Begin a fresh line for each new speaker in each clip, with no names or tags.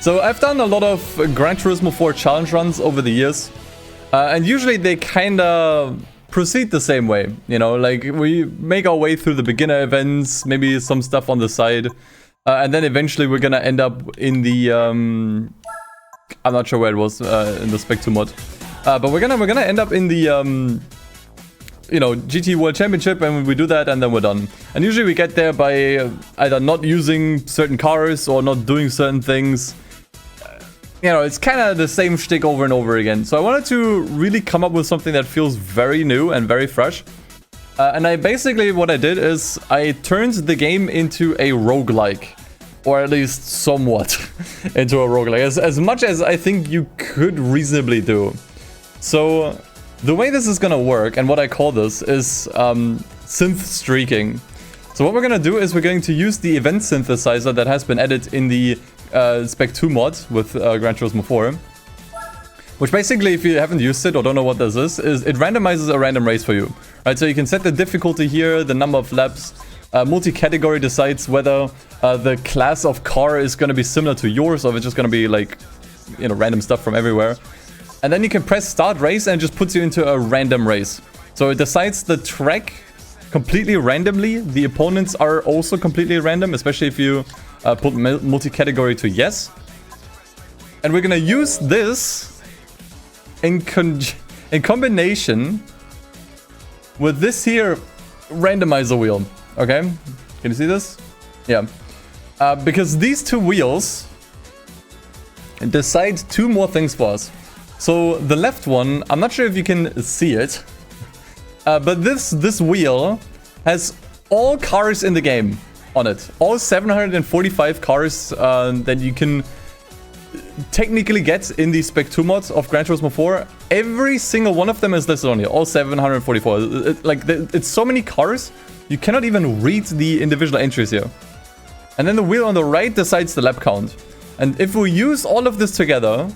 So I've done a lot of Gran Turismo 4 challenge runs over the years. And usually they kinda proceed the same way. You know, like we make our way through the beginner events, maybe some stuff on the side. And then eventually we're gonna end up in the... I'm not sure where it was in the Spec 2 mod. But we're gonna end up in the... you know, GT World Championship, and we do that and then we're done. And usually we get there by either not using certain cars or not doing certain things. You know, it's kind of the same shtick over and over again. So I wanted to really come up with something that feels very new and very fresh. And I basically, what I did is I turned the game into a roguelike. Or at least somewhat into a roguelike. As much as I think you could reasonably do. So the way this is gonna work, and what I call this, is synth streaking. So what we're gonna do is we're going to use the event synthesizer that has been added in the Spec 2 mod with Gran Turismo 4. Which basically, if you haven't used it or don't know what this is it randomizes a random race for you. Right, so you can set the difficulty here, the number of laps. Multi-category decides whether the class of car is gonna be similar to yours, or if it's just gonna be like, you know, random stuff from everywhere. And then you can press start race and it just puts you into a random race. So it decides the track completely randomly. The opponents are also completely random, especially if you put multi-category to yes. And we're gonna use this in combination with this here randomizer wheel. Okay, can you see this? Yeah. Because these two wheels decide two more things for us. So the left one, I'm not sure if you can see it, but this wheel has all cars in the game on it. All 745 cars that you can technically get in the Spec 2 mod of Gran Turismo 4. Every single one of them is listed on here, all 744. It's so many cars, you cannot even read the individual entries here. And then the wheel on the right decides the lap count. And if we use all of this together,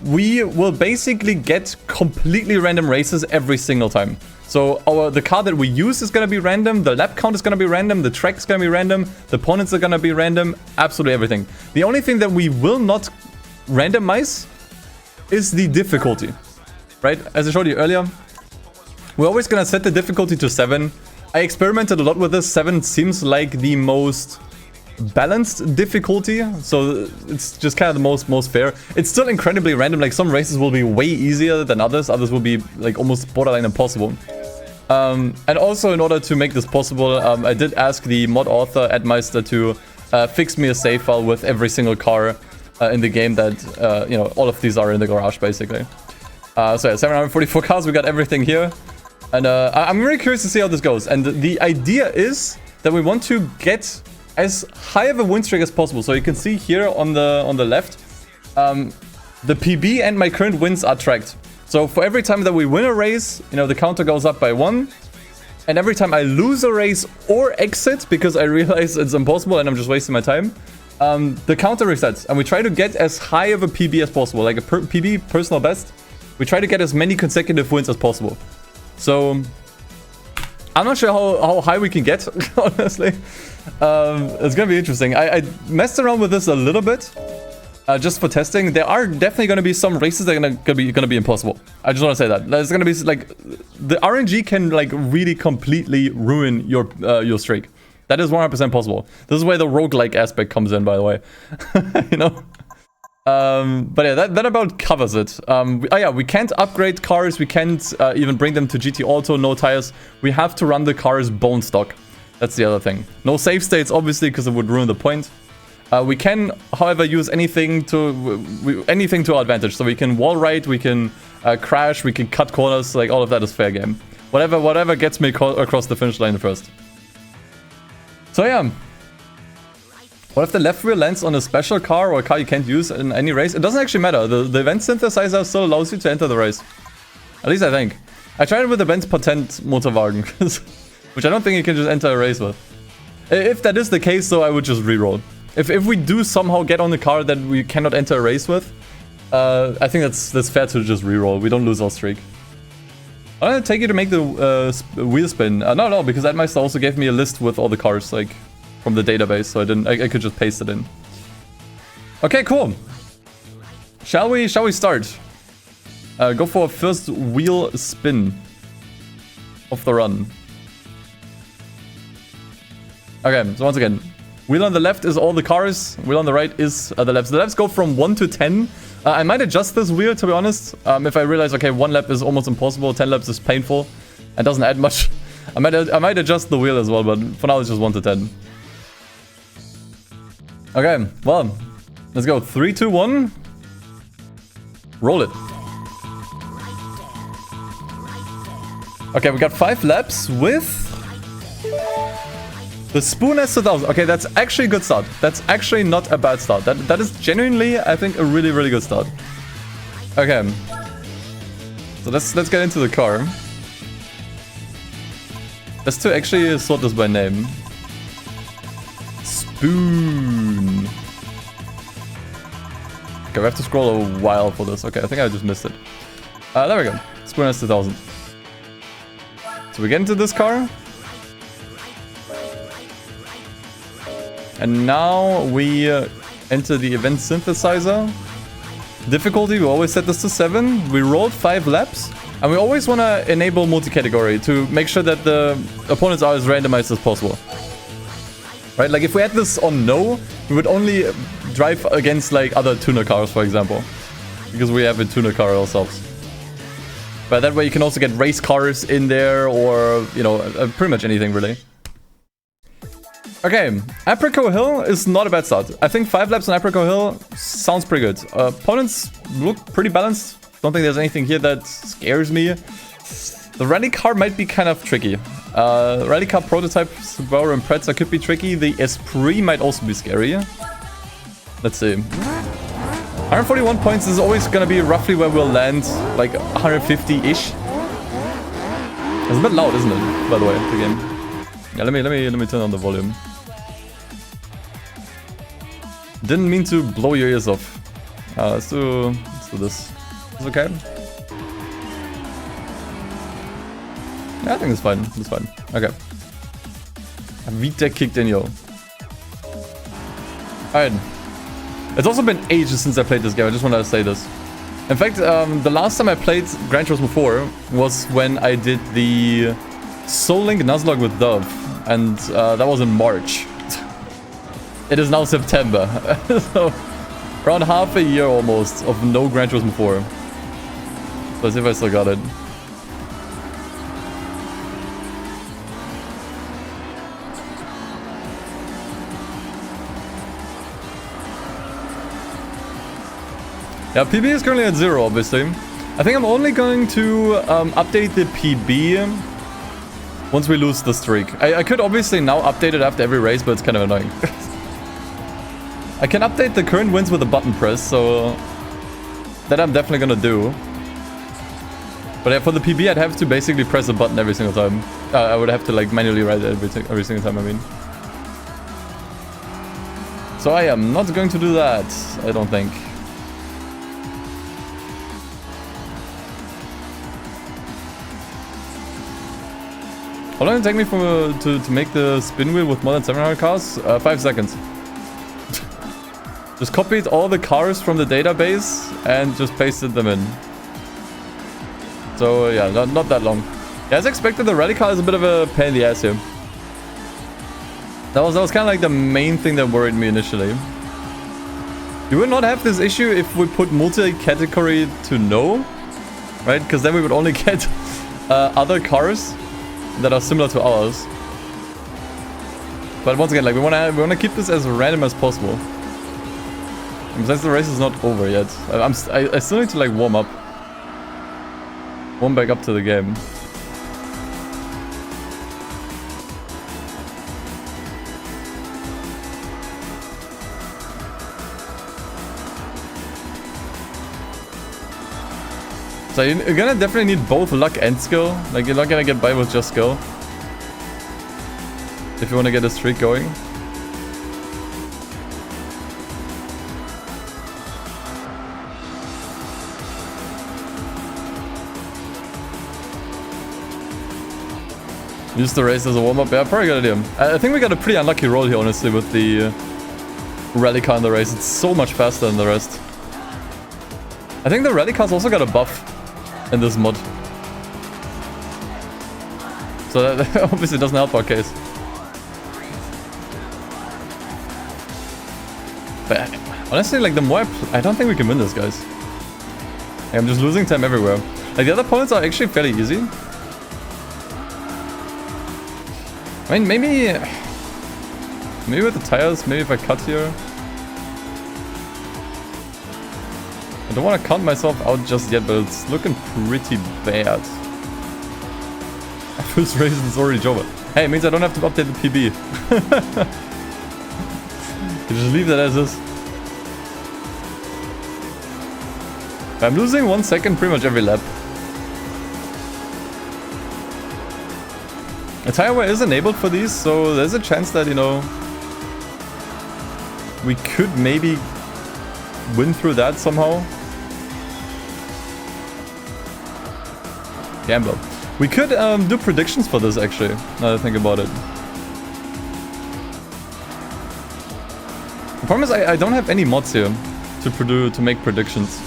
we will basically get completely random races every single time. So the car that we use is going to be random, the lap count is going to be random, the track is going to be random, the opponents are going to be random, absolutely everything. The only thing that we will not randomize is the difficulty, right? As I showed you earlier, we're always going to set the difficulty to 7. I experimented a lot with this. 7 seems like the most balanced difficulty, so it's just kind of the most fair. It's still incredibly random. Like some races will be way easier than others will be like almost borderline impossible. And also, in order to make this possible, I did ask the mod author Admeister to fix me a save file with every single car in the game that you know, all of these are in the garage basically. So yeah, 744 cars, we got everything here, and I'm really curious to see how this goes. And the idea is that we want to get as high of a win streak as possible. So you can see here on the left, the PB and my current wins are tracked. So for every time that we win a race, you know, the counter goes up by 1. And every time I lose a race or exit, because I realize it's impossible and I'm just wasting my time, the counter resets. And we try to get as high of a PB as possible, like a PB, personal best. We try to get as many consecutive wins as possible. So I'm not sure how high we can get, honestly. It's gonna be interesting. I messed around with this a little bit, just for testing. There are definitely gonna be some races that are gonna be impossible. I just want to say that. There's gonna be like the RNG can like really completely ruin your streak. That is 100% possible. This is where the roguelike aspect comes in, by the way. You know. But yeah, that about covers it. Oh yeah, we can't upgrade cars. We can't even bring them to GT Auto. No tires. We have to run the cars bone stock. That's the other thing. No save states, obviously, because it would ruin the point. We can, however, use anything to our advantage. So we can wall ride, we can crash, we can cut corners. Like all of that is fair game. Whatever gets me across the finish line first. So yeah. What if the left wheel lands on a special car or a car you can't use in any race? It doesn't actually matter. The event synthesizer still allows you to enter the race. At least I think. I tried it with the Benz Patent Motorwagen, which I don't think you can just enter a race with. If that is the case, though, I would just reroll. If we do somehow get on the car that we cannot enter a race with, I think that's fair to just reroll. We don't lose our streak. I'm gonna take you to make the wheel spin. No, because Admeister also gave me a list with all the cars, like, from the database, so I could just paste it in. Okay, cool. Shall we start? Go for a first wheel spin of the run. Okay, so once again, wheel on the left is all the cars, wheel on the right is the laps. The laps go from 1 to 10. I might adjust this wheel, to be honest, if I realize, okay, 1 lap is almost impossible, 10 laps is painful, and doesn't add much. I might adjust the wheel as well, but for now it's just 1 to 10. Okay, well, let's go. 3, 2, 1. Roll it. Okay, we got 5 laps with the Spoon S2000. Okay, that's actually a good start. That's actually not a bad start. That is genuinely, I think, a really, really good start. Okay. So let's get into the car. Let's to actually sort this by name. Spoon. Okay, we have to scroll a while for this. Okay, I think I just missed it. There we go. Spoon S2000. So we get into this car. And now we enter the event synthesizer. Difficulty, we always set this to 7. We rolled 5 laps. And we always want to enable multi-category to make sure that the opponents are as randomized as possible. Right, like if we had this on no, we would only drive against like other tuner cars, for example. Because we have a tuner car ourselves. But that way you can also get race cars in there or, you know, pretty much anything really. Okay, Apricot Hill is not a bad start. I think 5 laps on Apricot Hill sounds pretty good. Opponents look pretty balanced. Don't think there's anything here that scares me. The rally car might be kind of tricky. Rally car prototype Subaru and Pretza could be tricky. The Esprit might also be scary. Let's see. 141 points is always gonna be roughly where we'll land, like 150-ish. It's a bit loud, isn't it? By the way, the game. Yeah, let me turn on the volume. Didn't mean to blow your ears off. Let's do this. Is okay? Yeah, I think it's fine. It's fine. Okay. Vita kicked in, yo. Alright. It's also been ages since I played this game. I just wanted to say this. In fact, the last time I played Gran Turismo 4 was when I did the Soul Link Nuzlocke with Dove. And that was in March. It is now September. So, around half a year almost of no Gran Turismo 4. Let's see if I still got it. Yeah, PB is currently at 0, obviously. I think I'm only going to update the PB once we lose the streak. I could obviously now update it after every race, but it's kind of annoying. I can update the current wins with a button press, so that I'm definitely gonna do. But yeah, for the PB, I'd have to basically press a button every single time. I would have to like manually write it every single time, I mean. So I am not going to do that, I don't think. How long did it take me to make the spin wheel with more than 700 cars? 5 seconds. Just copied all the cars from the database and just pasted them in. So yeah, not that long. Yeah, as expected, the rally car is a bit of a pain in the ass here. That was kind of like the main thing that worried me initially. You would not have this issue if we put multi-category to no, right? Because then we would only get other cars that are similar to ours. But once again, like we wanna keep this as random as possible. And besides, the race is not over yet. I still need to like warm back up to the game. So you're gonna definitely need both luck and skill. Like you're not gonna get by with just skill if you want to get a streak going. Use the race as a warm-up. Yeah, probably a good idea. I think we got a pretty unlucky roll here, honestly, with the rally car in the race. It's so much faster than the rest. I think the rally car's also got a buff in this mod. So that obviously doesn't help our case. But honestly, like the more I don't think we can win this, guys. Like, I'm just losing time everywhere. Like the other opponents are actually fairly easy. I mean, maybe with the tires, maybe if I cut here. I don't want to count myself out just yet, but it's looking pretty bad. First race is already over. Hey, it means I don't have to update the PB. You just leave that as is. I'm losing 1 second pretty much every lap. A tire wear is enabled for these, so there's a chance that, you know, we could maybe win through that somehow. Gamble. We could do predictions for this, actually, now that I think about it. The problem is I don't have any mods here to make predictions.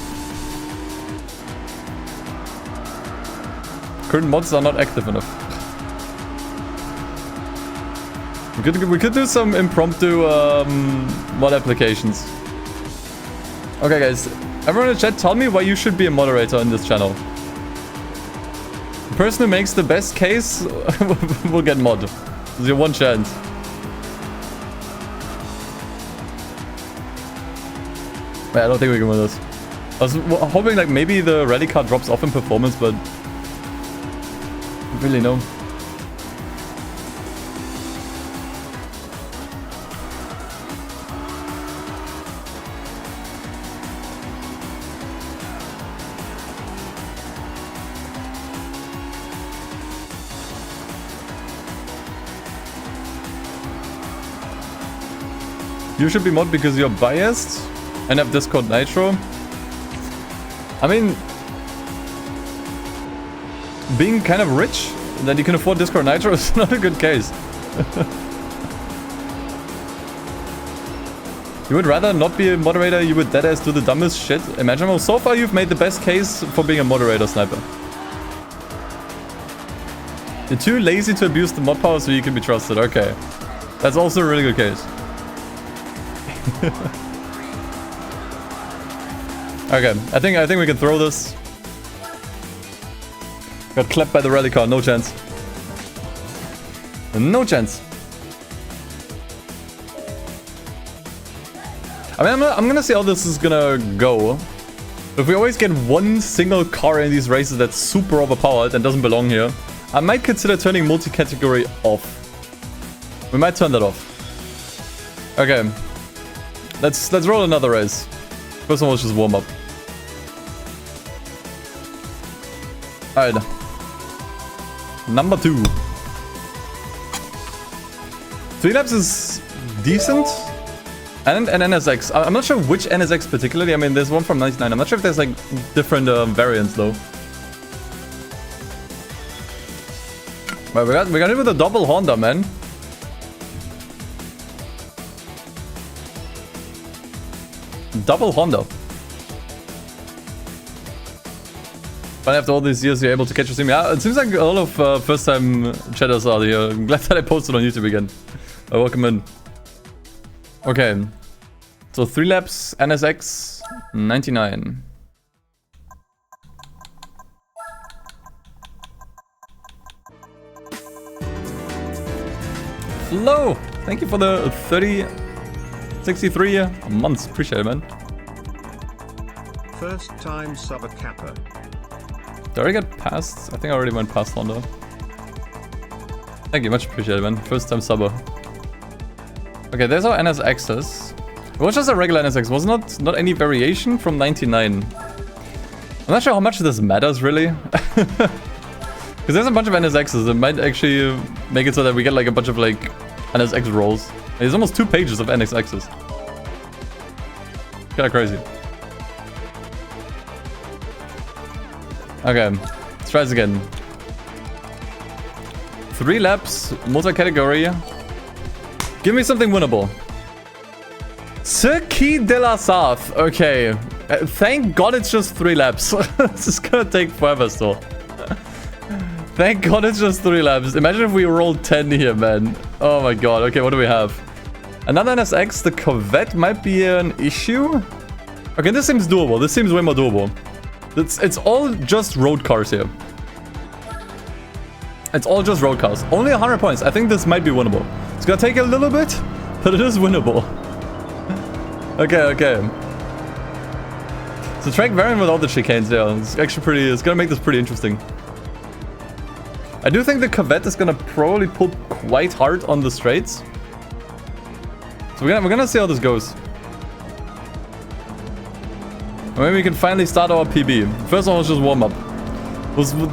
Current mods are not active enough. We could do some impromptu mod applications. Okay, guys. Everyone in the chat, tell me why you should be a moderator in this channel. The person who makes the best case will get mod. This is your one chance. I don't think we can win this. I was hoping like maybe the rally car drops off in performance, but really no. You should be mod because you're biased and have Discord Nitro. I mean, being kind of rich that you can afford Discord Nitro is not a good case. You would rather not be a moderator, you would deadass do the dumbest shit imaginable. So far you've made the best case for being a moderator, Sniper. You're too lazy to abuse the mod power so you can be trusted. Okay. That's also a really good case. Okay, I think we can throw this. Got clapped by the rally car, no chance. No chance. I mean, I'm gonna see how this is gonna go. If we always get one single car in these races that's super overpowered and doesn't belong here, I might consider turning multi-category off. We might turn that off. Okay. Let's roll another race. First one was just warm up. Alright. Number 2. 3 laps is decent. And an NSX. I'm not sure which NSX particularly. I mean, there's one from 99. I'm not sure if there's like different variants though. Well, we got it with a double Honda, man. Double Honda. But after all these years, you're able to catch your stream. Yeah, it seems like a lot of first-time chatters are here. I'm glad that I posted on YouTube again. Welcome in. Okay. So 3 laps, NSX, 99. Hello! Thank you for the 63 months. Appreciate it, man.
First time sub a kappa.
Did I already get past? I think I already went past Honda. Thank you, much appreciated, man. First time subber. Okay, there's our NSXs. It was just a regular NSX, was not any variation from 99. I'm not sure how much this matters, really. Because there's a bunch of NSXs. It might actually make it so that we get like a bunch of like NSX rolls. There's almost 2 pages of NSXs. Kinda crazy. Okay, let's try this again. 3 laps, multi-category. Give me something winnable. Circuit de la Sarthe. Okay. Thank God it's just 3 laps. This is gonna take forever still. Thank God it's just 3 laps. Imagine if we rolled 10 here, man. Oh my God. Okay, what do we have? Another NSX. The Corvette might be an issue. Okay, this seems doable. This seems way more doable. It's all just road cars here. It's all just road cars. Only 100 points. I think this might be winnable. It's gonna take a little bit, but it is winnable. Okay, okay. So track variant without the chicanes, yeah. It's actually pretty... It's gonna make this pretty interesting. I do think the Corvette is gonna probably pull quite hard on the straights. So we're gonna see how this goes. Maybe we can finally start our PB. First one was just warm-up.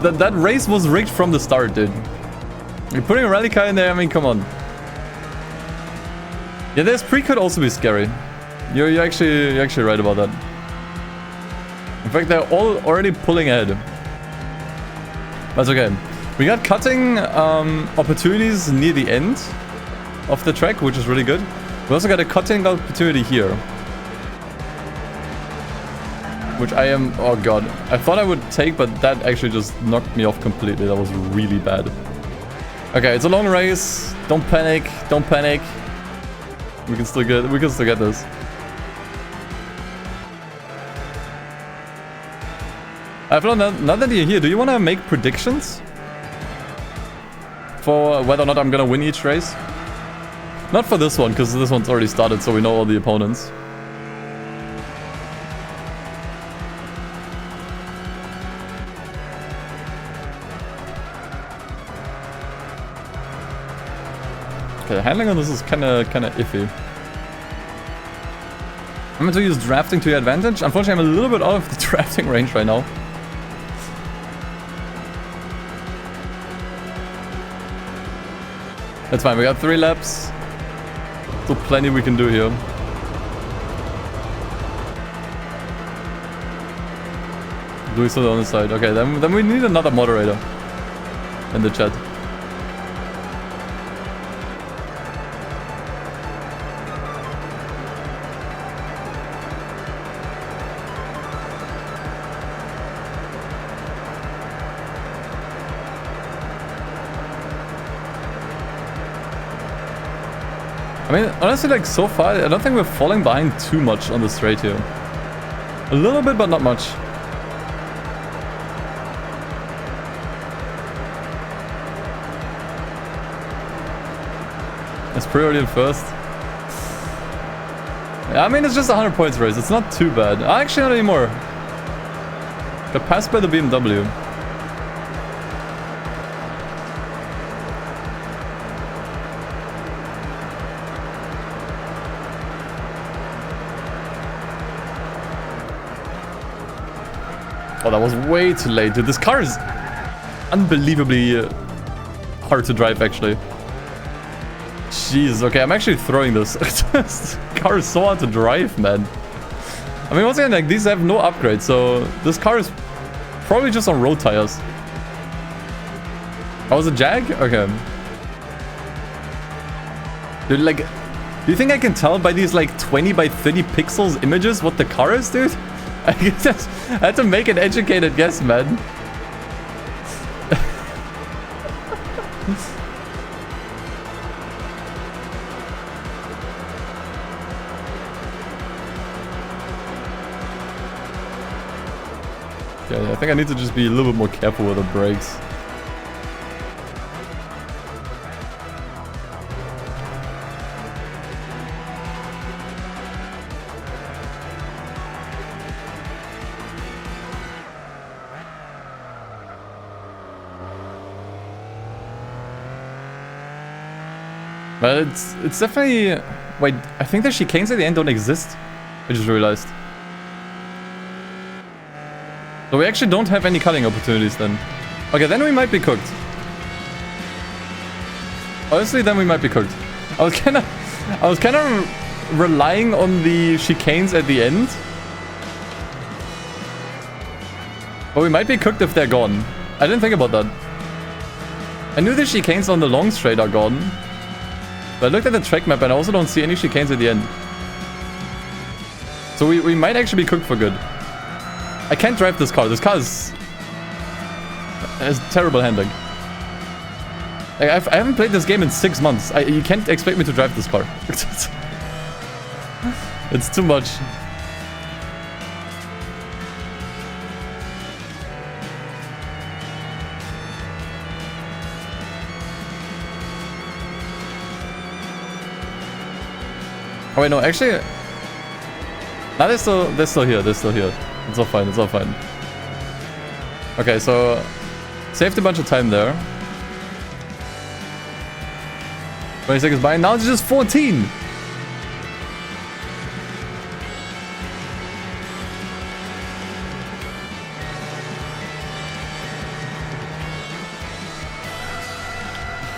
That race was rigged from the start, dude. You're putting a rally car in there, I mean, come on. Yeah, this pre could also be scary. You're actually right about that. In fact, they're all already pulling ahead. That's okay. We got cutting opportunities near the end of the track, which is really good. We also got a cutting opportunity here. Which I am... Oh god. I thought I would take, but that actually just knocked me off completely. That was really bad. Okay, it's a long race. Don't panic. Don't panic. We can still get this. I feel now that you're here, do you want to make predictions? For whether or not I'm gonna win each race? Not for this one, because this one's already started, so we know all the opponents. Okay, handling on this is kinda iffy. I'm going to use drafting to your advantage. Unfortunately, I'm a little bit out of the drafting range right now. That's fine, we got 3 laps. Still plenty we can do here. Doing so on the side. Okay, then we need another moderator in the chat. I mean, honestly, like, so far, I don't think we're falling behind too much on the straight here. A little bit, but not much. It's already in first. Yeah, I mean, it's just a 100 points race. It's not too bad. Actually, not anymore. Got passed by the BMW. Oh, that was way too late, dude. This car is unbelievably hard to drive, actually. Jeez, okay, I'm actually throwing this. This car is so hard to drive, man. I mean, once again, like, these have no upgrade, so this car is probably just on road tires. Oh, was it Jag? Okay. Dude, like, do you think I can tell by these, like, 20 by 30 pixels images what the car is, dude? I had to make an educated guess, man. Okay, I think I need to just be a little bit more careful with the brakes. But it's definitely... Wait, I think the chicanes at the end don't exist. I just realized. So we actually don't have any cutting opportunities then. Okay, then we might be cooked. Honestly, then we might be cooked. I was kind of relying on the chicanes at the end. But we might be cooked if they're gone. I didn't think about that. I knew the chicanes on the long straight are gone. But I looked at the track map and I also don't see any chicanes at the end. So we might actually be cooked for good. I can't drive this car. This car has terrible handling. Like, I haven't played this game in 6 months. You can't expect me to drive this car. It's too much. Oh wait, no, actually... No, they're still here, they're still here. It's all fine, it's all fine. Okay, so... Saved a bunch of time there. 20 seconds by, now it's just 14!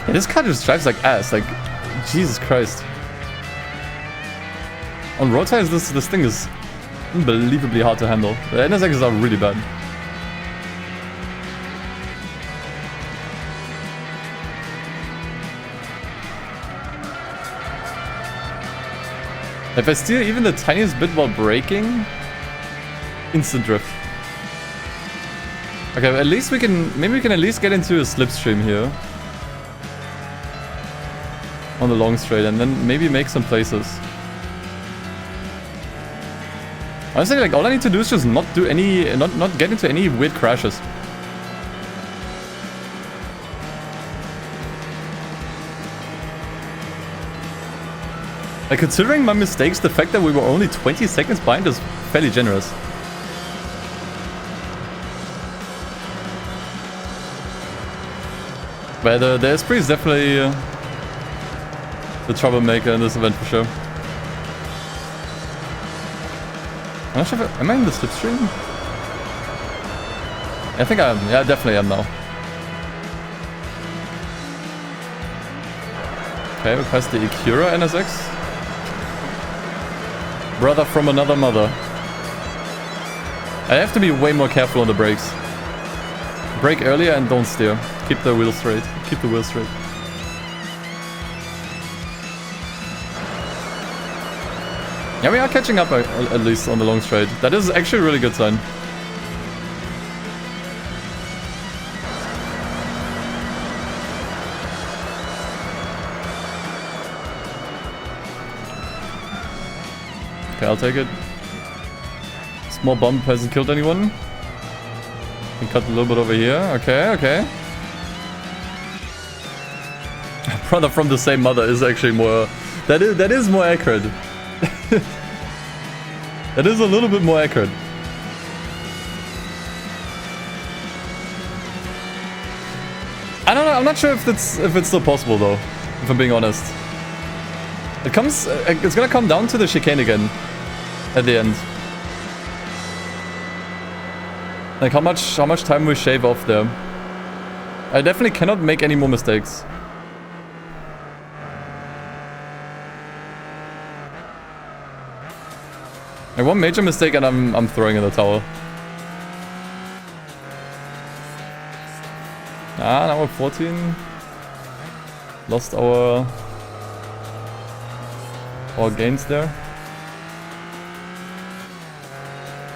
Yeah, this car just drives like ass, like... Jesus Christ. On road tires, this thing is unbelievably hard to handle. The NSXs are really bad. If I steer even the tiniest bit while braking, instant drift. Okay, at least we can, maybe we can at least get into a slipstream here. On the long straight, and then maybe make some places. Honestly, like, all I need to do is just not do any, not get into any weird crashes. Like, considering my mistakes, the fact that we were only 20 seconds behind is fairly generous. But the Esprit is definitely the troublemaker in this event for sure. I'm not sure if am I in the slipstream? I think I am. Yeah, I definitely am now. Okay, we passed the Ikura NSX. Brother from another mother. I have to be way more careful on the brakes. Brake earlier and don't steer. Keep the wheel straight. Keep the wheel straight. Yeah, we are catching up at least on the long straight. That is actually a really good sign. Okay, I'll take it. Small bump hasn't killed anyone. We cut a little bit over here. Okay, okay. Brother from the same mother is actually more... That is more accurate. That is a little bit more accurate. I don't know. I'm not sure if it's still possible though. If I'm being honest, it's gonna come down to the chicane again at the end. Like how much time we shave off there. I definitely cannot make any more mistakes. Like one major mistake and I'm throwing in the towel. Ah, now we're 14. Lost our gains there.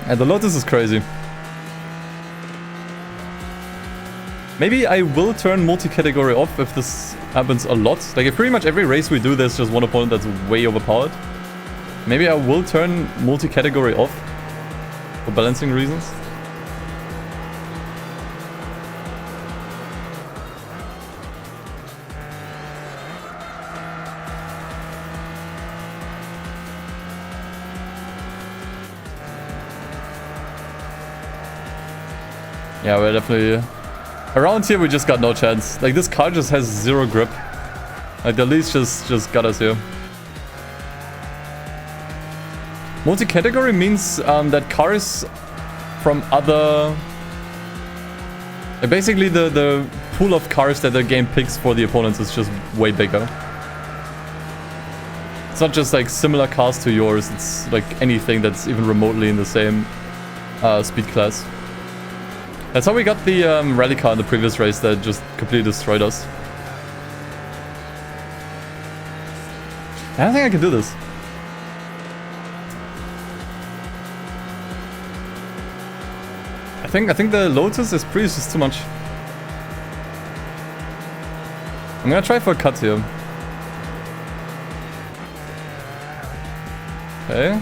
And the Lotus is crazy. Maybe I will turn multi-category off if this happens a lot. Like if pretty much every race we do there's just one opponent that's way overpowered. Maybe I will turn multi-category off for balancing reasons. Yeah, we're definitely... Around here we just got no chance. Like this car just has zero grip. Like the leads just got us here. Multi-category means that cars from other... Basically the pool of cars that the game picks for the opponents is just way bigger. It's not just like similar cars to yours, it's like anything that's even remotely in the same speed class. That's how we got the rally car in the previous race that just completely destroyed us. I don't think I can do this. I think the Lotus is pretty just too much. I'm gonna try for a cut here. Okay.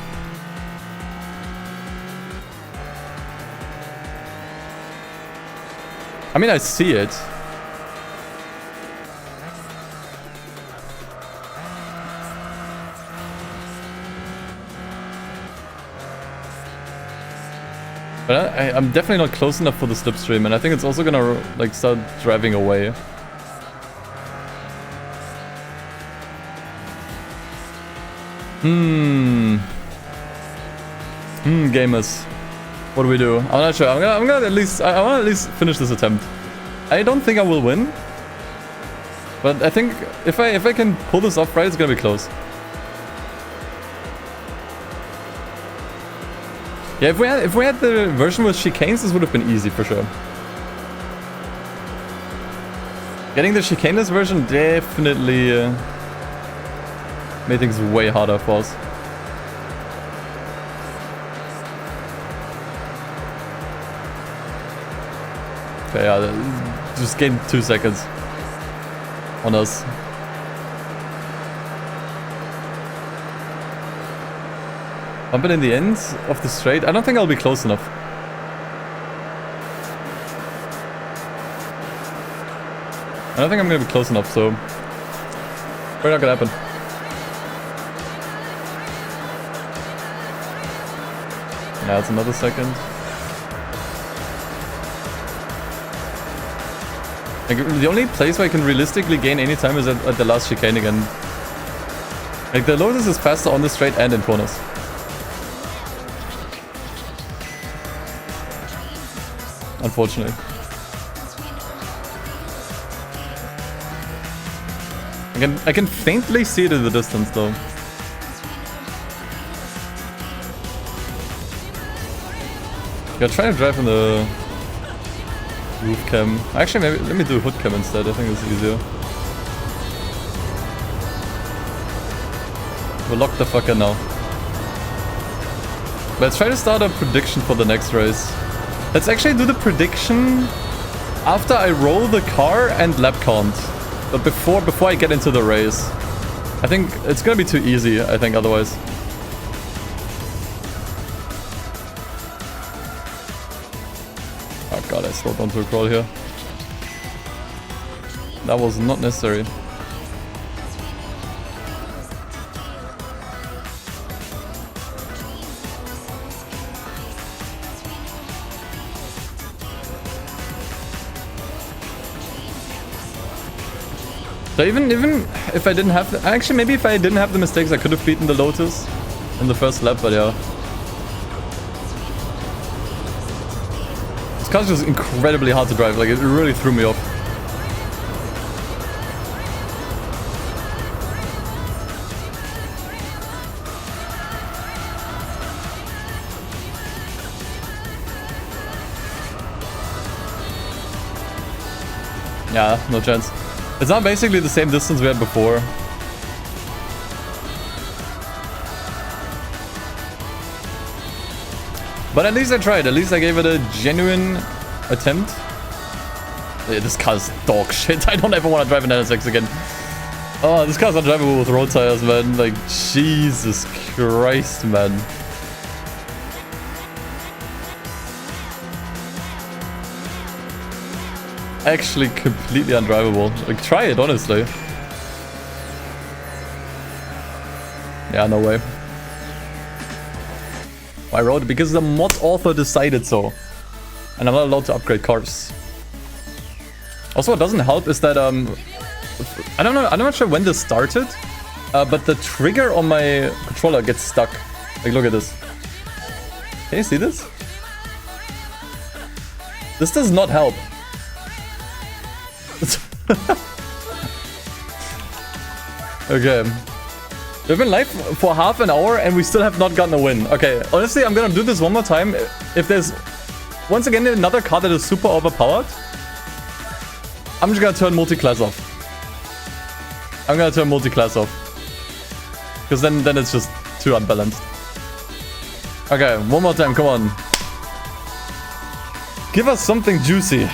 I mean, I see it. But I'm definitely not close enough for the slipstream, and I think it's also gonna like start driving away. Gamers. What do we do? I'm not sure. I'm gonna at least I wanna at least finish this attempt. I don't think I will win. But I think if I can pull this off right, it's gonna be close. Yeah, if we had the version with chicanes, this would have been easy for sure. Getting the chicaneless version definitely made things way harder for us. Okay, yeah, just gained 2 seconds on us. Bump it in the end of the straight. I don't think I'll be close enough. I don't think I'm gonna be close enough, so probably not gonna happen. Yeah, it's another second. Like, the only place where I can realistically gain any time is at the last chicane again. Like, the Lotus is faster on the straight and in corners. Unfortunately. I can faintly see it in the distance though. Yeah, try to drive in the roof cam. Actually, maybe let me do hood cam instead. I think it's easier. We'll lock the fucker now. Let's try to start a prediction for the next race. Let's actually do the prediction after I roll the car and lap count. But before I get into the race. I think it's gonna be too easy, I think, otherwise. Oh god, I slowed onto a crawl here. That was not necessary. So even if I didn't have actually maybe if I didn't have the mistakes I could have beaten the Lotus in the first lap, but yeah. This car's just incredibly hard to drive, like it really threw me off. Yeah, no chance. It's not basically the same distance we had before. But at least I tried. At least I gave it a genuine attempt. Yeah, this car's dog shit. I don't ever want to drive an NSX again. Oh, this car's undrivable with road tires, man. Like, Jesus Christ, man. Actually completely undrivable. Like, try it, honestly. Yeah, no way. I wrote it because the mod author decided so. And I'm not allowed to upgrade cars. Also, what doesn't help is that, I don't know, I'm not sure when this started, but the trigger on my controller gets stuck. Like, look at this. Can you see this? This does not help. Okay. We've been live for half an hour and we still have not gotten a win. Okay, honestly, I'm gonna do this one more time. If there's, once again, another car that is super overpowered, I'm just gonna turn multi-class off. I'm gonna turn multi-class off. Because then it's just too unbalanced. Okay, one more time, come on. Give us something juicy.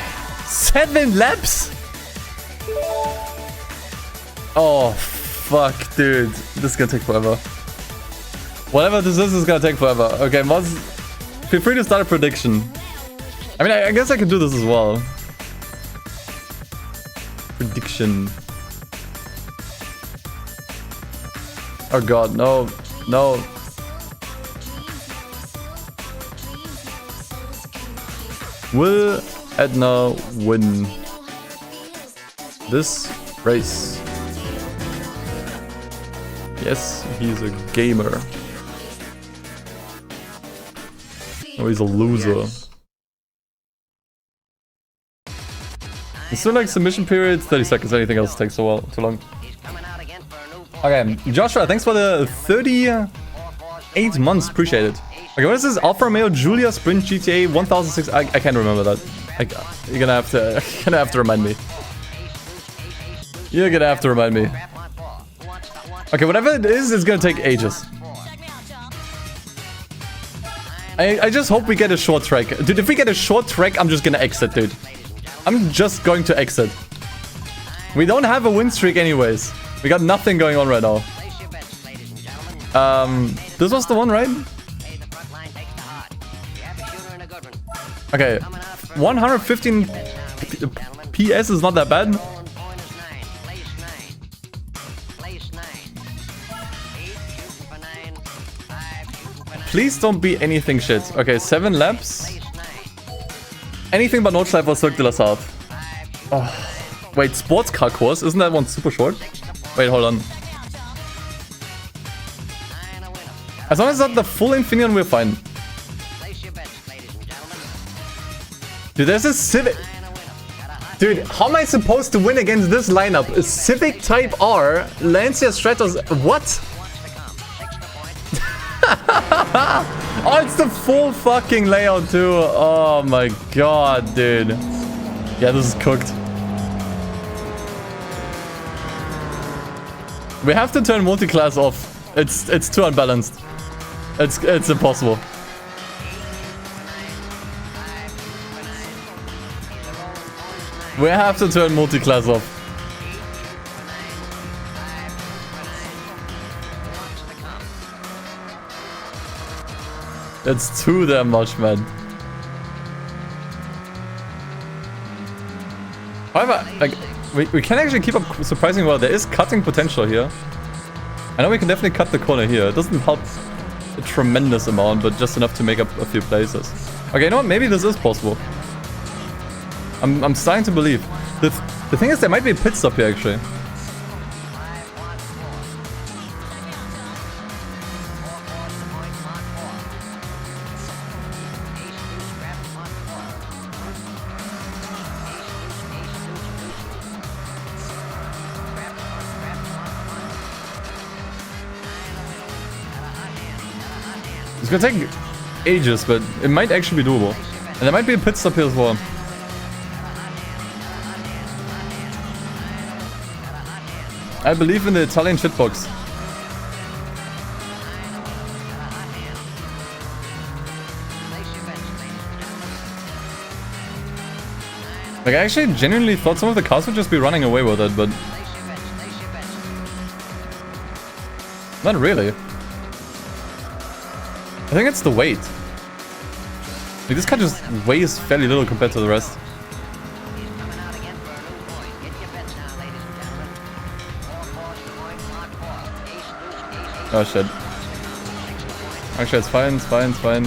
7 laps? Oh, fuck, dude. This is gonna take forever. Whatever this is gonna take forever. Okay, Moz, feel free to start a prediction. I mean, I guess I can do this as well. Prediction. Oh god, no. No. Will Edna win this race? Yes, he's a gamer. Oh, he's a loser. It's still like submission period, 30 seconds. Anything else takes a while, too long. Okay, Joshua, thanks for the 38 months. Appreciate it. Okay, what is this? Alfa Romeo Giulia Sprint GTA 1006. I can't remember that. You're gonna have to remind me. You're gonna have to remind me. Okay, whatever it is, it's gonna take ages. I just hope we get a short track. Dude, if we get a short track, I'm just gonna exit, dude. I'm just going to exit. We don't have a win streak anyways. We got nothing going on right now. This was the one, right? Okay, 115 PS is not that bad. Please don't be anything shit. Okay, 7 laps. Anything but Nordschleife or Cirque de la Sarthe. Oh. Wait, sports car course? Isn't that one super short? Wait, hold on. As long as it's not the full Infineon, we're fine. Dude, there's a Civic. Dude, how am I supposed to win against this lineup? A Civic Type R, Lancia Stratos. What? Oh, it's the full fucking layout too. Oh my god, dude. Yeah, this is cooked. We have to turn multi-class off. It's too unbalanced. It's impossible. We have to turn multi-class off. It's too damn much, man. However, like, we can actually keep up surprisingly well. There is cutting potential here. I know we can definitely cut the corner here. It doesn't help a tremendous amount, but just enough to make up a few places. Okay, you know what? Maybe this is possible. I'm starting to believe. The thing is, there might be a pit stop here, actually. It's gonna take ages, but it might actually be doable. And there might be a pit stop here as well. I believe in the Italian shitbox. Like, I actually genuinely thought some of the cars would just be running away with it, but... not really. I think it's the weight. Like, this car just weighs fairly little compared to the rest. Oh shit. Actually, it's fine, it's fine, it's fine.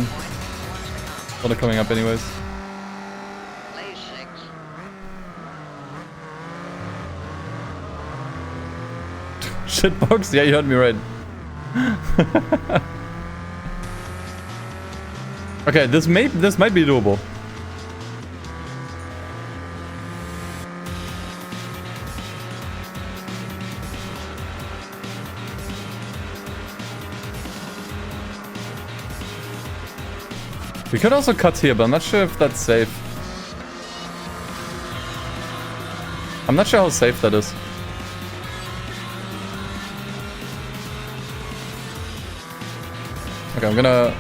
Thought of coming up anyways. Shitbox? Yeah, you heard me right. Okay, this might be doable. We could also cut here, but I'm not sure if that's safe. I'm not sure how safe that is. Okay, I'm gonna...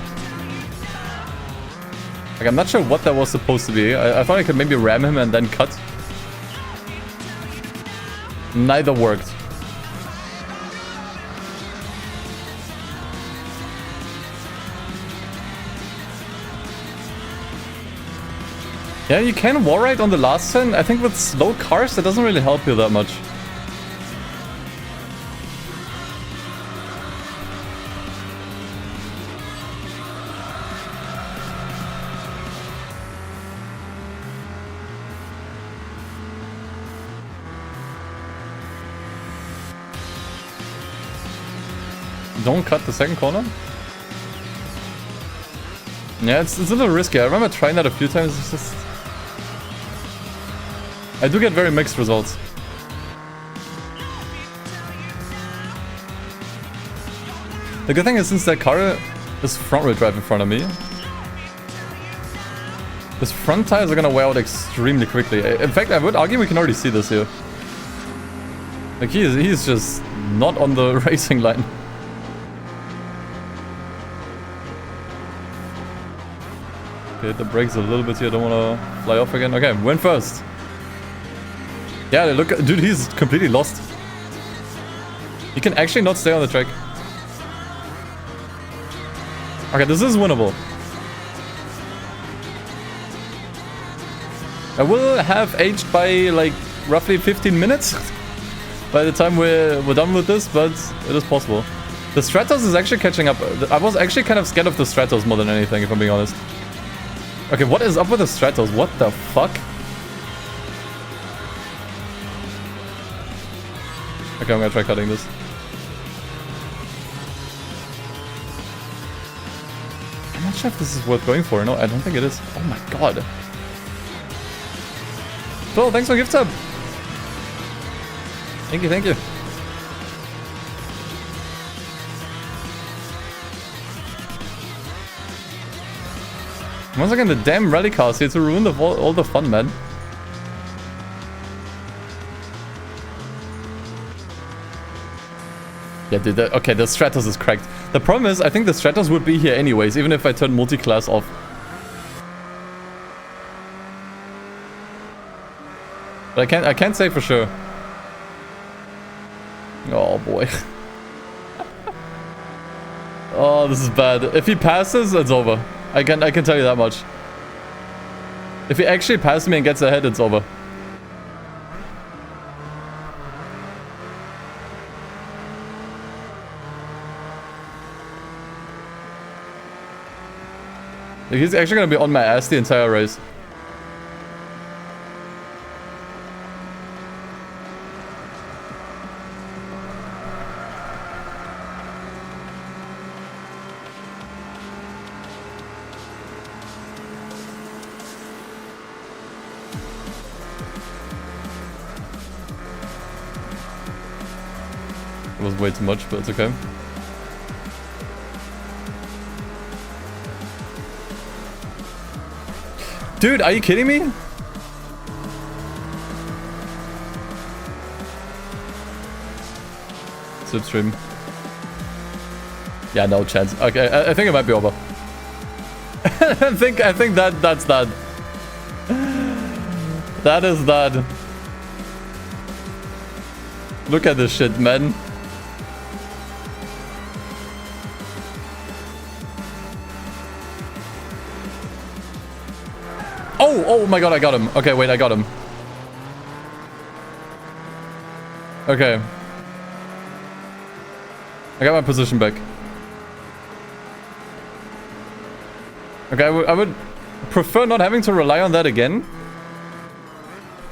Like, I'm not sure what that was supposed to be. I thought I could maybe ram him and then cut. Neither worked. Yeah, you can wall ride on the last turn. I think with slow cars, that doesn't really help you that much. Don't cut the second corner. Yeah, it's a little risky. I remember trying that a few times. It's just... I do get very mixed results. The good thing is, since that car is front wheel drive in front of me, his front tires are gonna wear out extremely quickly. In fact, I would argue we can already see this here. Like, he's just not on the racing line. Okay, the brakes a little bit here. Don't want to fly off again. Okay, win first. Yeah, look, dude, he's completely lost. He can actually not stay on the track. Okay, this is winnable. I will have aged by like roughly 15 minutes by the time we're done with this, but it is possible. The Stratos is actually catching up. I was actually kind of scared of the Stratos more than anything, if I'm being honest. Okay, what is up with the Stratos? What the fuck? Okay, I'm gonna try cutting this. I'm not sure if this is worth going for. No, I don't think it is. Oh my god. Well, thanks for the gift sub. Thank you, thank you. Once again, the damn rally cars here to ruin all the fun, man. Yeah, dude, okay, the Stratos is cracked. The problem is, I think the Stratos would be here anyways, even if I turn multi-class off. But I can't say for sure. Oh boy. Oh, this is bad. If he passes, it's over. I can tell you that much. If he actually passes me and gets ahead, it's over. He's actually gonna be on my ass the entire race. It was way too much, but it's okay. Dude, are you kidding me? Slipstream. Yeah, no chance. Okay, I think it might be over. I think that's that. That is that. Look at this shit, man. Oh my god, I got him. Okay, wait, I got him. Okay. I got my position back. Okay, I would prefer not having to rely on that again.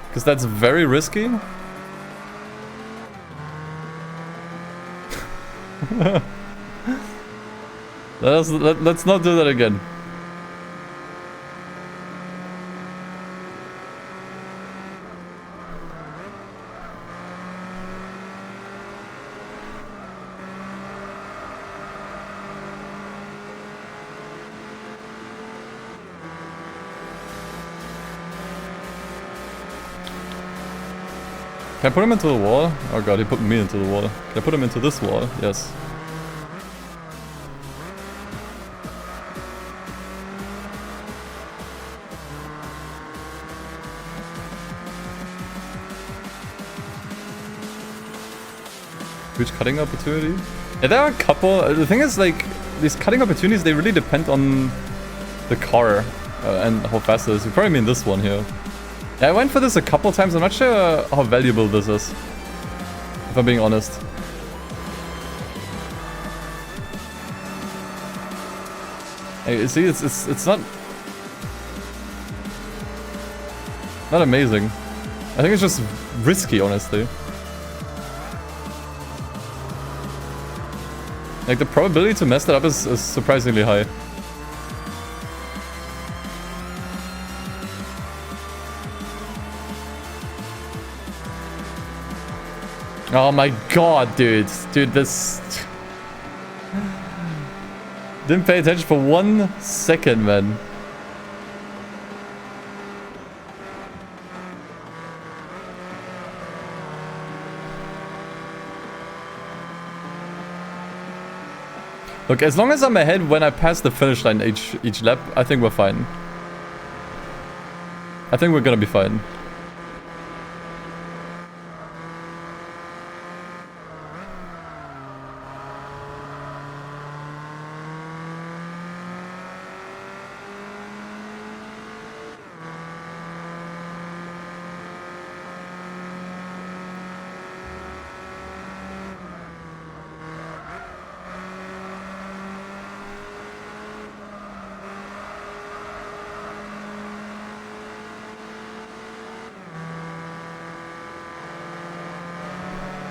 Because that's very risky. Let's not do that again. Can I put him into the wall? Oh god, he put me into the wall. Can I put him into this wall? Yes. Huge cutting opportunity. Yeah, there are a couple. The thing is, like, these cutting opportunities, they really depend on the car and how fast it is. You probably mean this one here. Yeah, I went for this a couple times. I'm not sure how valuable this is, if I'm being honest. Hey, see, it's not amazing. I think it's just risky, honestly. Like, the probability to mess that up is surprisingly high. Oh my god, dude. Dude, this... Didn't pay attention for 1 second, man. Look, as long as I'm ahead when I pass the finish line each lap, I think we're fine. I think we're gonna be fine.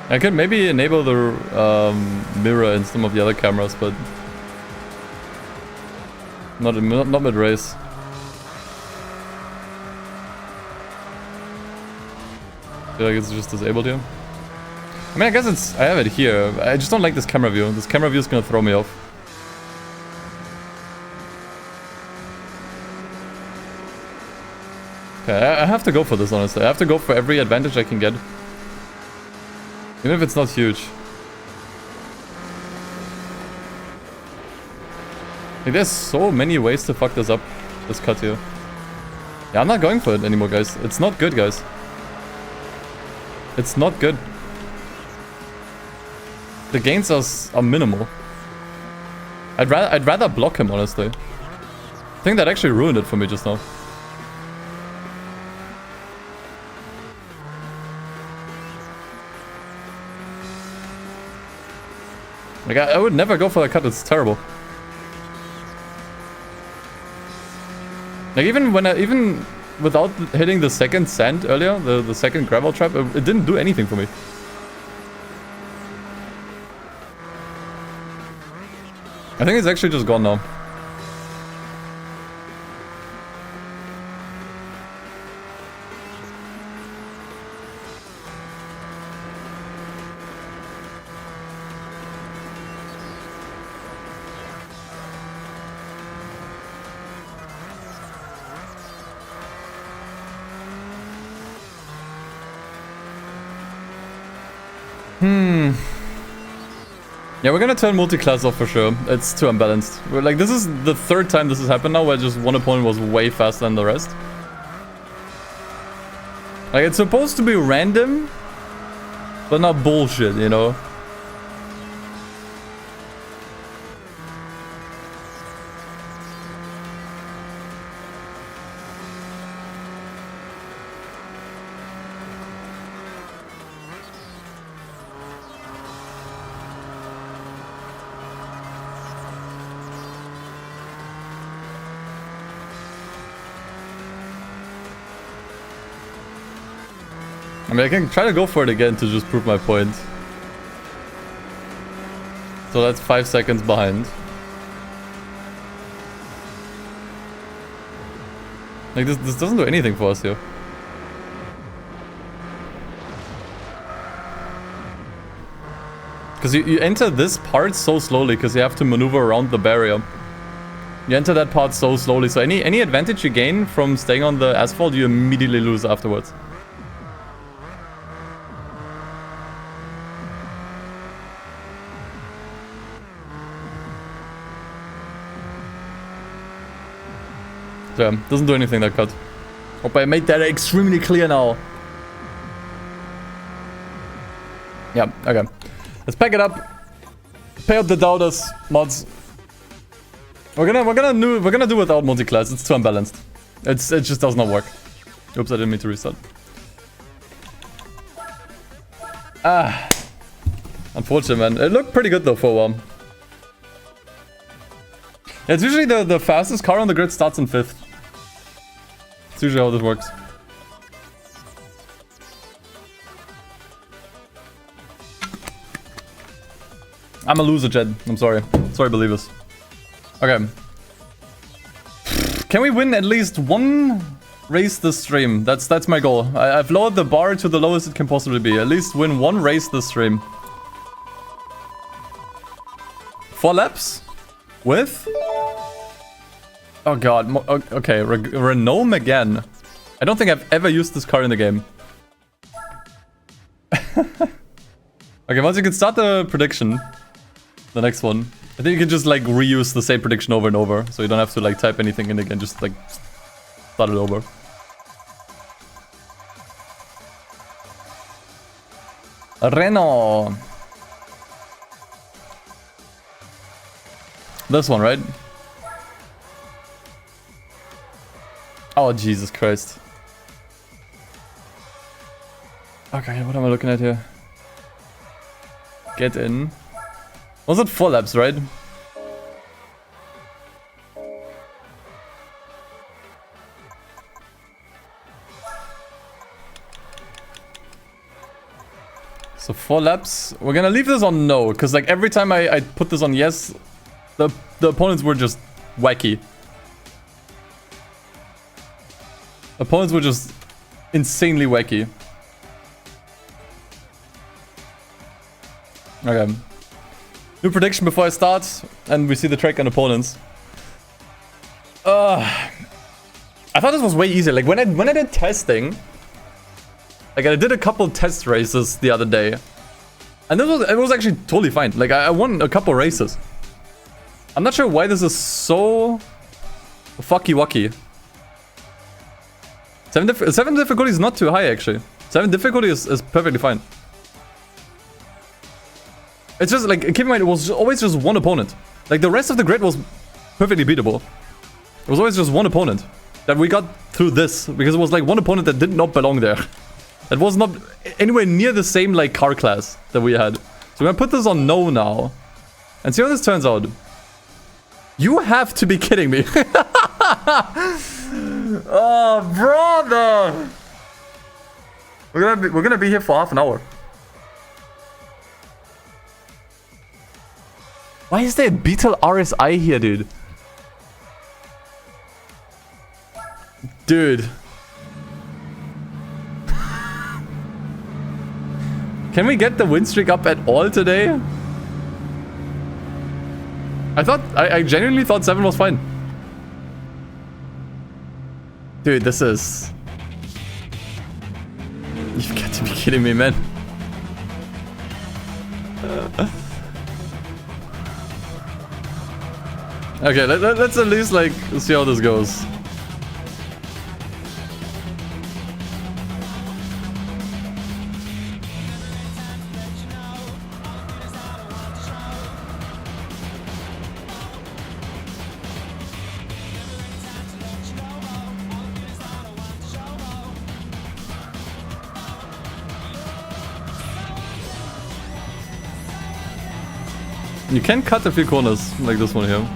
I could maybe enable the mirror in some of the other cameras, but not mid-race. I feel like it's just disabled here. I mean, I guess I have it here. I just don't like this camera view. This camera view is gonna throw me off. Okay, I have to go for this, honestly. I have to go for every advantage I can get. Even if it's not huge. Like, there's so many ways to fuck this up. This cut here. Yeah, I'm not going for it anymore, guys. It's not good, guys. It's not good. The gains are minimal. I'd rather block him, honestly. I think that actually ruined it for me just now. Like, I would never go for that cut, it's terrible. Like, even without hitting the second sand earlier, the second gravel trap, it didn't do anything for me. I think it's actually just gone now. Yeah, we're gonna turn multi-class off for sure. It's too unbalanced. Like, this is the 3rd time this has happened now, where just one opponent was way faster than the rest. Like, it's supposed to be random, but not bullshit, you know? I mean, I can try to go for it again to just prove my point. So that's 5 seconds behind. Like, this doesn't do anything for us here. Because you enter this part so slowly, because you have to maneuver around the barrier. You enter that part so slowly, so any advantage you gain from staying on the asphalt, you immediately lose afterwards. So yeah, doesn't do anything, that cut. Hope I made that extremely clear now. Yeah, okay. Let's pack it up. Pay out the doubters, mods. We're gonna do without multi-class. It's too unbalanced. It just does not work. Oops, I didn't mean to restart. Ah. Unfortunate, man. It looked pretty good though for a while. Yeah, it's usually the fastest car on the grid starts in 5th. It's usually how this works. I'm a loser, Jed. I'm sorry. Sorry, believers. Okay. Can we win at least one race this stream? That's my goal. I've lowered the bar to the lowest it can possibly be. At least win one race this stream. 4 laps? With? Oh god. Okay, Renault again. I don't think I've ever used this car in the game. Okay, once you can start the prediction. The next one. I think you can just like reuse the same prediction over and over. So you don't have to like type anything in again. Just like start it over. Renault. This one, right? Oh, Jesus Christ. Okay, what am I looking at here? Get in. Was it 4 laps, right? So 4 laps. We're gonna leave this on no, because like every time I put this on yes, the opponents were just wacky. Opponents were just insanely wacky. Okay. New prediction before I start, and we see the track and opponents. I thought this was way easier. Like when I did testing, like I did a couple test races the other day, and it was actually totally fine. Like I won a couple races. I'm not sure why this is so fucky wucky. 7 difficulty is not too high actually. 7 difficulty is perfectly fine. It's just like, keep in mind, it was always just one opponent. Like the rest of the grid was perfectly beatable. It was always just one opponent that we got through this, because it was like one opponent that did not belong there. It was not anywhere near the same like car class that we had. So we're gonna put this on no now and see how this turns out. You have to be kidding me. Oh, brother. We're gonna be here for half an hour. Why is there a Beetle RSI here, dude? Dude. Can we get the win streak up at all today? I genuinely thought 7 was fine. Dude, this is... You've got to be kidding me, man. Okay, let's at least like see how this goes. You can cut a few corners like this one here.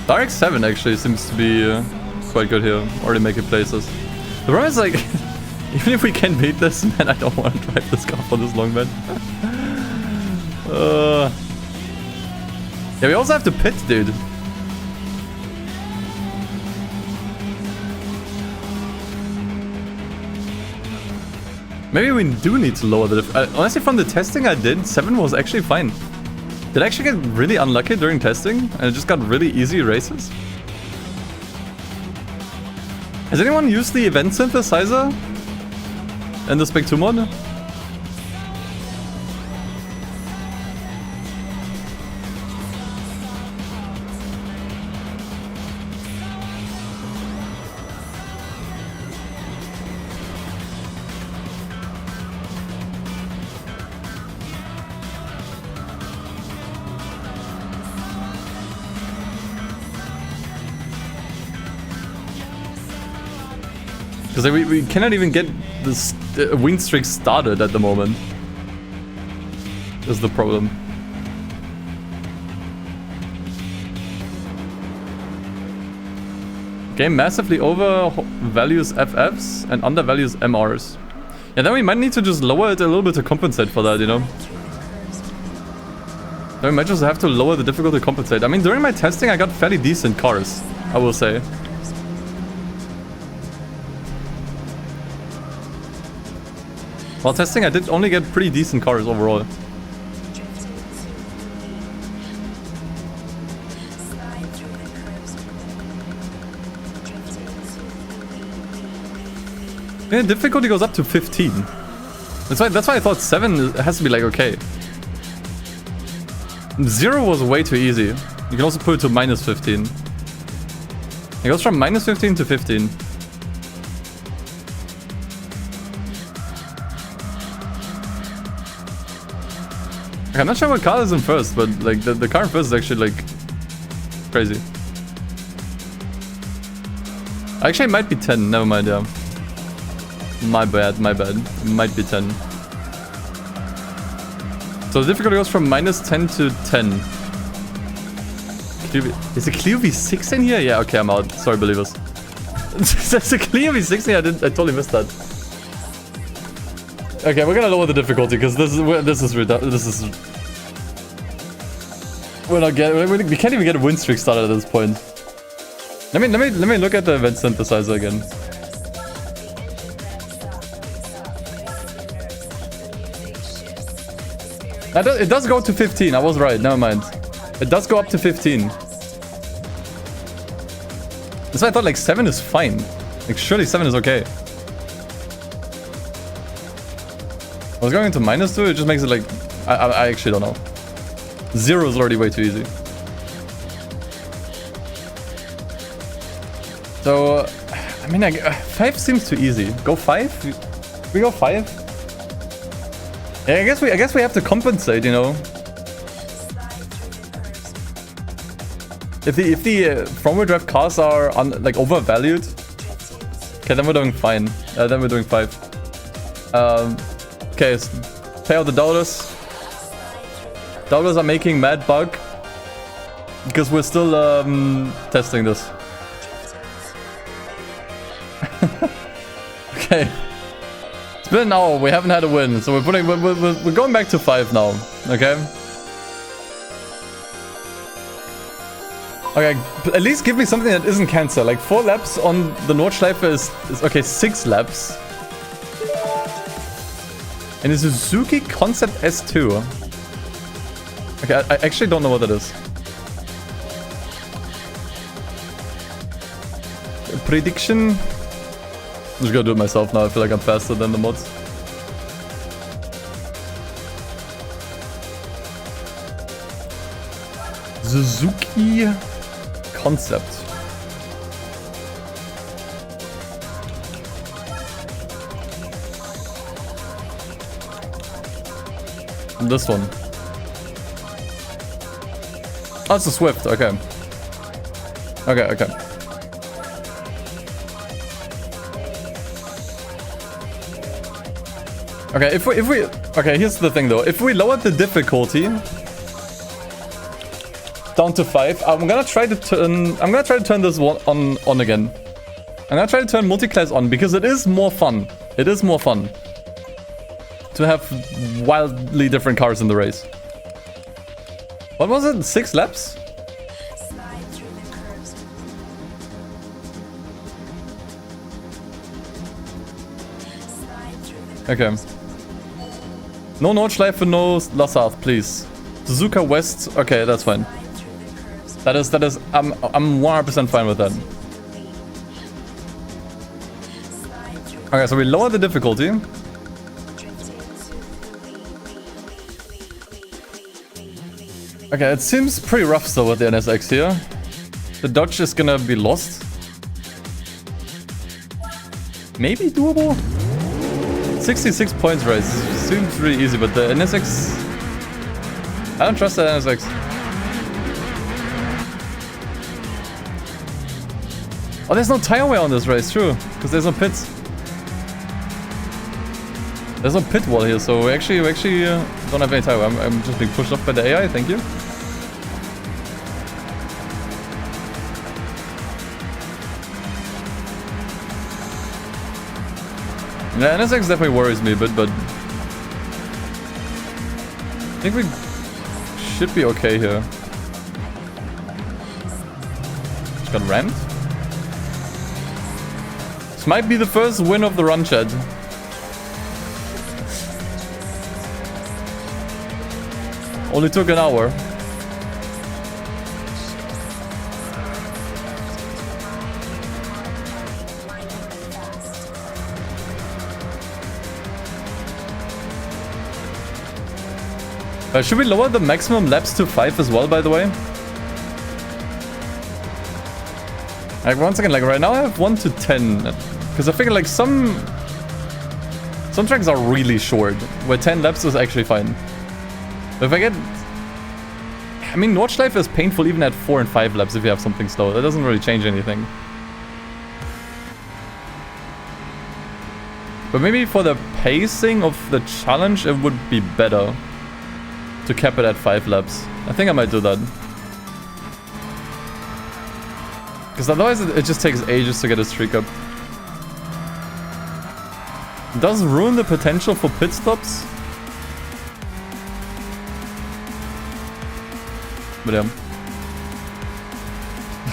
Dark 7 actually seems to be quite good here, already making places. The problem is like, even if we can beat this, man, I don't want to drive this car for this long, man. Yeah, we also have to pit, dude. Maybe we do need to lower the honestly, from the testing I did, 7 was actually fine. Did I actually get really unlucky during testing and it just got really easy races? Has anyone used the event synthesizer in the Spec 2 mod? Because we cannot even get this win streak started at the moment. That's the problem. Game massively overvalues FFs and undervalues MRs. Yeah, then we might need to just lower it a little bit to compensate for that, you know? Then we might just have to lower the difficulty to compensate. I mean, during my testing, I got fairly decent cars, I will say. While testing, I did only get pretty decent cars overall. Yeah, difficulty goes up to 15. That's why I thought 7 has to be like okay. 0 was way too easy. You can also put it to minus 15. It goes from minus 15 to 15. Okay, I'm not sure what car is in first, but like the car in first is actually like crazy. Actually, it might be 10. Never mind, yeah. My bad, my bad. It might be 10. So the difficulty goes from minus 10 to 10. Is a clear V6 in here? Yeah, okay, I'm out. Sorry, believers. There's a clear V6 in here. I totally missed that. Okay, we're gonna lower the difficulty because this is we can't even get a win streak started at this point. Let me look at the event synthesizer again. It does go to 15. I was right. Never mind. It does go up to 15. That's why I thought like 7 is fine. Like surely 7 is okay. I was going into minus 2. It just makes it like I actually don't know. 0 is already way too easy. So I mean, 5 seems too easy. Go 5? We go 5? Yeah, I guess we have to compensate, you know. If the front-wheel drive cars are like overvalued, okay, then we're doing fine. Then we're doing 5. Okay, so pay out the dollars. Dollars are making mad bug because we're still testing this. Okay. It's been an hour, we haven't had a win, so we're going back to 5 now, okay? Okay, at least give me something that isn't cancer. Like 4 laps on the Nordschleife is okay, 6 laps. And a Suzuki Concept S2. Okay, I actually don't know what that is. Prediction. I'm just gonna do it myself now. I feel like I'm faster than the mods. Suzuki Concept. And this one. Oh, it's a Swift. Okay. Okay. Okay, if we okay, here's the thing though. If we lower the difficulty down to 5, I'm gonna try to turn this one on again. I'm gonna try to turn multi-class on because it is more fun. It is more fun to have wildly different cars in the race. What was it? 6 laps? Okay. No Nordschleife, no Lassard, please. Suzuka West, okay, that's fine. That is, I'm 100% fine with that. Okay, so we lower the difficulty. Okay, it seems pretty rough still with the NSX here. The Dodge is gonna be lost. Maybe doable? 66 points race. Seems really easy, but the NSX... I don't trust the NSX. Oh, there's no tire wear on this race, true. Because there's no pits. There's no pit wall here, so we actually don't have any time. I'm just being pushed off by the AI, thank you. Yeah, NSX definitely worries me a bit, but I think we should be okay here. Just got rammed. This might be the first win of the run, chat. Only took an hour. Should we lower the maximum laps to 5 as well, by the way? Like, one second, like right now I have 1 to 10. Because I figure like some tracks are really short, where 10 laps is actually fine. But if I get... I mean, Nordschleife is painful even at 4 and 5 laps if you have something slow. That doesn't really change anything. But maybe for the pacing of the challenge, it would be better to cap it at 5 laps. I think I might do that. Because otherwise it just takes ages to get a streak up. It does ruin the potential for pit stops. But yeah.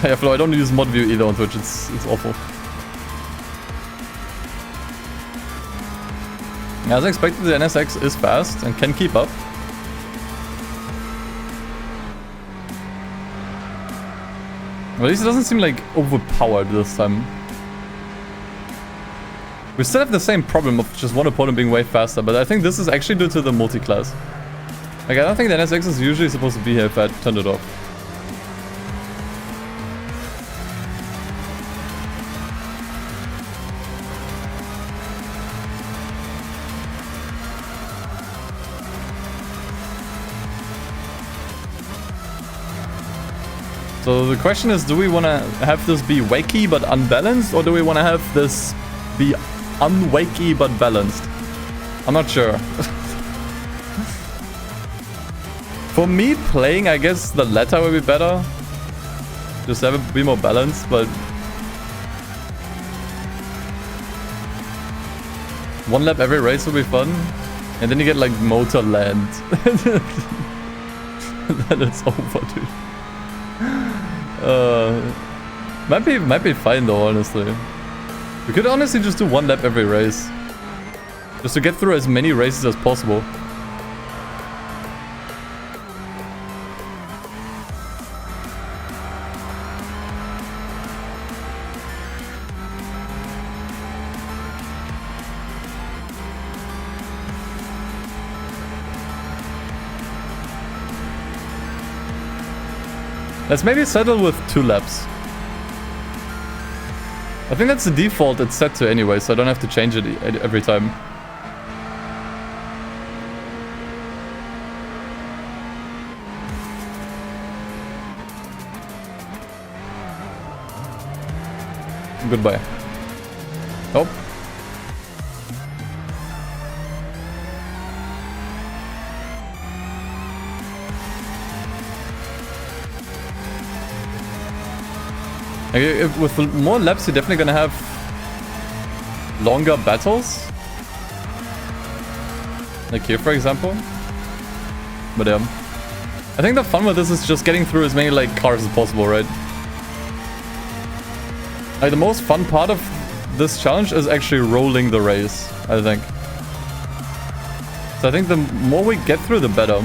Yeah, Flo, I don't use mod view either on Twitch, it's awful. As expected, the NSX is fast and can keep up. At least it doesn't seem like overpowered this time. We still have the same problem of just one opponent being way faster, but I think this is actually due to the multi-class. Like, I don't think the NSX is usually supposed to be here if I turned it off. So the question is, do we want to have this be wakey but unbalanced, or do we want to have this be unwakey but balanced? I'm not sure. For me, playing, I guess the latter would be better. Just have it be more balanced, but... one lap every race would be fun. And then you get like motor land. Then it's over, dude. Might be fine though, honestly. We could honestly just do 1 lap every race. Just to get through as many races as possible. Let's maybe settle with 2 laps. I think that's the default it's set to anyway, so I don't have to change it every time. Goodbye. Oh. With more laps, you're definitely gonna have longer battles. Like here, for example. But I think the fun with this is just getting through as many like cars as possible, right? Like the most fun part of this challenge is actually rolling the race, I think. So I think the more we get through, the better.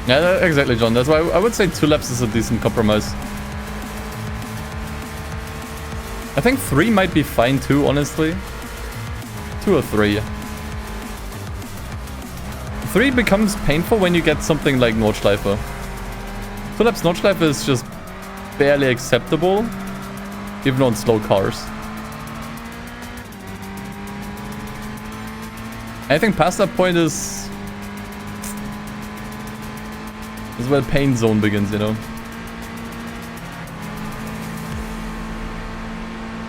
Yeah, exactly, John. That's why I would say 2 laps is a decent compromise. I think 3 might be fine too, honestly. 2 or 3. 3 becomes painful when you get something like Nordschleife. 2 laps Nordschleife is just barely acceptable, even on slow cars. I think past that point is where the pain zone begins, you know?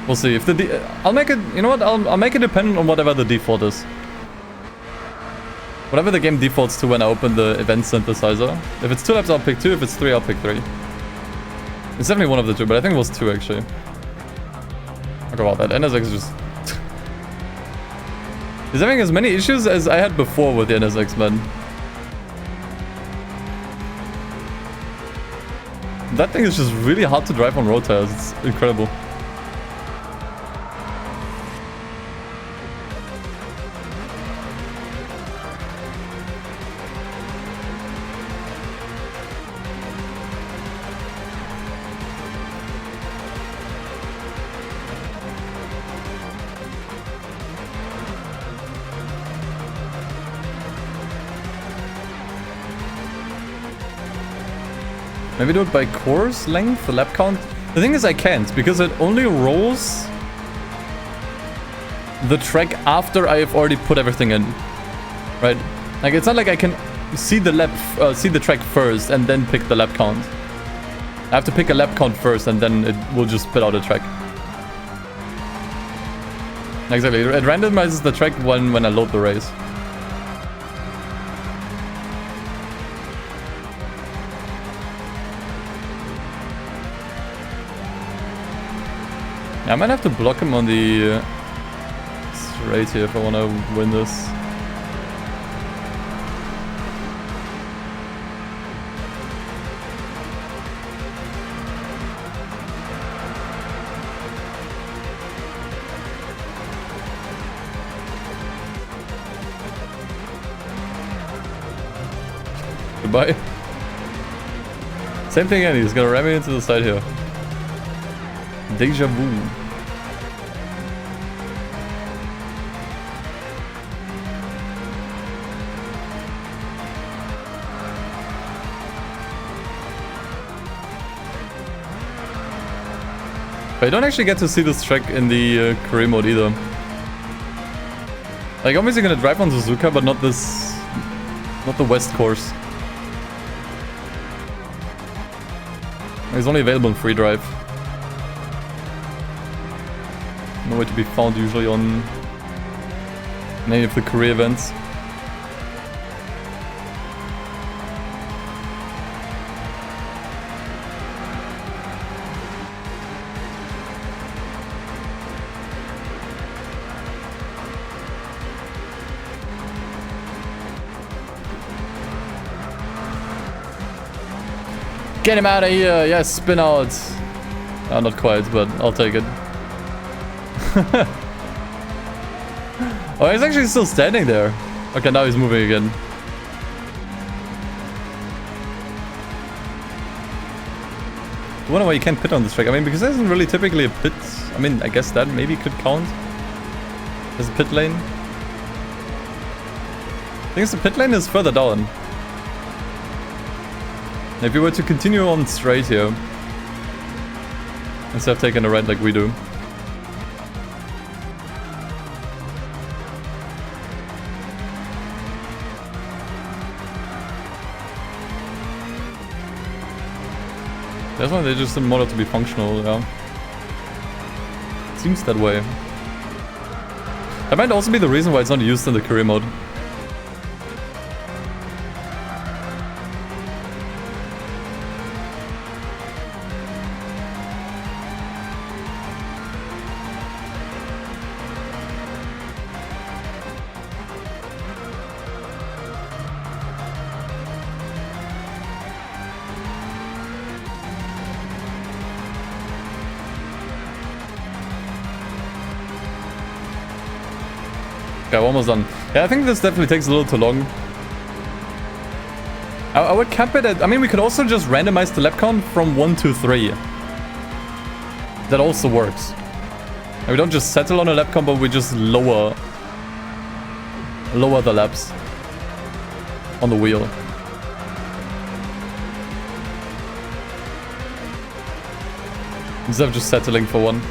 We'll see. If the I'll make it, you know what, I'll make it dependent on whatever the default is. Whatever the game defaults to when I open the event synthesizer. If it's 2 laps, I'll pick 2. If it's 3, I'll pick 3. It's definitely one of the 2, but I think it was 2 actually. Okay, wow, that NSX is just... He's having as many issues as I had before with the NSX, man. That thing is just really hard to drive on road tires. It's incredible. Maybe do it by course length, the lap count. The thing is I can't, because it only rolls the track after I have already put everything in. Right? Like, it's not like I can see the track first and then pick the lap count. I have to pick a lap count first and then it will just spit out a track. Exactly, it randomizes the track when I load the race. Yeah, I might have to block him on the straight here if I want to win this. Goodbye. Same thing again, he's gonna ram me into the side here. Deja vu. But I don't actually get to see this track in the career mode either. Like, obviously gonna drive on Suzuka, but not this... not the West course. It's only available in free drive. Nowhere to be found usually on any of the career events. Get him out of here! Yes, spin out! Not quite, but I'll take it. Oh, he's actually still standing there. Okay, now he's moving again. I wonder why you can't pit on this track. I mean, because there isn't really typically a pit. I mean, I guess that maybe could count as a pit lane. I think the pit lane is further down. If you were to continue on straight here, instead of taking a right like we do. That's why they just didn't want it to be functional, yeah. Seems that way. That might also be the reason why it's not used in the career mode. Okay, we're almost done. Yeah, I think this definitely takes a little too long. I would cap it at... I mean, we could also just randomize the lap count from 1 to 3. That also works. And we don't just settle on a lap count, but we just lower the laps on the wheel. Instead of just settling for 1.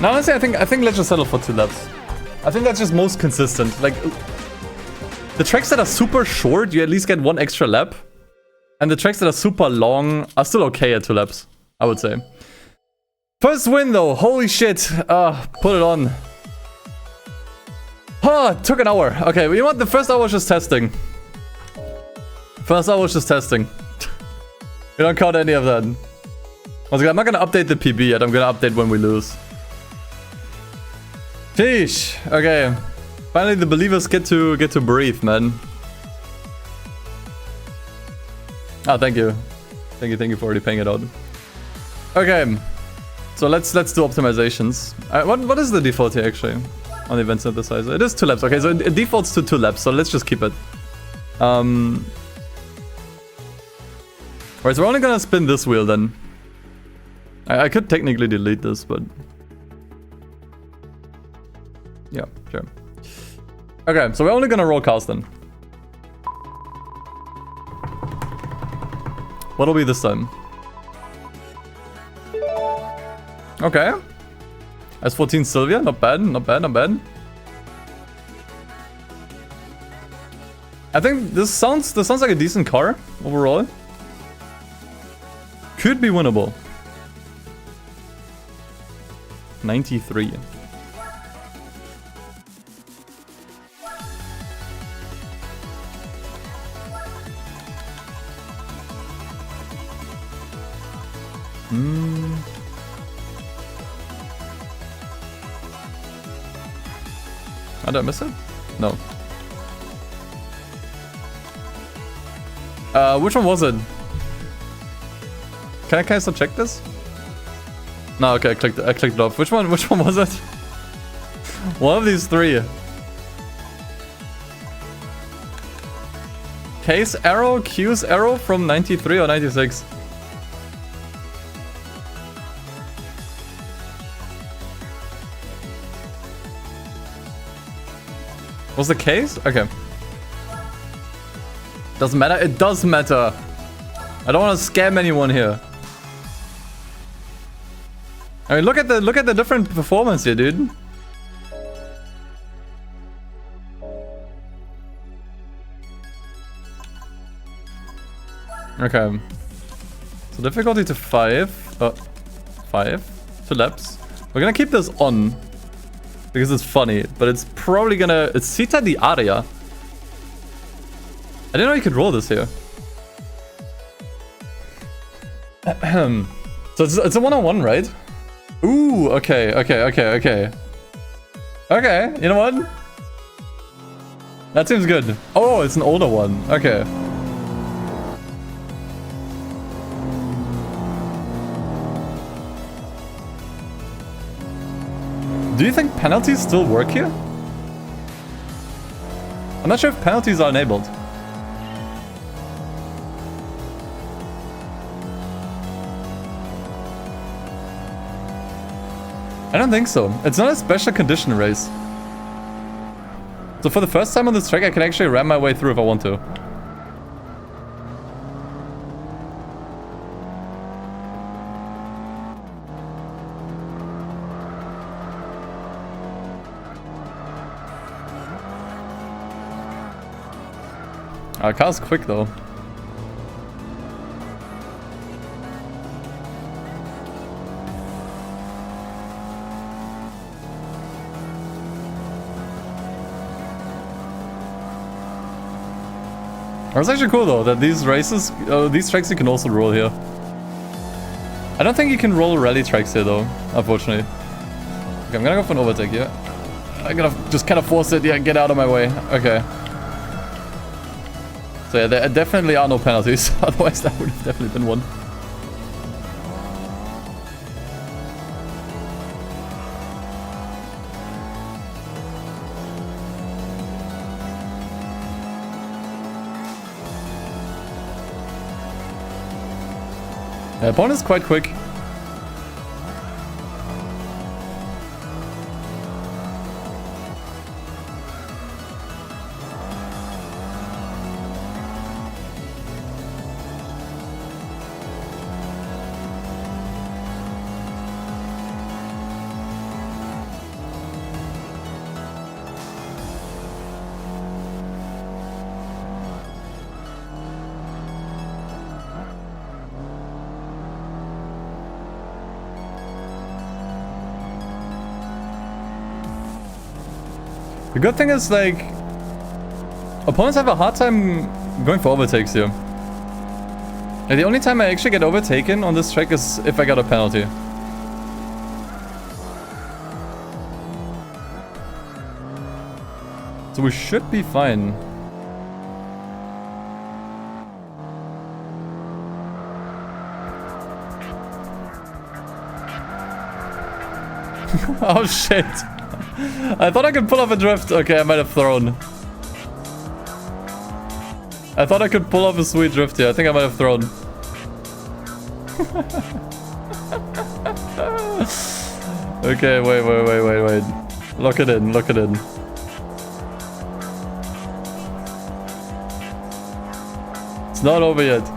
Now, honestly, I think let's just settle for 2 laps. I think that's just most consistent. Like, the tracks that are super short, you at least get 1 extra lap. And the tracks that are super long are still okay at 2 laps, I would say. First win though, holy shit. Put it on. It took an hour. Okay, well, you know what? The first hour was just testing. First hour was just testing. We don't count any of that. Once again, I'm not gonna update the PB yet. I'm gonna update when we lose. Sheesh. Okay. Finally, the believers get to breathe, man. Ah, thank you. Thank you for already paying it out. Okay. So let's do optimizations. What is the default here actually on the event synthesizer? It is 2 laps. Okay, so it defaults to 2 laps. So let's just keep it. Alright, so we're only gonna spin this wheel then. I could technically delete this, but yeah, sure. Okay, so we're only gonna roll cars then. What'll be this time? Okay. S14 Sylvia, not bad, not bad, not bad. I think this sounds like a decent car overall. Could be winnable. 93. Did I miss it? No. Which one was it? Can I still check this? No, okay, I clicked it off. Which one was it? One of these 3. K's arrow, Q's arrow from 93 or 96? Was the case? Okay. Doesn't matter. It does matter. I don't want to scam anyone here. I mean, look at the different performance here, dude. Okay. So difficulty to 5. 5. 2 laps. We're gonna keep this on. Because it's funny, but it's probably gonna... It's Cita di Aria. I didn't know you could roll this here. So it's a 1-on-1, right? Ooh, okay. Okay, you know what? That seems good. Oh, it's an older one. Okay. Do you think penalties still work here? I'm not sure if penalties are enabled. I don't think so. It's not a special condition race. So for the first time on this track, I can actually ram my way through if I want to. Our car's quick though. It's actually cool though that these races, these tracks you can also roll here. I don't think you can roll rally tracks here though, unfortunately. Okay, I'm gonna go for an overtake here. I'm gonna just kind of force it, yeah, get out of my way. Okay. So yeah, there definitely are no penalties, otherwise that would have definitely been one. The opponent's quite quick. The good thing is, like, opponents have a hard time going for overtakes here. Like, the only time I actually get overtaken on this track is if I got a penalty. So we should be fine. Oh shit. I thought I could pull off a drift. Okay, I might have thrown. I thought I could pull off a sweet drift here. I think I might have thrown. Okay, wait. Lock it in, lock it in. It's not over yet.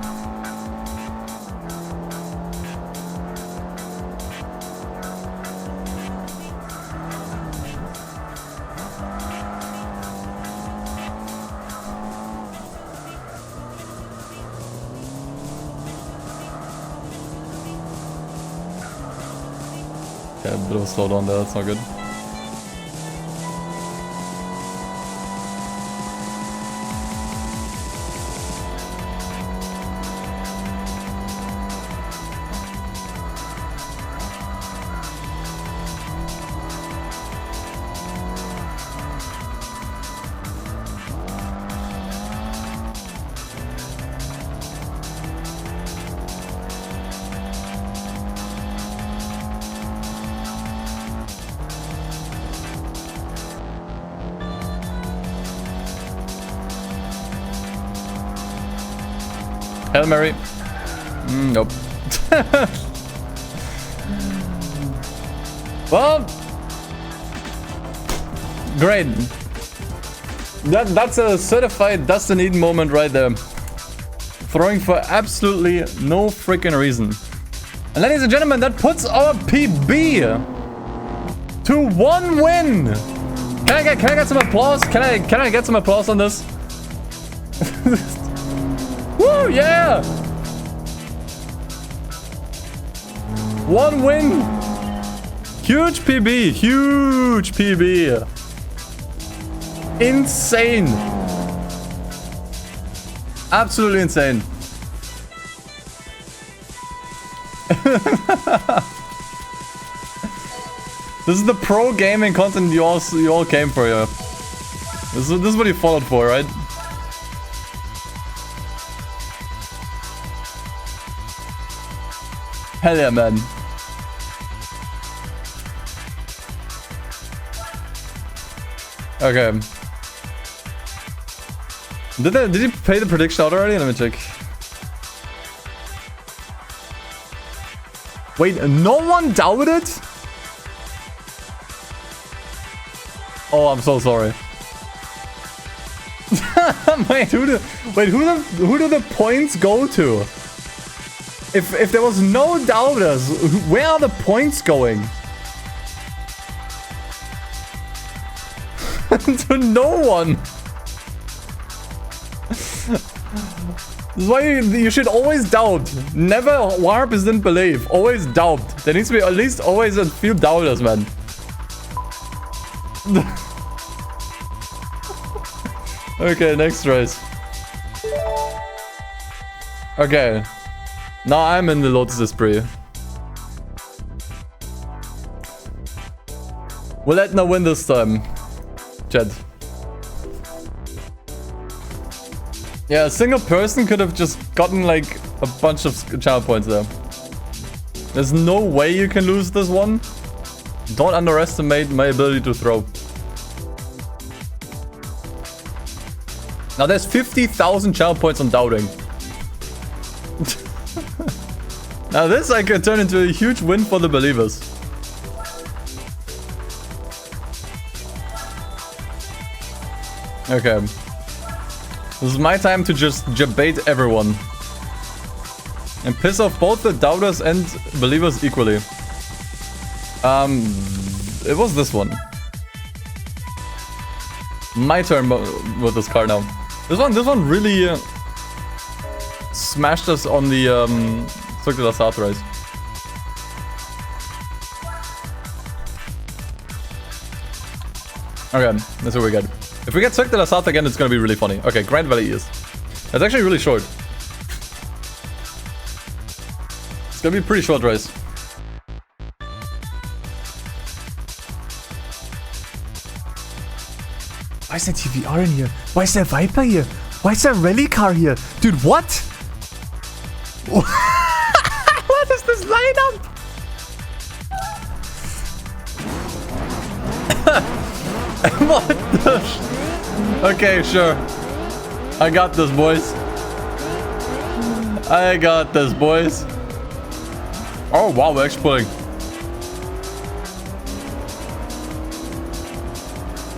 Okay, a bit of a slowdown there, that's not good. Hail Mary. Nope. Well, great. That's a certified DustinEden moment right there. Throwing for absolutely no freaking reason. And ladies and gentlemen, that puts our PB to 1 win. Can I get some applause? Can I get some applause on this? Woo, yeah! 1 win! Huge PB, huge PB. Insane. Absolutely insane. This is the pro gaming content you all came for, yeah. This is what you followed for, right? Hell yeah, man. Okay. Did you pay the prediction out already? Let me check. Wait, no one doubted? Oh, I'm so sorry. Wait, who do the points go to? If there was no doubters, where are the points going? To no one. This is why you should always doubt. Never warp is in believe. Always doubt. There needs to be at least always a few doubters, man. Okay, next race. Okay. Now I'm in the Lotus Esprit. Will Edna win this time? Chat. Yeah, a single person could have just gotten like a bunch of channel points there. There's no way you can lose this one. Don't underestimate my ability to throw. Now there's 50,000 channel points on doubting. Now this I could turn into a huge win for the believers. Okay. This is my time to just debate everyone. And piss off both the doubters and believers equally. It was this one. My turn with this car now. This one really smashed us on the Circular South race. Okay, that's what we get. If we get Cirque de la South again, it's gonna be really funny. Okay, Grand Valley East. That's actually really short. It's gonna be a pretty short race. Why is there TVR in here? Why is there Viper here? Why is there a rally car here? Dude, what? What is this lineup? What the Okay, sure. I got this, boys. I got this, boys. Oh, wow, we're actually pulling.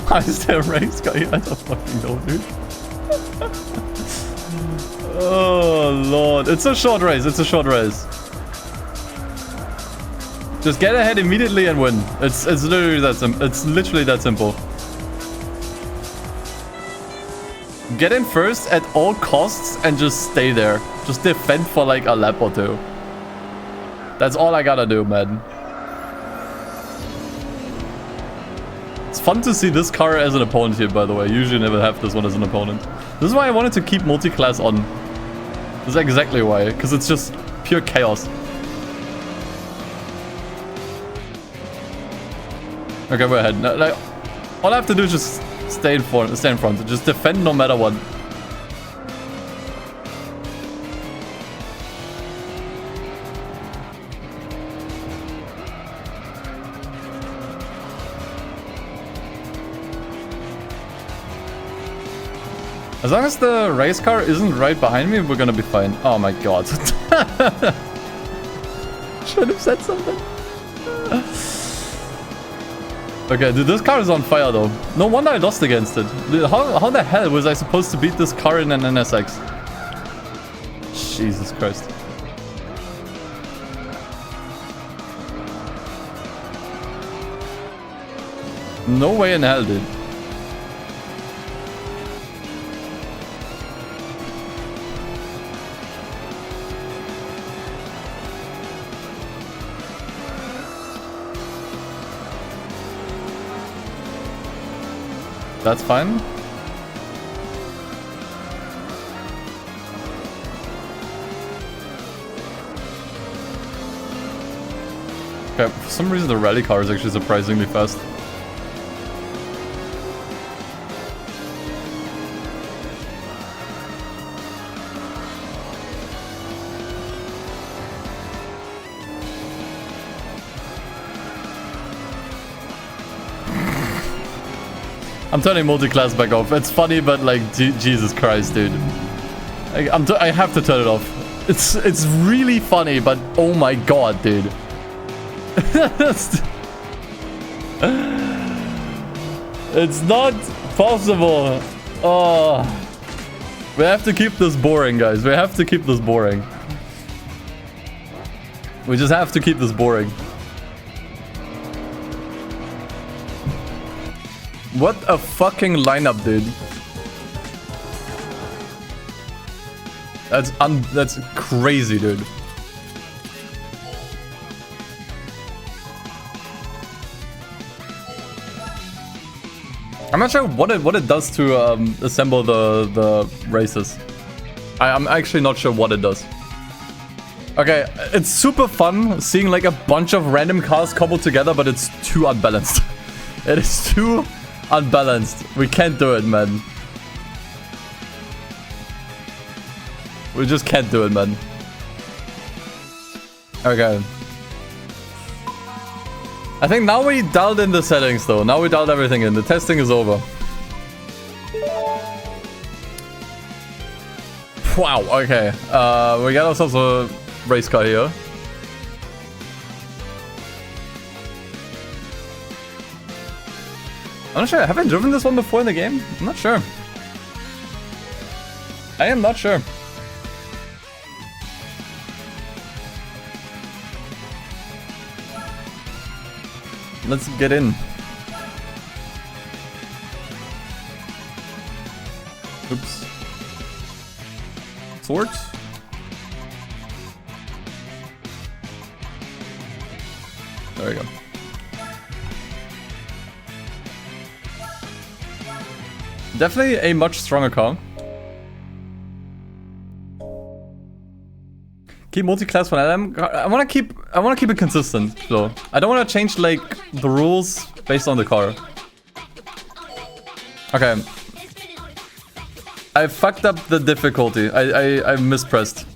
Why is there a race car here? I don't fucking know, dude. Oh, Lord. It's a short race. It's a short race. Just get ahead immediately and win. It's literally that simple. It's literally that simple. Get in first at all costs and just stay there. Just defend for like a lap or two. That's all I gotta do, man. It's fun to see this car as an opponent here, by the way. Usually never have this one as an opponent. This is why I wanted to keep multi-class on. This is exactly why. Because it's just pure chaos. Okay, we're ahead. No, like, all I have to do is just stay in front. Just defend no matter what. As long as the race car isn't right behind me, we're gonna be fine. Oh my god. Should have said something. Okay, dude, this car is on fire though. No wonder I lost against it. Dude, how the hell was I supposed to beat this car in an NSX? Jesus Christ. No way in hell, dude. That's fine. Okay, for some reason the rally car is actually surprisingly fast. I'm turning multi-class back off. It's funny, but like, Jesus Christ, dude. I have to turn it off. It's really funny, but oh my god, dude. It's not possible. Oh. We have to keep this boring, guys. We have to keep this boring. We just have to keep this boring. What a fucking lineup, dude. That's crazy, dude. I'm not sure what it does to assemble the races. I'm actually not sure what it does. Okay, it's super fun seeing like a bunch of random cars cobbled together, but it's too unbalanced. It is too unbalanced. We can't do it, man. We just can't do it, man. Okay. I think now we dialed in the settings, though. Now we dialed everything in. The testing is over. Wow, okay. We got ourselves a race car here. I'm not sure. Have I driven this one before in the game? I'm not sure. I am not sure. Let's get in. Oops. Swords? There we go. Definitely a much stronger car. Keep multi-class for LM. I wanna keep it consistent though. I don't wanna change like the rules based on the car. Okay. I fucked up the difficulty. I mispressed.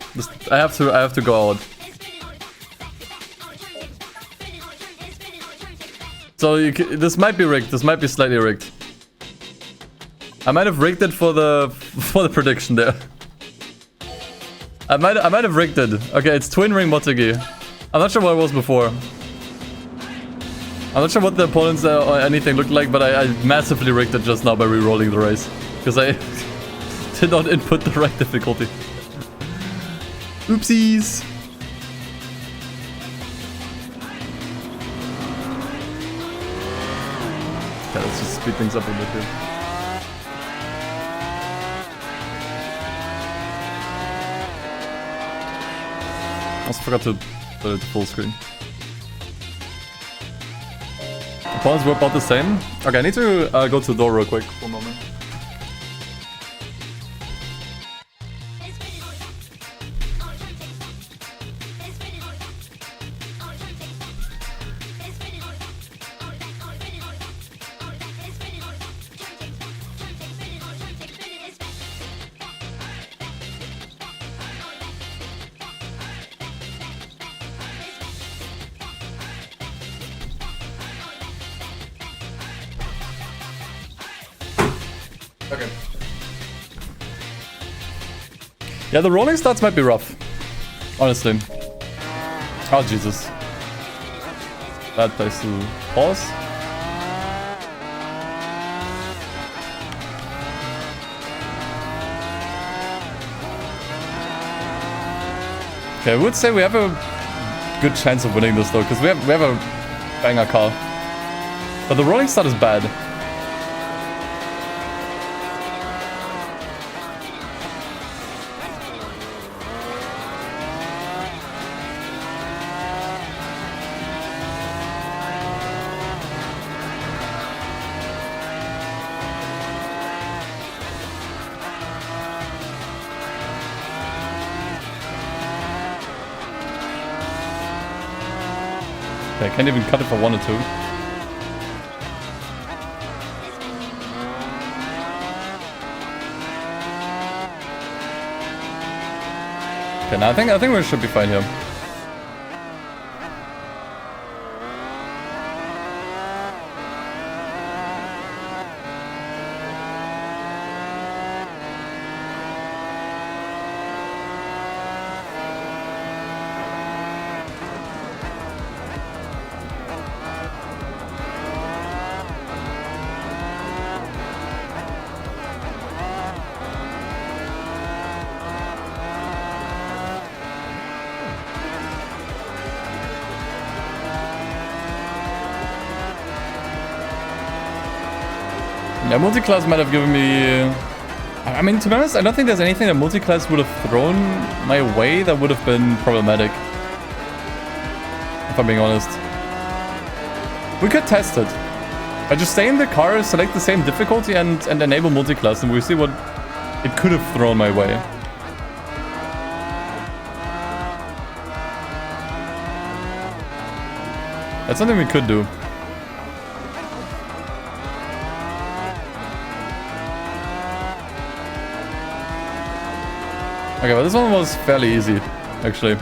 I have to go out. So this might be rigged. This might be slightly rigged. I might have rigged it for the prediction there. I might have rigged it. Okay, it's twin ring Motegi. I'm not sure what it was before. I'm not sure what the opponents or anything looked like, but I massively rigged it just now by re-rolling the race. Because I did not input the right difficulty. Oopsies. Okay, let's just speed things up a bit here. I also forgot to put it full screen. Opponents were about the same. Okay, I need to go to the door real quick for a moment. Okay. Yeah, the rolling starts might be rough. Honestly. Oh, Jesus. Bad place to pause. Okay, I would say we have a good chance of winning this though, because we have a banger car. But the rolling start is bad. Okay, I can't even cut it if I wanted to. Okay, now I think we should be fine here. Yeah, multi-class might have given me... I mean, to be honest, I don't think there's anything that multi-class would have thrown my way that would have been problematic. If I'm being honest. We could test it. I just stay in the car, select the same difficulty, and enable multi-class, and we'll see what it could have thrown my way. That's something we could do. Okay, well this one was fairly easy, actually.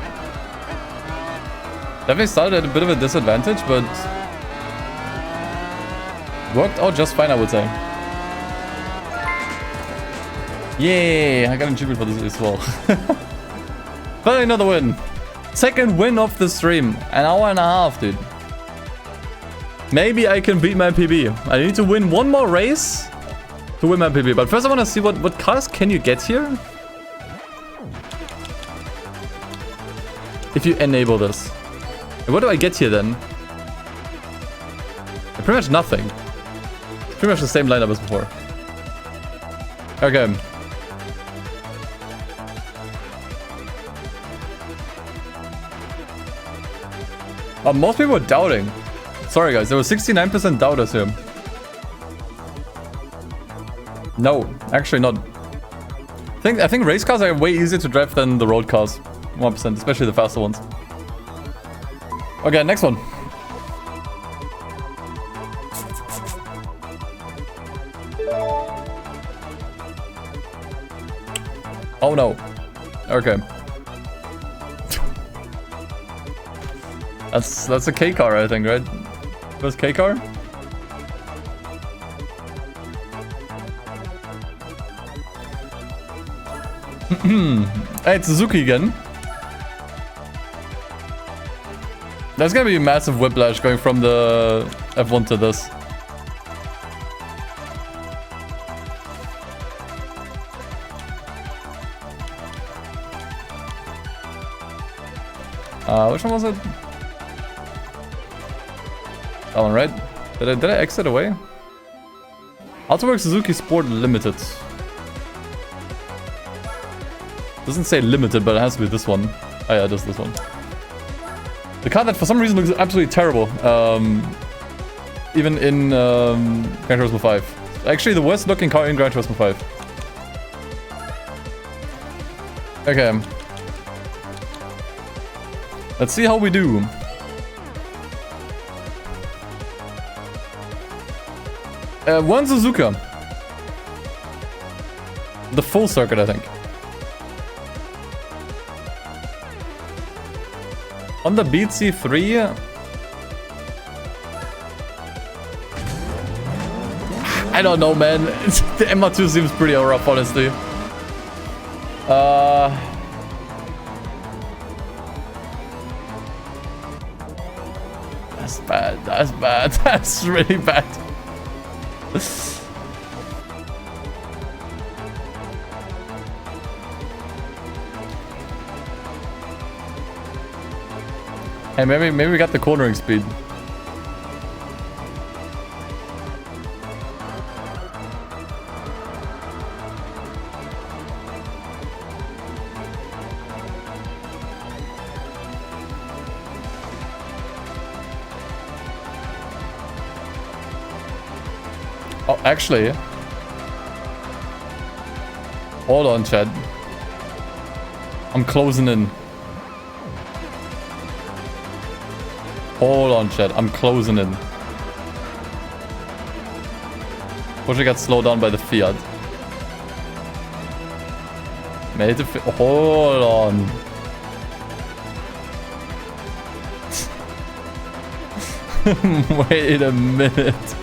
Definitely started at a bit of a disadvantage, but worked out just fine, I would say. Yay! I got an achievement for this as well. But another win. Second win of the stream. An hour and a half, dude. Maybe I can beat my PB. I need to win one more race to win my PB. But first I want to see what cars can you get here? If you enable this. And what do I get here then? Pretty much nothing. Pretty much the same lineup as before. Okay. Most people were doubting. Sorry guys, there were 69% doubters here. No, actually not. I think race cars are way easier to drive than the road cars. 100%, especially the faster ones. Okay, next one. Oh no. Okay. That's a K car, I think, right? First K car? Hey, it's Suzuki again. There's gonna be a massive whiplash going from the F1 to this. Which one was it? That one, right? Did I exit away? Autoworks Suzuki Sport Limited. Doesn't say limited, but it has to be this one. Oh yeah, it is this one. The car that for some reason looks absolutely terrible. Even in Gran Turismo 5. Actually, the worst looking car in Gran Turismo 5. Okay. Let's see how we do. One Suzuka. The full circuit, I think. On the Beat C3. I don't know, man. The MR2 seems pretty rough, honestly. That's bad. That's bad. That's really bad. Hey, maybe we got the cornering speed. Oh, actually. Hold on, Chad. I'm closing in. Hold on, Chad. I'm closing in. Porsche got slowed down by the Fiat. Made the hold on. Wait a minute.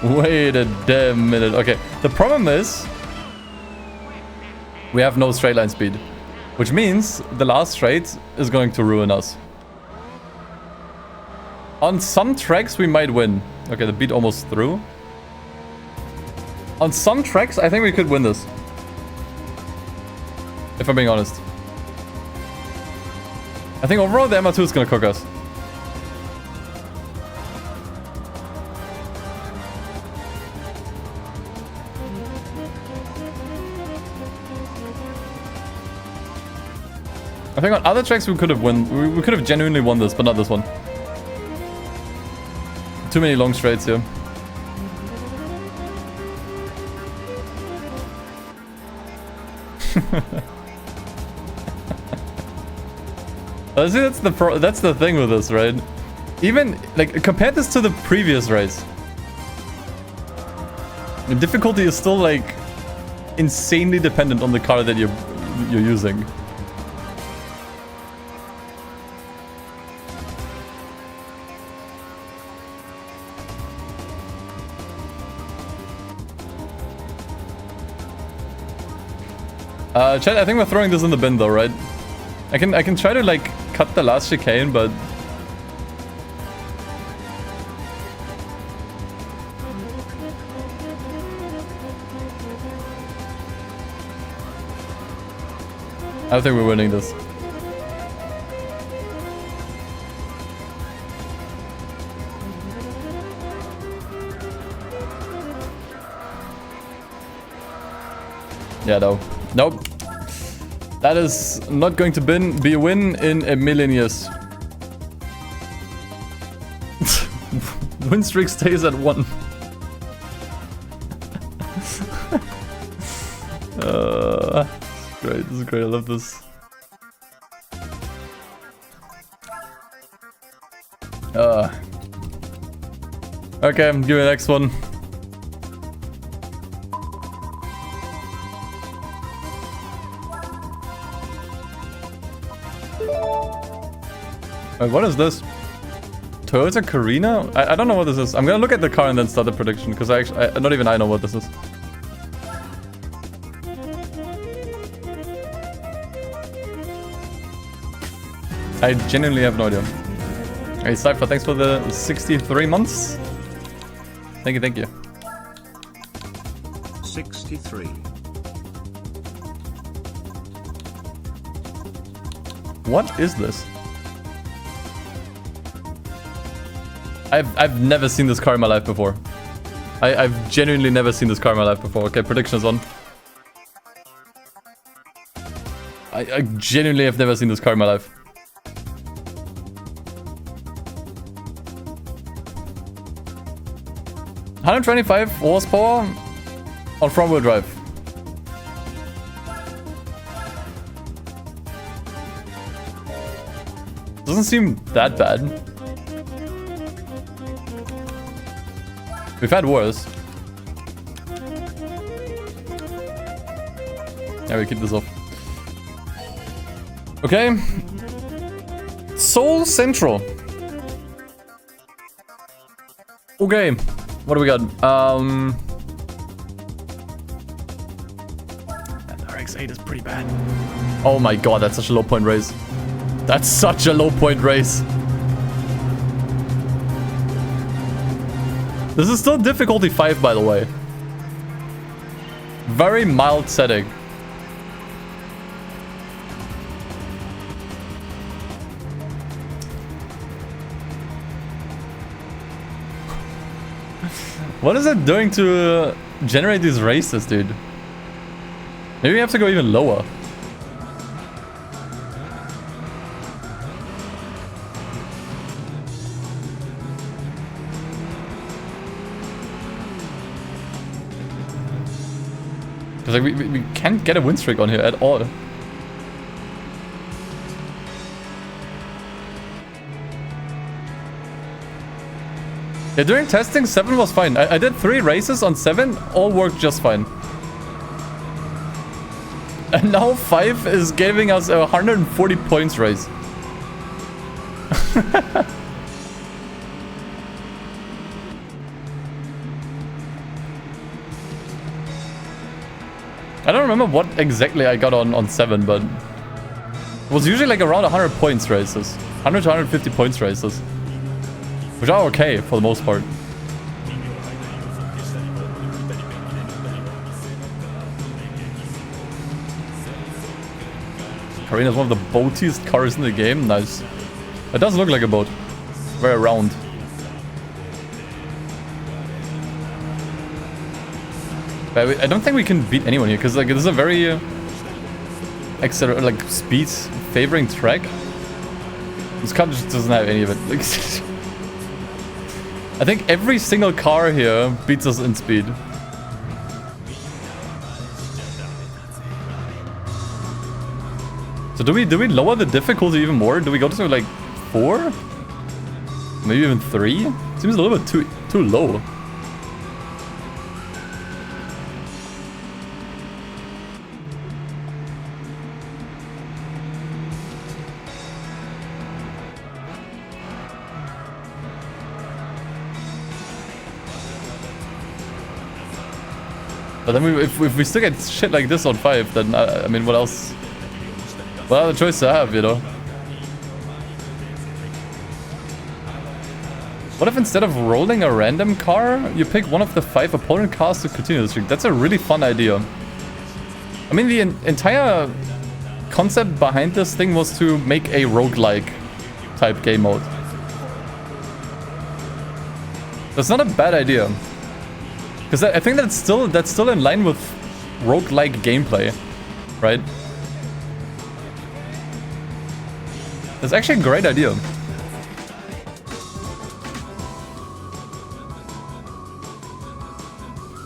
Wait a damn minute. Okay, the problem is we have no straight line speed, which means the last straight is going to ruin us. On some tracks we might win. Okay, the beat almost through. On some tracks I think we could win this, if I'm being honest. I think overall the MR2 is gonna cook us. I think on other tracks we could have won. We could have genuinely won this, but not this one. Too many long straights here. See, that's the thing with this, right? Even like compare this to the previous race. The difficulty is still like insanely dependent on the car that you're using. Chat, I think we're throwing this in the bin though, right? I can try to like cut the last chicane, but I don't think we're winning this. Yeah, no. Nope. That is not going to be a win in a million years. Win streak stays at 1. Great, this is great, I love this. Okay, give me the next one. Wait, what is this? Toyota Carina? I don't know what this is. I'm gonna look at the car and then start the prediction, because not even I know what this is. I genuinely have no idea. Hey, Cypher, thanks for the 63 months. Thank you, thank you.
63.
What is this? I've never seen this car in my life before. I've genuinely never seen this car in my life before. Okay, prediction is on. I genuinely have never seen this car in my life. $125 horsepower on front-wheel drive. Doesn't seem that bad. We've had worse. Yeah, we keep this off. Okay. Seoul Central. Okay. What do we got? That RX-8 is pretty bad. Oh my god, that's such a low point race. That's such a low point race. This is still difficulty 5, by the way. Very mild setting. What is it doing to generate these races, dude? Maybe we have to go even lower. Because like we can't get a win streak on here at all. Yeah, during testing, 7 was fine. I did 3 races on 7, all worked just fine. And now 5 is giving us a 140 points race. I don't remember what exactly I got on 7, but it was usually like around 100 points races. 100 to 150 points races. Which are okay for the most part. Carina is one of the boatiest cars in the game. Nice. It does look like a boat. Very round. But I don't think we can beat anyone here because like this is a very like speed favoring track. This car just doesn't have any of it. Like, I think every single car here beats us in speed. So do we lower the difficulty even more? Do we go to like 4? Maybe even 3? Seems a little bit too low. But then if we still get shit like this on 5, then I mean, what else? What other choice to have, you know? What if instead of rolling a random car, you pick one of the 5 opponent cars to continue the streak? That's a really fun idea. I mean, the entire concept behind this thing was to make a roguelike type game mode. That's not a bad idea. Because I think that's still in line with roguelike gameplay, right? That's actually a great idea.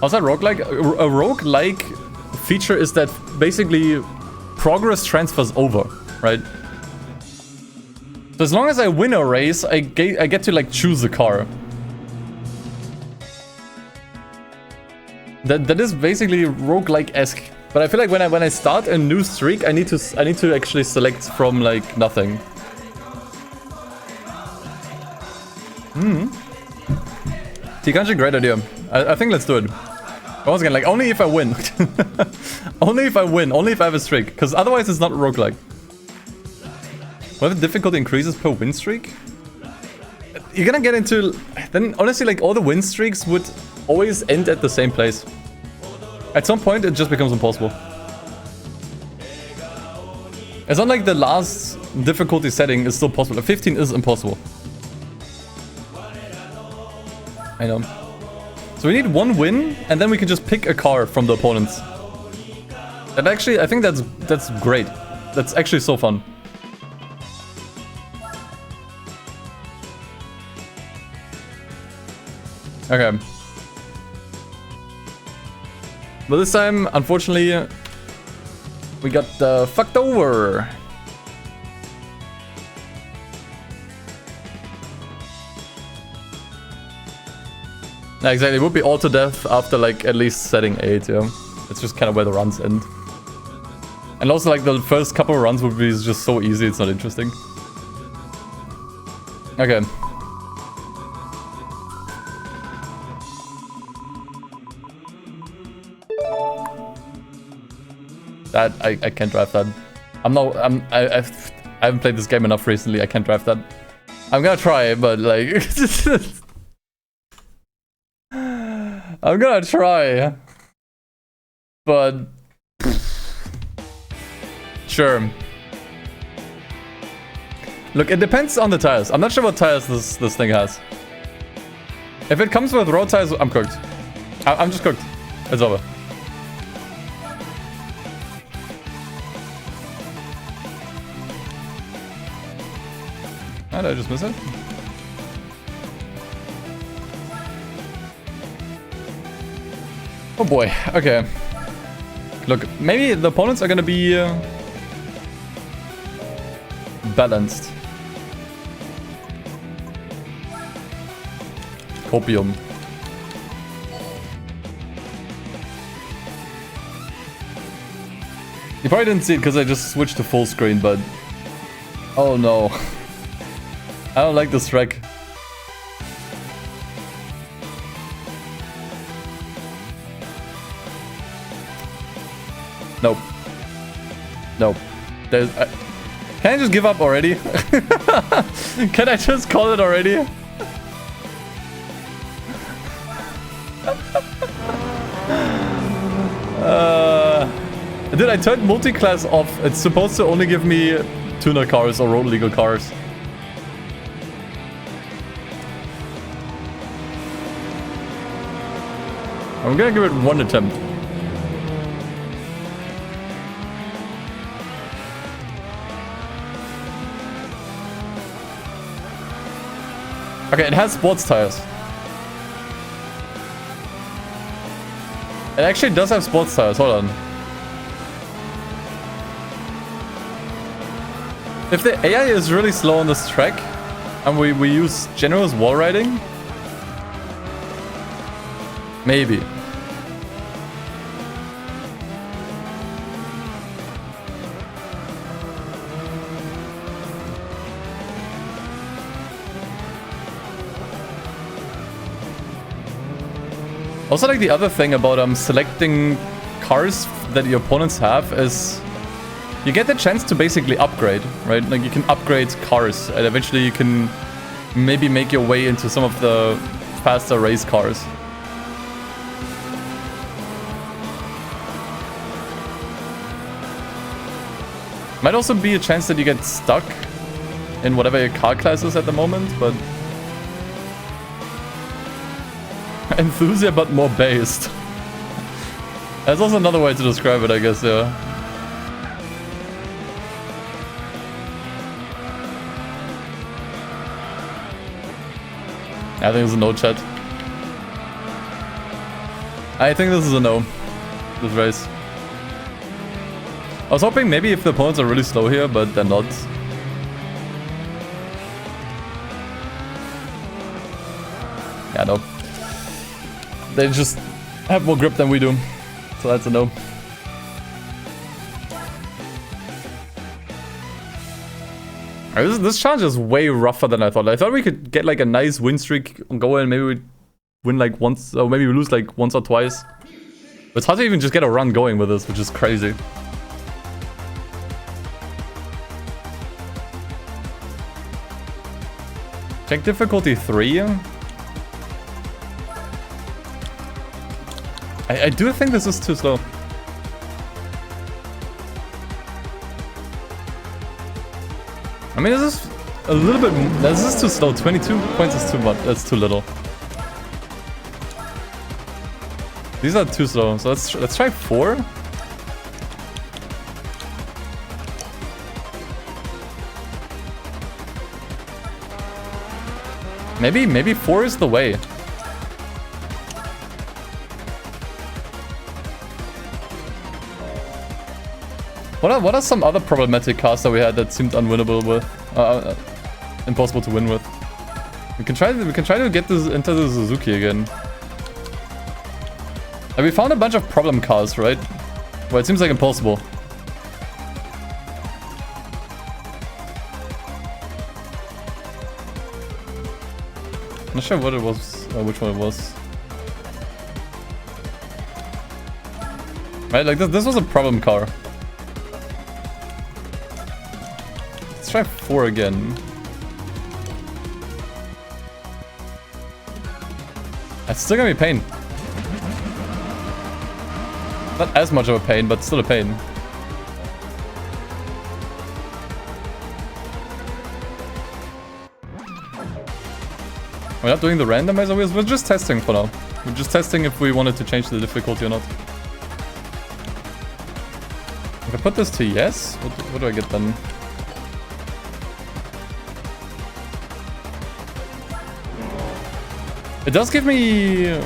How's that roguelike? A roguelike feature is that basically progress transfers over, right? So as long as I win a race, I get to like choose a car. That is basically roguelike-esque. But I feel like when I start a new streak, I need to actually select from like nothing. Tikanji, great idea. I think let's do it. Once again, like only if I win. Only if I win, only if I have a streak. Because otherwise it's not roguelike. Whether difficulty increases per win streak? You're gonna get into... Then honestly, like all the win streaks would always end at the same place. At some point it just becomes impossible. It's not like the last difficulty setting is still possible. 15 is impossible. I know. So we need one win, and then we can just pick a car from the opponents. And actually, I think that's great. That's actually so fun. Okay. But this time, unfortunately, we got fucked over. Yeah, exactly. It would be all to death after like at least setting 8, yeah. It's just kind of where the runs end. And also like the first couple of runs would be just so easy, it's not interesting. Okay. That I can't drive that. I haven't played this game enough recently. I can't drive that. I'm gonna try, but like I'm gonna try. But sure. Look, it depends on the tires. I'm not sure what tires this thing has. If it comes with road tires, I'm cooked. I'm just cooked. It's over. Did I just miss it? Oh boy, okay. Look, maybe the opponents are gonna be balanced. Copium. You probably didn't see it because I just switched to full screen, but... Oh no. I don't like this track. Nope. Nope. There's... can I just give up already? Can I just call it already? Dude, I turned multi-class off. It's supposed to only give me tuner cars or road legal cars. I'm gonna give it one attempt. Okay, it has sports tires. It actually does have sports tires, hold on. If the AI is really slow on this track, and we use generous wall riding, maybe. Also, like the other thing about selecting cars that your opponents have is you get the chance to basically upgrade, right? Like you can upgrade cars and eventually you can maybe make your way into some of the faster race cars. Might also be a chance that you get stuck in whatever your car class is at the moment, but... Enthusiast, but more based. That's also another way to describe it, I guess, yeah. I think it's a no, chat. I think this is a no. This race. I was hoping maybe if the opponents are really slow here, but they're not. Yeah, no. They just have more grip than we do. So that's a no. This challenge is way rougher than I thought. I thought we could get like a nice win streak going. Maybe we win like once, or maybe we lose like once or twice. But it's hard to even just get a run going with this, which is crazy. Check difficulty 3. I do think this is too slow. I mean, this is a little bit... This is too slow. 22 points is too much. That's too little. These are too slow. So let's try 4. Maybe 4 is the way. What are some other problematic cars that we had that seemed unwinnable with, impossible to win with? We can try to get this into the Suzuki again. And we found a bunch of problem cars, right? Well, it seems like impossible. I'm not sure what it was, which one it was. Right, like this was a problem car. Let's try 4 again. It's still gonna be a pain. Not as much of a pain, but still a pain. We're not doing the randomizer, we're just testing for now. We're just testing if we wanted to change the difficulty or not. If I put this to yes, what do I get then? It does give me...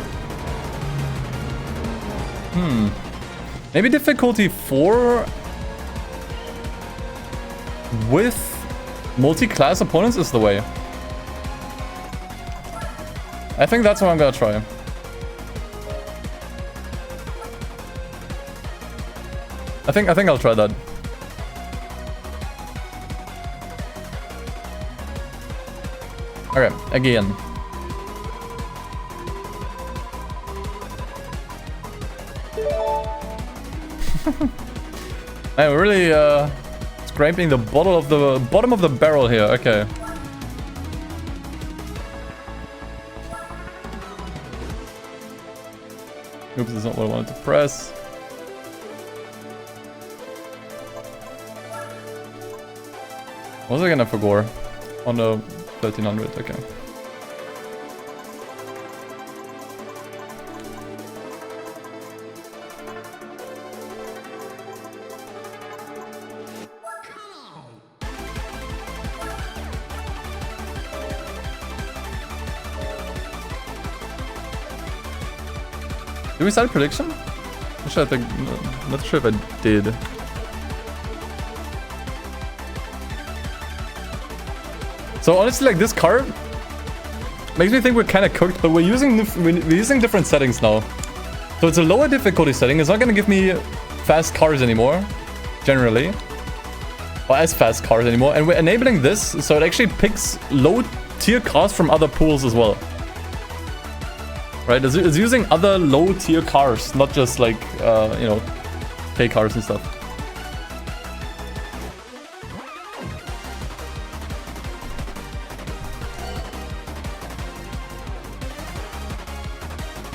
Maybe difficulty 4 with multi-class opponents is the way. I think that's what I'm gonna try. I think I'll try that. Okay, again. Man, we're really scraping the bottom of the barrel here. Okay. Oops, that's not what I wanted to press. What was I gonna forgo? On the 1300, okay. Did we start a prediction? Not sure if I did. So honestly, like this car makes me think we're kind of cooked, but we're using different settings now. So it's a lower difficulty setting. It's not gonna give me fast cars anymore, generally, or as fast cars anymore. And we're enabling this, so it actually picks low tier cars from other pools as well. Right, it's using other low tier cars, not just like, you know, K cars and stuff.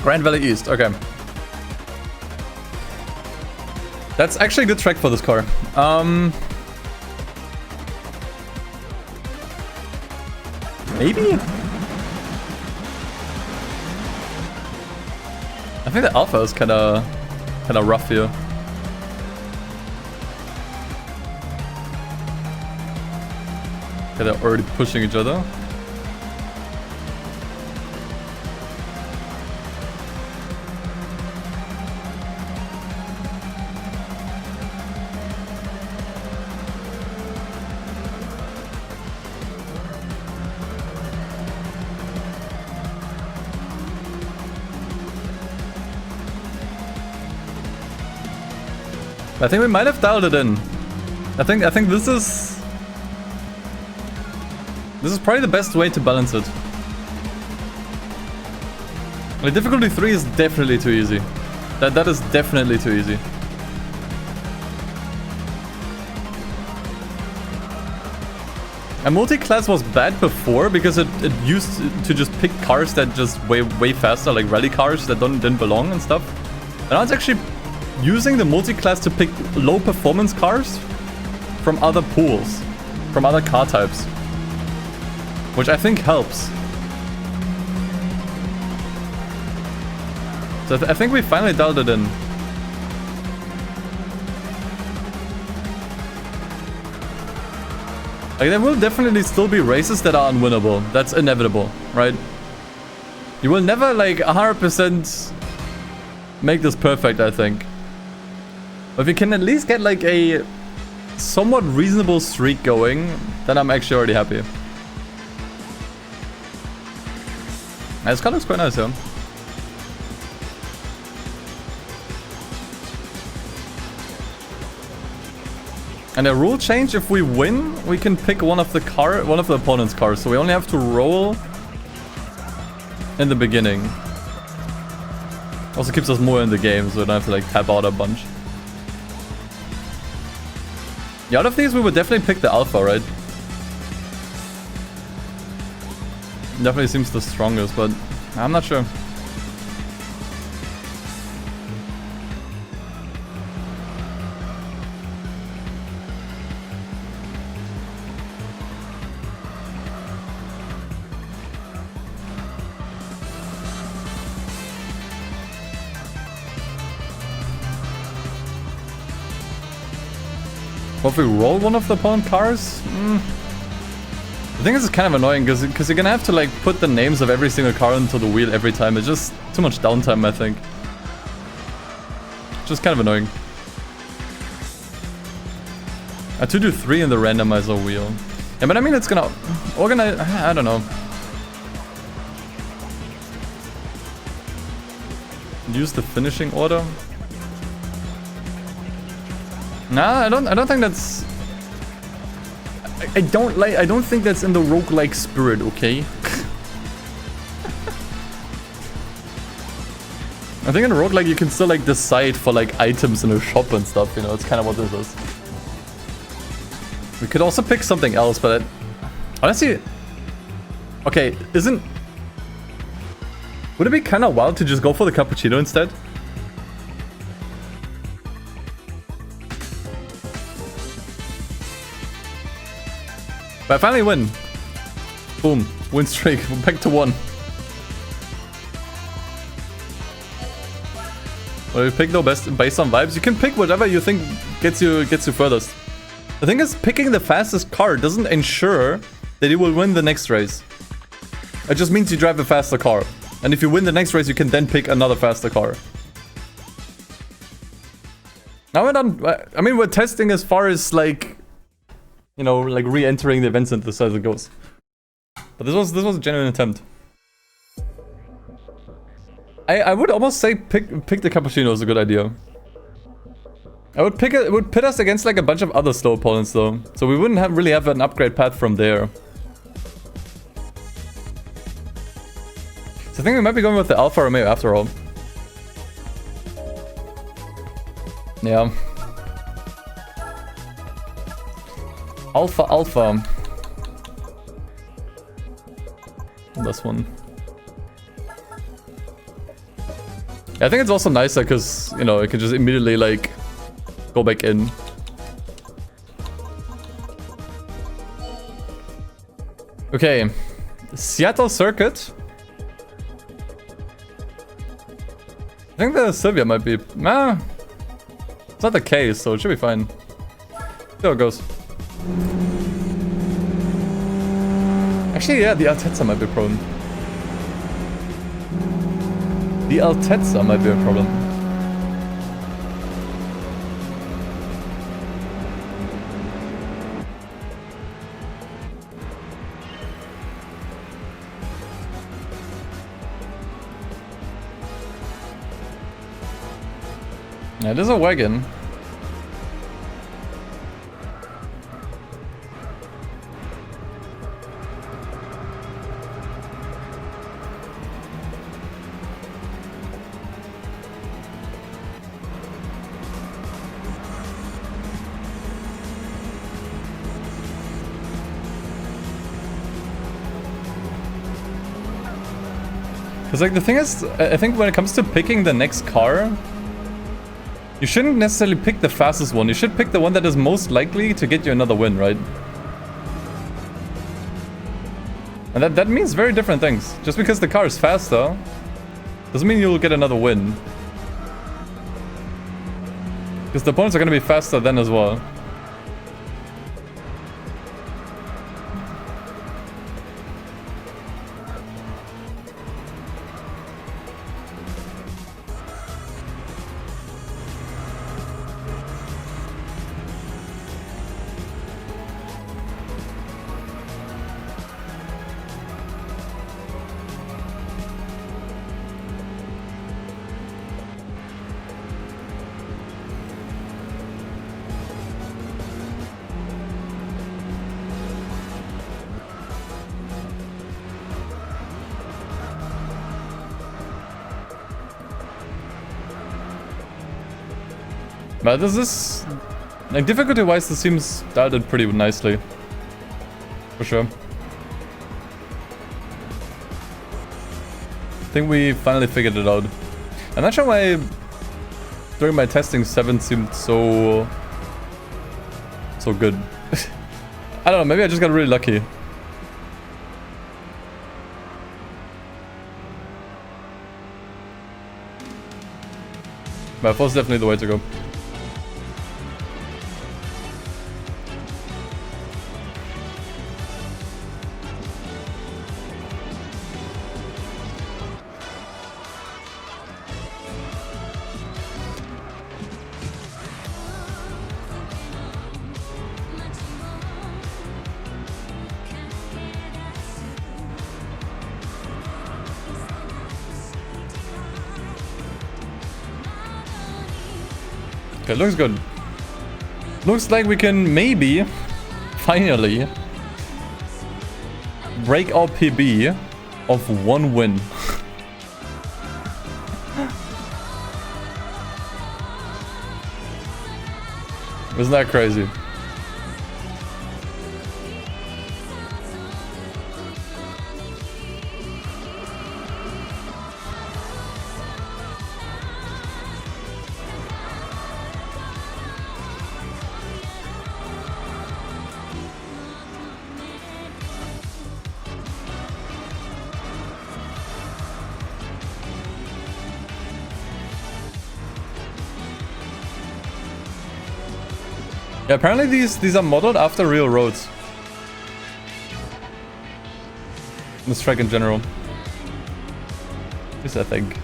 Grand Valley East, okay. That's actually a good track for this car. Maybe? I think the alpha is kind of rough here. Okay, they're already pushing each other. I think we might have dialed it in. I think this is probably the best way to balance it. Like, difficulty 3 is definitely too easy. That is definitely too easy. And multi-class was bad before because it used to just pick cars that just way faster, like rally cars that didn't belong and stuff. And now it's actually using the multi-class to pick low performance cars from other pools, from other car types, which I think helps. So I think we finally dialed it in. Like, there will definitely still be races that are unwinnable. That's inevitable, right? You will never, like, 100% make this perfect, I think. But if you can at least get, like, a somewhat reasonable streak going, then I'm actually already happy. And this car looks quite nice, yeah. And a rule change, if we win, we can pick one of the opponent's cars. So we only have to roll in the beginning. Also keeps us more in the game, so we don't have to like tap out a bunch. Yeah, out of these, we would definitely pick the Alpha, right? Definitely seems the strongest, but I'm not sure. What if we roll one of the opponent cars? I think this is kind of annoying because you're gonna have to like put the names of every single car into the wheel every time. It's just too much downtime, I think. Just kind of annoying. I have to do 3 in the randomizer wheel. Yeah, but I mean it's gonna organize. I don't know. Use the finishing order. Nah, I don't think that's... I don't think that's in the roguelike spirit, okay? I think in roguelike you can still like decide for like items in a shop and stuff, you know, it's kind of what this is. We could also pick something else, but honestly... Okay, would it be kind of wild to just go for the cappuccino instead? But I finally win. Boom. Win streak. We're back to 1. Well, you pick though based on vibes. You can pick whatever you think gets you furthest. The thing is, picking the fastest car doesn't ensure that you will win the next race. It just means you drive a faster car. And if you win the next race, you can then pick another faster car. Now we're done. I mean, we're testing as far as like... You know, like re-entering the event center as it goes. But this was a genuine attempt. I would almost say pick the cappuccino is a good idea. I would pick it would pit us against like a bunch of other slow opponents though, so we wouldn't really have an upgrade path from there. So I think we might be going with the Alfa Romeo after all. Yeah. Alpha. This one. Yeah, I think it's also nicer because, you know, it can just immediately, like, go back in. Okay. Seattle Circuit. I think the Sylvia might be... Nah. It's not the case, so it should be fine. See how it goes. Actually, yeah, the Altezza might be a problem. The Altezza might be a problem. Yeah, it is a wagon. Because like the thing is, I think when it comes to picking the next car, you shouldn't necessarily pick the fastest one. You should pick the one that is most likely to get you another win, right? And that means very different things. Just because the car is faster doesn't mean you'll get another win. Because the opponents are going to be faster then as well. But this is... like, difficulty-wise, this seems dialed in pretty nicely. For sure. I think we finally figured it out. I'm not sure why during my testing 7 seemed so good. I don't know, maybe I just got really lucky. But 4 is definitely the way to go. Okay, looks good. Looks like we can maybe, finally, break our PB of 1 win. Isn't that crazy? Yeah, apparently these are modeled after real roads. This track in general. At least I think.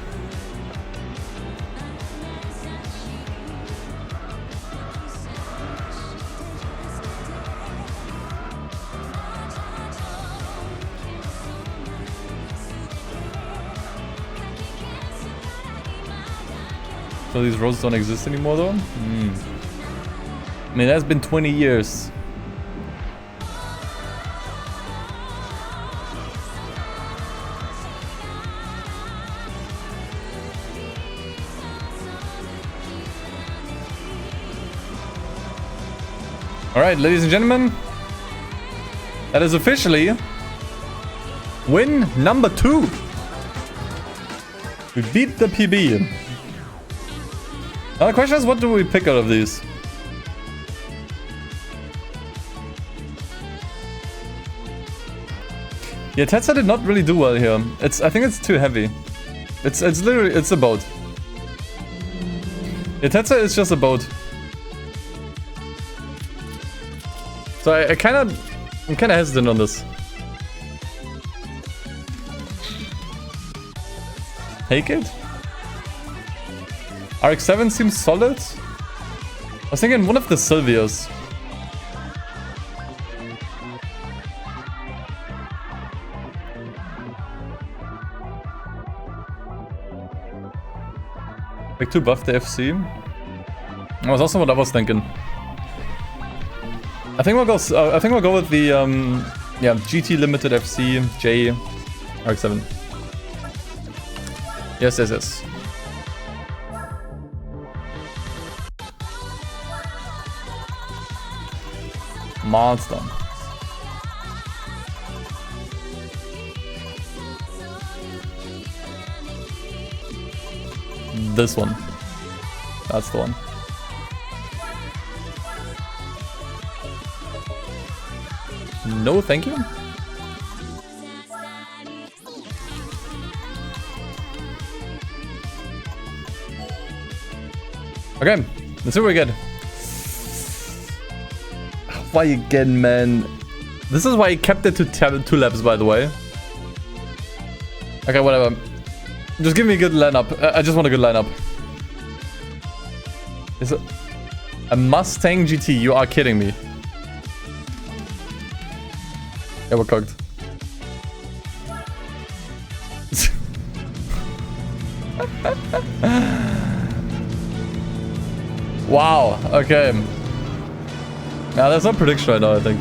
So these roads don't exist anymore though? I mean, that's been 20 years. Alright, ladies and gentlemen. That is officially win number 2. We beat the PB. Now the question is, what do we pick out of these? Yeah, Tetsa did not really do well here. I think it's too heavy. It's literally, it's a boat. Yeah, Tetsa is just a boat. So I'm kinda hesitant on this. Take it? RX-7 seems solid. I was thinking one of the Silvias. Like to buff the FC. That was also what I was thinking. I think we'll go with the yeah, GT limited FC J RX-7. Yes. Monster. This one. That's the one. No, thank you. Okay, let's see what we get. Why again, man? This is why I kept it to 2 laps, by the way. Okay, whatever. Just give me a good lineup. I just want a good lineup. Is it a Mustang GT? You are kidding me. Yeah, we're cooked. Wow, okay. Yeah, there's no prediction right now, I think.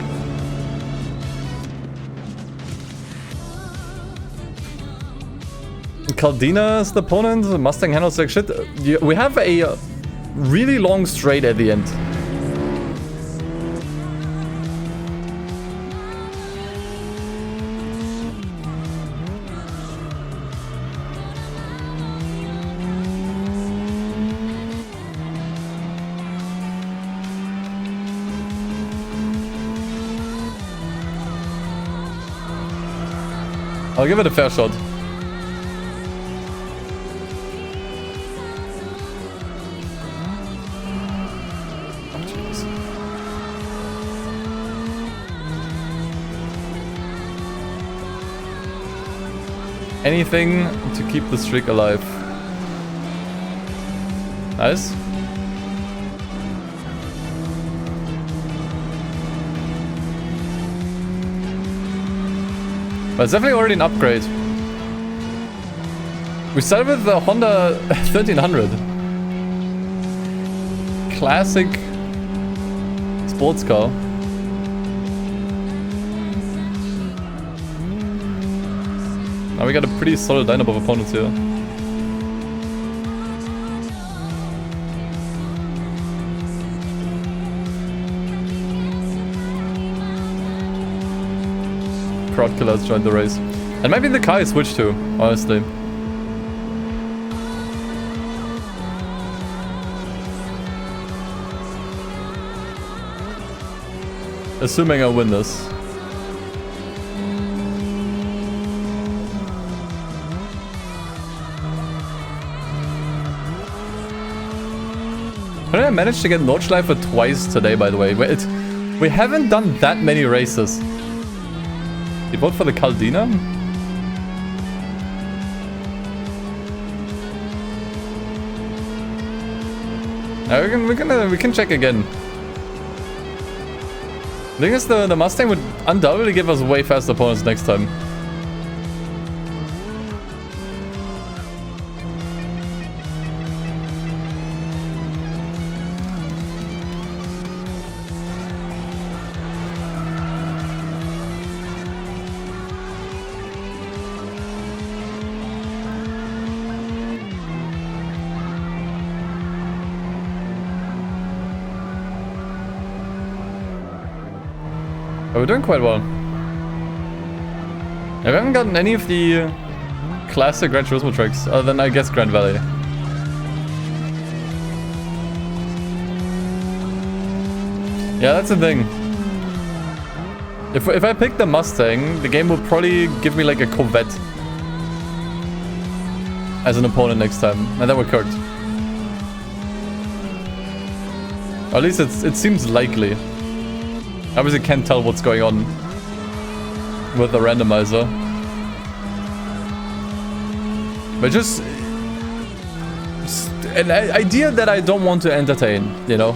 Caldina's the opponent. Mustang handles like shit. We have a really long straight at the end. I'll give it a fair shot. Anything to keep the streak alive. Nice. But it's definitely already an upgrade. We started with the Honda 1300. Classic sports car. Now we got a pretty solid lineup of opponents here. Crowd killers joined the race. And maybe the car I switched to, honestly. Assuming I win this. How did I manage to get Nordschleife twice today, by the way? We haven't done that many races. You vote for the Caldina? We can check again. The thing is, the Mustang would undoubtedly give us way faster opponents next time. We're doing quite well. We haven't gotten any of the classic Gran Turismo tricks, other than, I guess, Grand Valley. Yeah, that's the thing. If I pick the Mustang, the game will probably give me like a Corvette as an opponent next time, and then we're cooked. Or at least it seems likely. Obviously can't tell what's going on with the randomizer. But just an idea that I don't want to entertain, you know?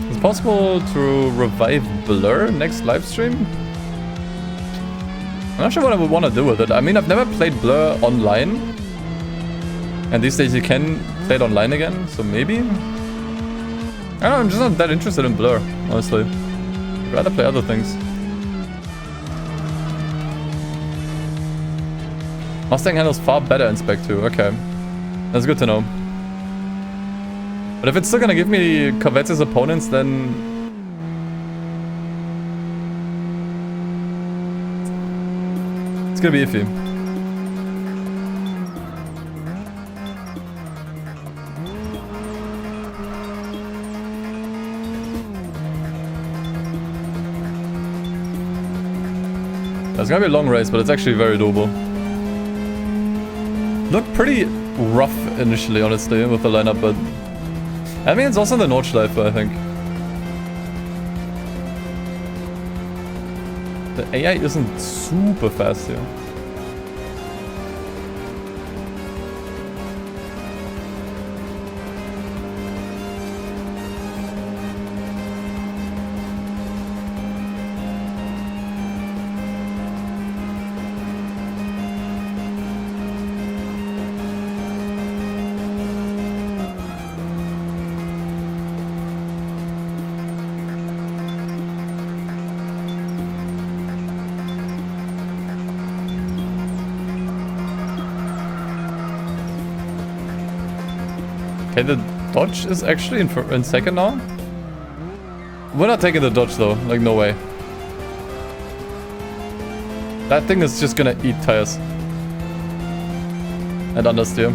It's possible to revive Blur next live stream? I'm not sure what I would want to do with it. I mean, I've never played Blur online. And these days you can play it online again, so maybe? I don't know, I'm just not that interested in Blur, honestly. I'd rather play other things. Mustang handles far better in Spec 2, okay. That's good to know. But if it's still gonna give me Corvettes as opponents, then... It's gonna be iffy. It's gonna be a long race, but it's actually very doable. Looked pretty rough initially, honestly, with the lineup, but I mean, it's also in the Nordschleife, I think. The AI isn't super fast here. Okay, the Dodge is actually in second now. We're not taking the Dodge though, like no way. That thing is just gonna eat tires. And understeer.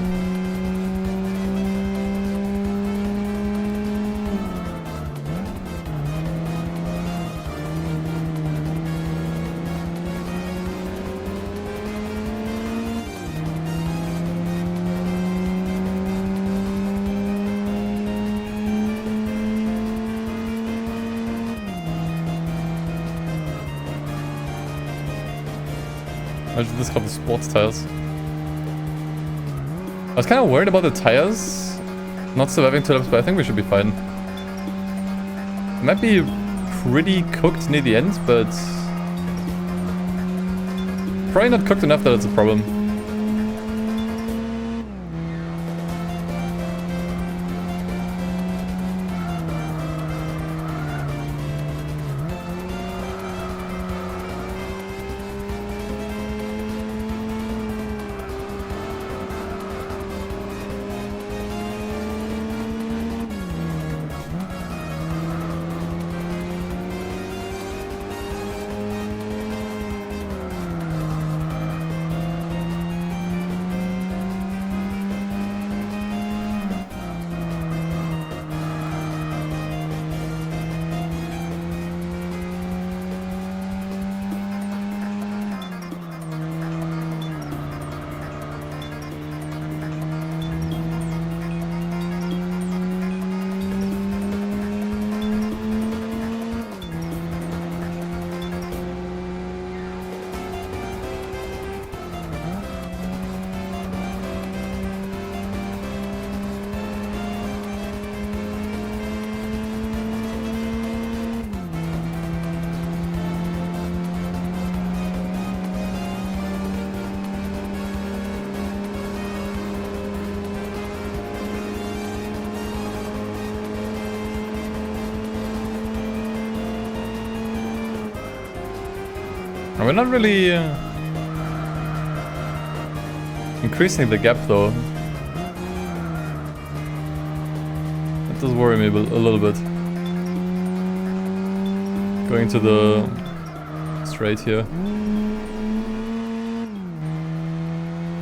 Imagine this couple sports tires. I was kind of worried about the tires not surviving 2 laps, but I think we should be fine. It might be pretty cooked near the end, but probably not cooked enough that it's a problem. We're not really increasing the gap though. That does worry me a little bit. Going to the straight here.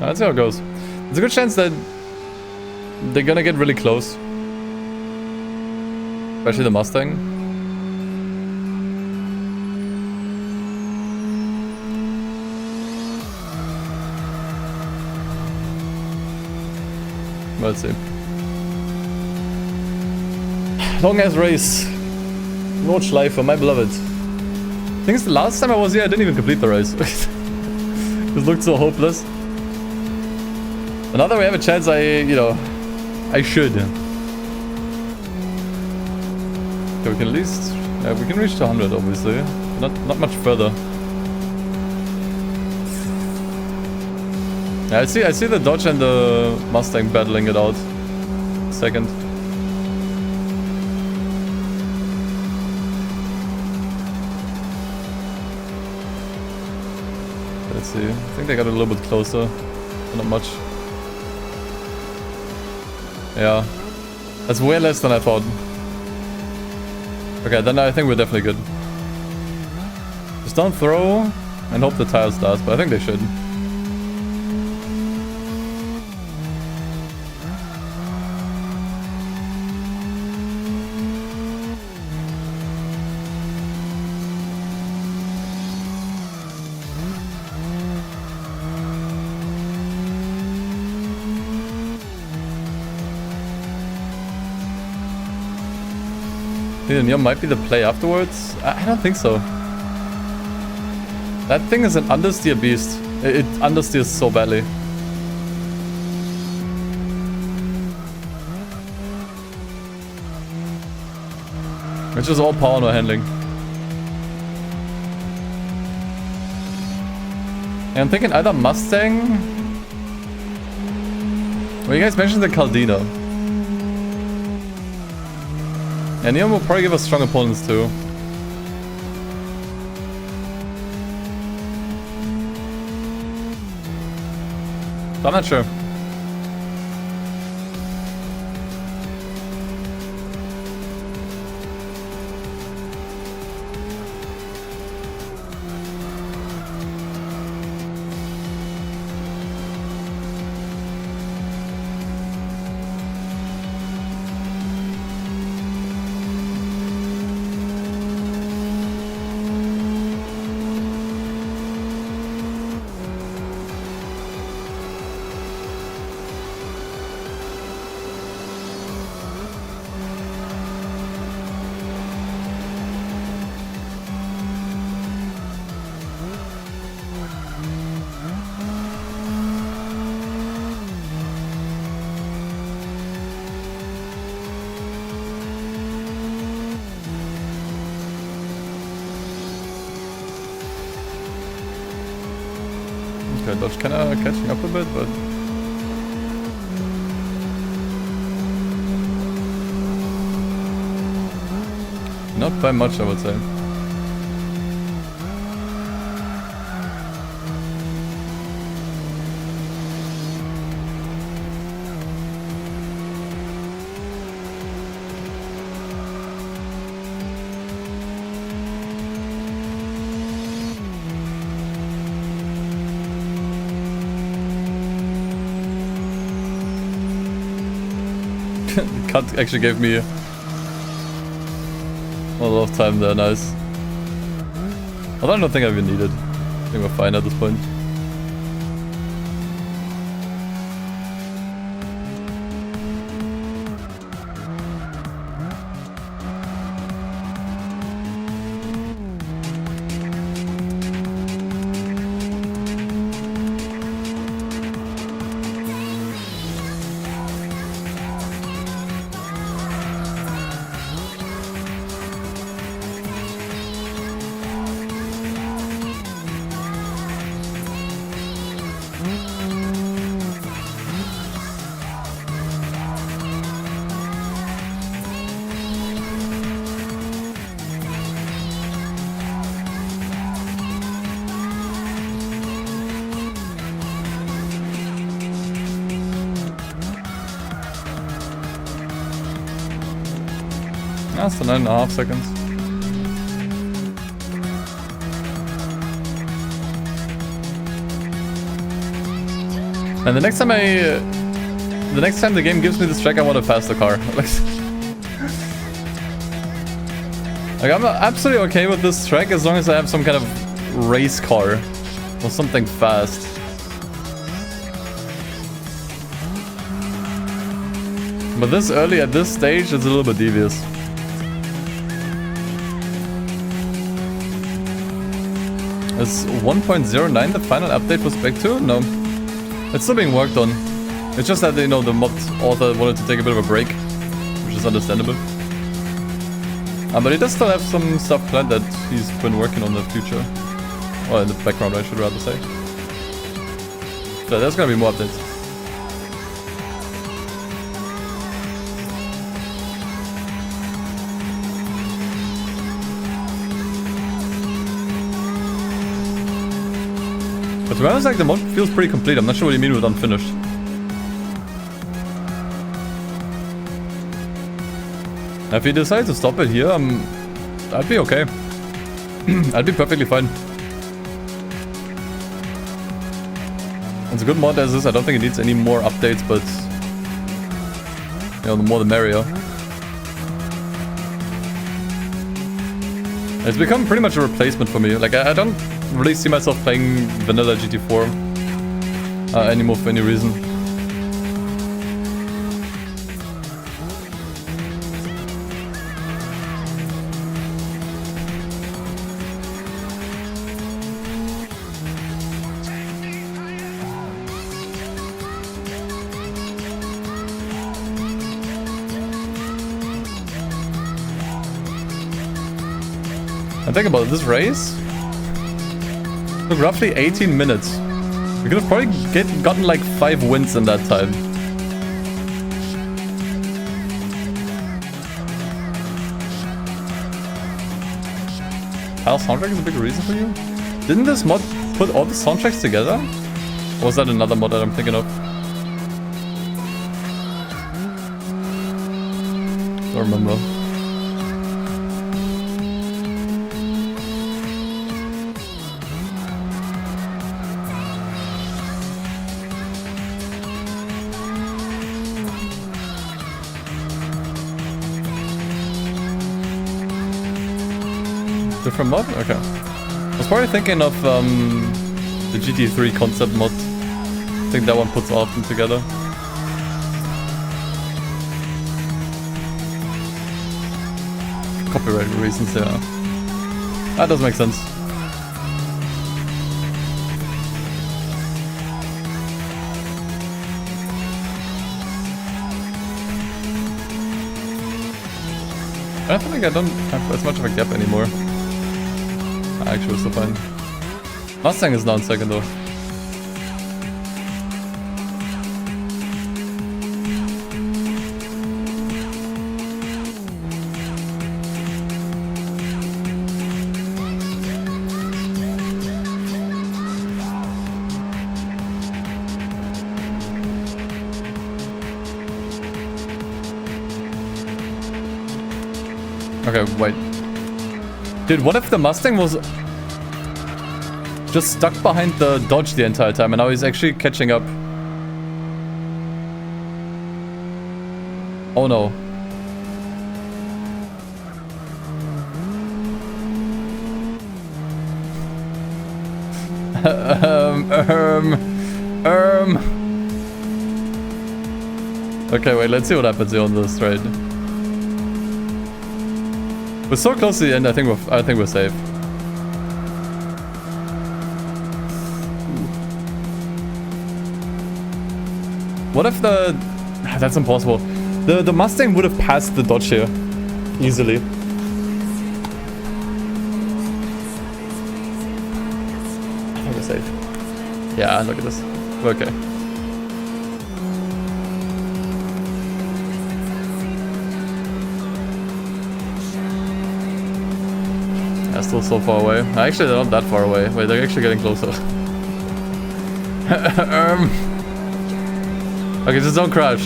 Let's see how it goes. There's a good chance that they're gonna get really close. Especially the Mustang. Let's see. Long ass race. Nordschleife, my beloved. I think it's the last time I was here, I didn't even complete the race. This looked so hopeless. But now that we have a chance, I should. Okay, we can at least, we can reach to 100, obviously. Not much further. Yeah, I see the Dodge and the Mustang battling it out. Second. Let's see. I think they got a little bit closer. Not much. Yeah. That's way less than I thought. Okay, then I think we're definitely good. Just don't throw And hope the tires last, but I think they should. The Neon might be the play afterwards. I don't think so. That thing is an understeer beast. It understeers so badly. It's just all power, no handling. And I'm thinking either Mustang. Well, you guys mentioned the Caldina. And Neon will probably give us strong opponents too. So I'm not sure. Okay, Dodge kinda catching up a bit, but... not by much, I would say. The cut actually gave me a lot of time there, nice. Although I don't think I even need it. I think we're fine at this point. That's the 9.5 seconds. And the next time the game gives me this track, I want to pass the car. Like I'm absolutely okay with this track as long as I have some kind of race car or something fast. But this early at this stage is a little bit devious. Is 1.09 the final update for Spec 2? No. It's still being worked on. It's just that, you know, the mod author wanted to take a bit of a break, which is understandable. But he does still have some stuff planned that he's been working on in the future. Or in the background, I should rather say. So there's gonna be more updates. But to be honest, like, the mod feels pretty complete. I'm not sure what you mean with unfinished. If you decide to stop it here, I'd be okay. I'd be perfectly fine. It's a good mod as is. I don't think it needs any more updates, but you know, the more the merrier. It's become pretty much a replacement for me. Like, I don't really see myself playing vanilla GT4 anymore for any reason. And think about it, this race took roughly 18 minutes. We could have probably gotten like 5 wins in that time. Pal soundtrack is a big reason for you? Didn't this mod put all the soundtracks together? Or was that another mod that I'm thinking of? Don't remember. Different mod? Okay. I was probably thinking of the GT3 concept mod. I think that one puts all of them together. Copyright reasons, yeah. That does make sense. I feel like I don't have as much of a gap anymore. Actually, we're still fine. Mustang is now in second though. Okay, wait. Dude, what if the Mustang was just stuck behind the Dodge the entire time and now he's actually catching up? Oh no. Okay, wait, let's see what happens here on the straight. We're so close to the end. I think we're safe. What if the... That's impossible. The Mustang would have passed the Dodge here easily. I think we're safe. Yeah, look at this. We're okay. They're still so far away. Actually, they're not that far away. Wait, they're actually getting closer. Okay, just don't crash.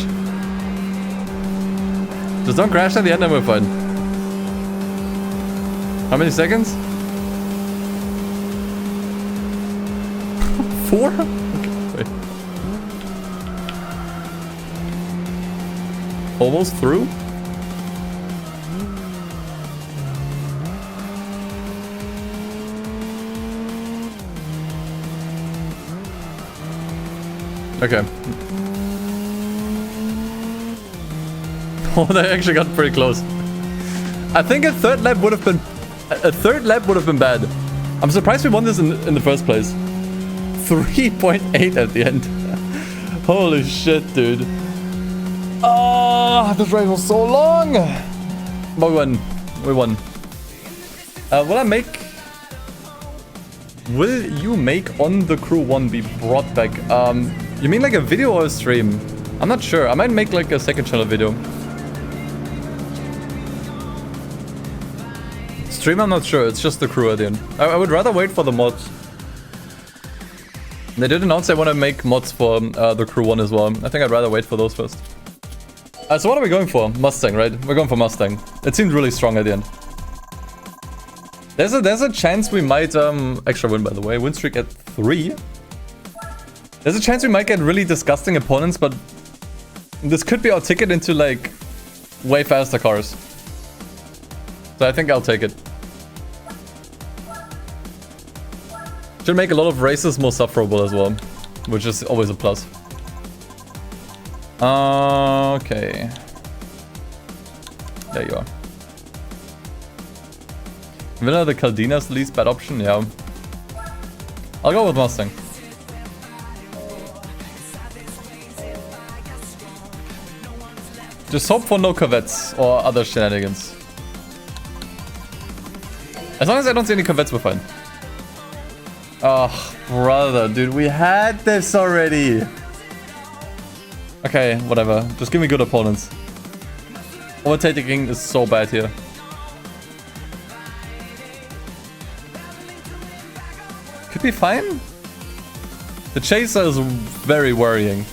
Just don't crash at the end and we're fine. How many seconds? 4? Okay, wait. Almost through? Okay. Oh, they actually got pretty close. I think a third lap would have been bad. I'm surprised we won this in the first place. 3.8 at the end. Holy shit, dude. Oh, this race was so long. But we won. We won. Will you make On the Crew 1 be brought back? You mean like a video or a stream? I'm not sure. I might make like a second channel video. Stream, I'm not sure. It's just the crew at the end. I would rather wait for the mods. They did announce they want to make mods for the crew 1 as well. I think I'd rather wait for those first. So what are we going for? Mustang, right? We're going for Mustang. It seemed really strong at the end. There's a chance we might extra win, by the way. Win streak at 3. There's a chance we might get really disgusting opponents, but this could be our ticket into like way faster cars. So I think I'll take it. Should make a lot of races more sufferable as well, which is always a plus. Okay. There you are. Vanilla the Caldina's least bad option, yeah. I'll go with Mustang. Just hope for no Corvettes or other shenanigans. As long as I don't see any Corvettes, we're fine. Oh, brother, dude, we had this already. Okay, whatever. Just give me good opponents. Overtaking is so bad here. Could be fine. The chaser is very worrying.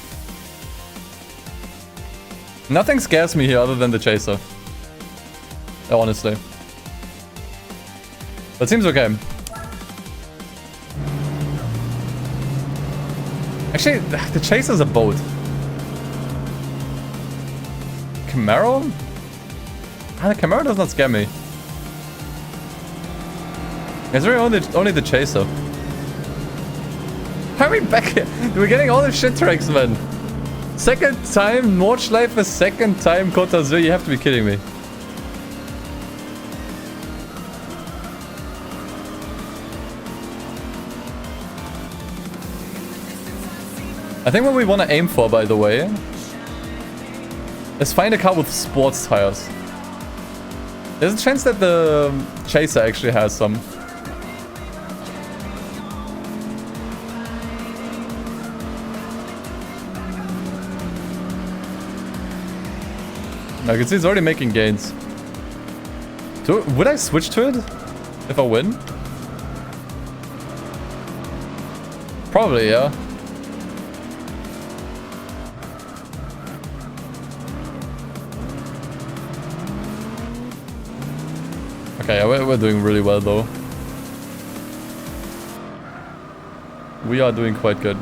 Nothing scares me here other than the chaser. Honestly. But seems okay. Actually, the chaser's a boat. Camaro? Ah, the Camaro does not scare me. It's really only the chaser. How are we back here? We're getting all the shit tracks, man. Second time Nordschleife, second time Côte d'Azur. You have to be kidding me. I think what we want to aim for, by the way, is find a car with sports tires. There's a chance that the chaser actually has some. I can see it's already making gains. So, would I switch to it if I win? Probably, yeah. Okay, we're doing really well though. We are doing quite good.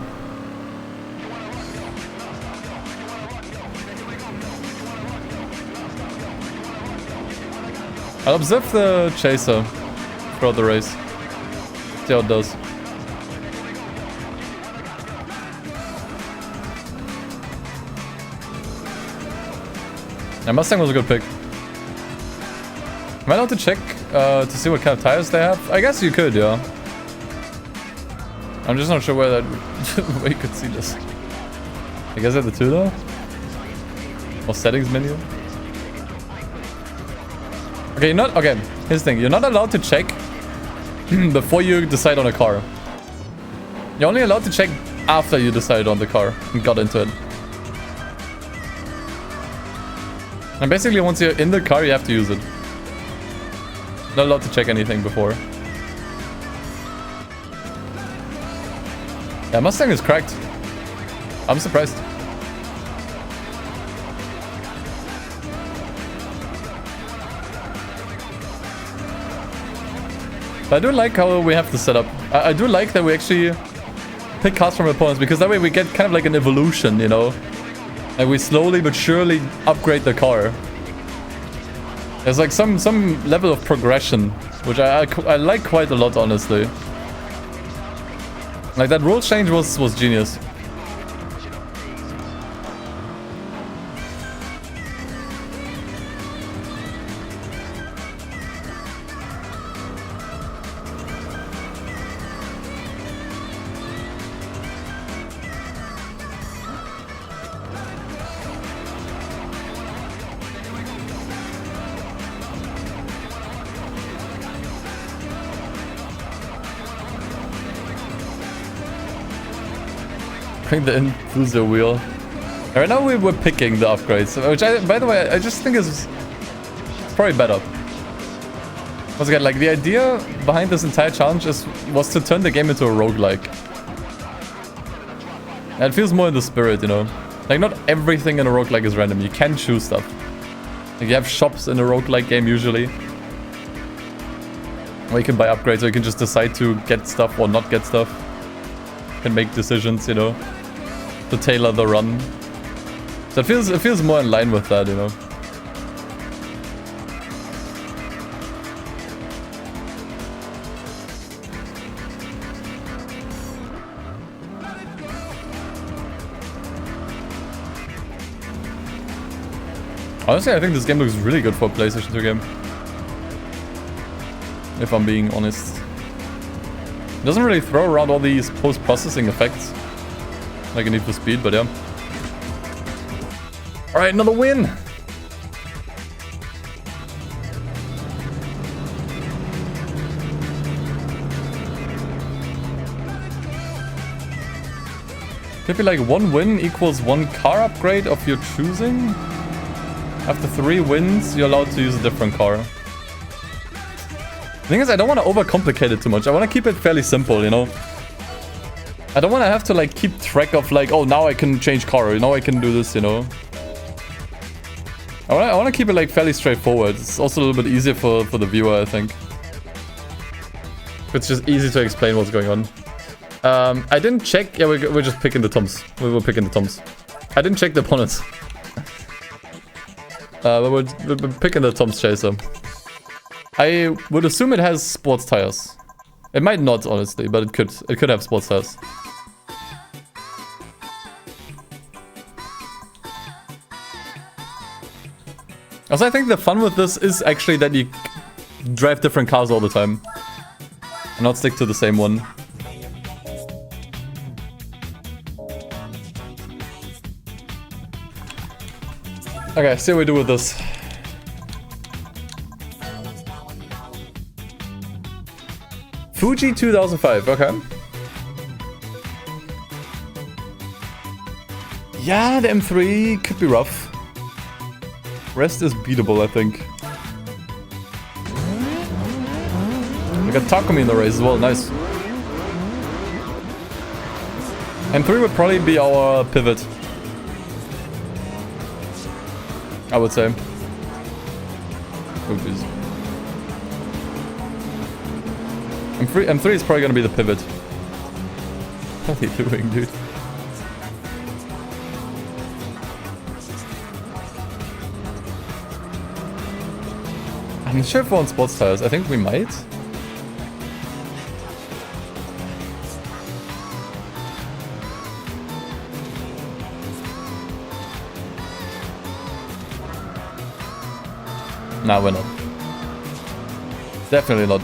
I'll observe the chaser throughout the race. See how it does. Yeah, Mustang was a good pick. Am I allowed to check to see what kind of tires they have? I guess you could, yeah. I'm just not sure where where you could see this. I guess at the tuner? Or settings menu? Okay, okay, here's the thing. You're not allowed to check before you decide on a car. You're only allowed to check after you decided on the car and got into it. And basically once you're in the car, you have to use it. Not allowed to check anything before. Yeah, Mustang is cracked. I'm surprised. But I do like how we have the setup. I do like that we actually pick cars from opponents, because that way we get kind of like an evolution, you know? And we slowly but surely upgrade the car. There's like some level of progression, which I like quite a lot, honestly. Like that rule change was genius. The enthusiast wheel. Right now we're picking the upgrades, which by the way, I just think is probably better. Once again, like the idea behind this entire challenge was to turn the game into a roguelike. And it feels more in the spirit, you know. Like not everything in a roguelike is random. You can choose stuff. Like you have shops in a roguelike game usually, or you can buy upgrades, or you can just decide to get stuff or not get stuff. You can make decisions, you know. to tailor the run. So it feels more in line with that, you know. Honestly, I think this game looks really good for a PlayStation 2 game. If I'm being honest. It doesn't really throw around all these post-processing effects like in Need for Speed, but yeah. Alright, another win! Could be like 1 win equals 1 car upgrade of your choosing? After 3 wins, you're allowed to use a different car. The thing is, I don't want to overcomplicate it too much. I want to keep it fairly simple, you know? I don't want to have to like keep track of like, oh, now I can change car, now I can do this, you know? I want to keep it like fairly straightforward. It's also a little bit easier for the viewer, I think. It's just easy to explain what's going on. I didn't check. Yeah, we're just picking the toms. We were picking the toms. I didn't check the opponents. But we're picking the Tom's Chaser. I would assume it has sports tires. It might not, honestly, but it could have sports tires. Also, I think the fun with this is actually that you drive different cars all the time. And not stick to the same one. Okay, see what we do with this. Fuji 2005, okay. Yeah, the M3 could be rough. Rest is beatable, I think. We got Takumi in the race as well, nice. M3 would probably be our pivot, I would say. Oops. M3 is probably gonna be the pivot. What are you doing, dude? I'm not sure if we're on sports tires. I think we might. Nah, we're not. Definitely not.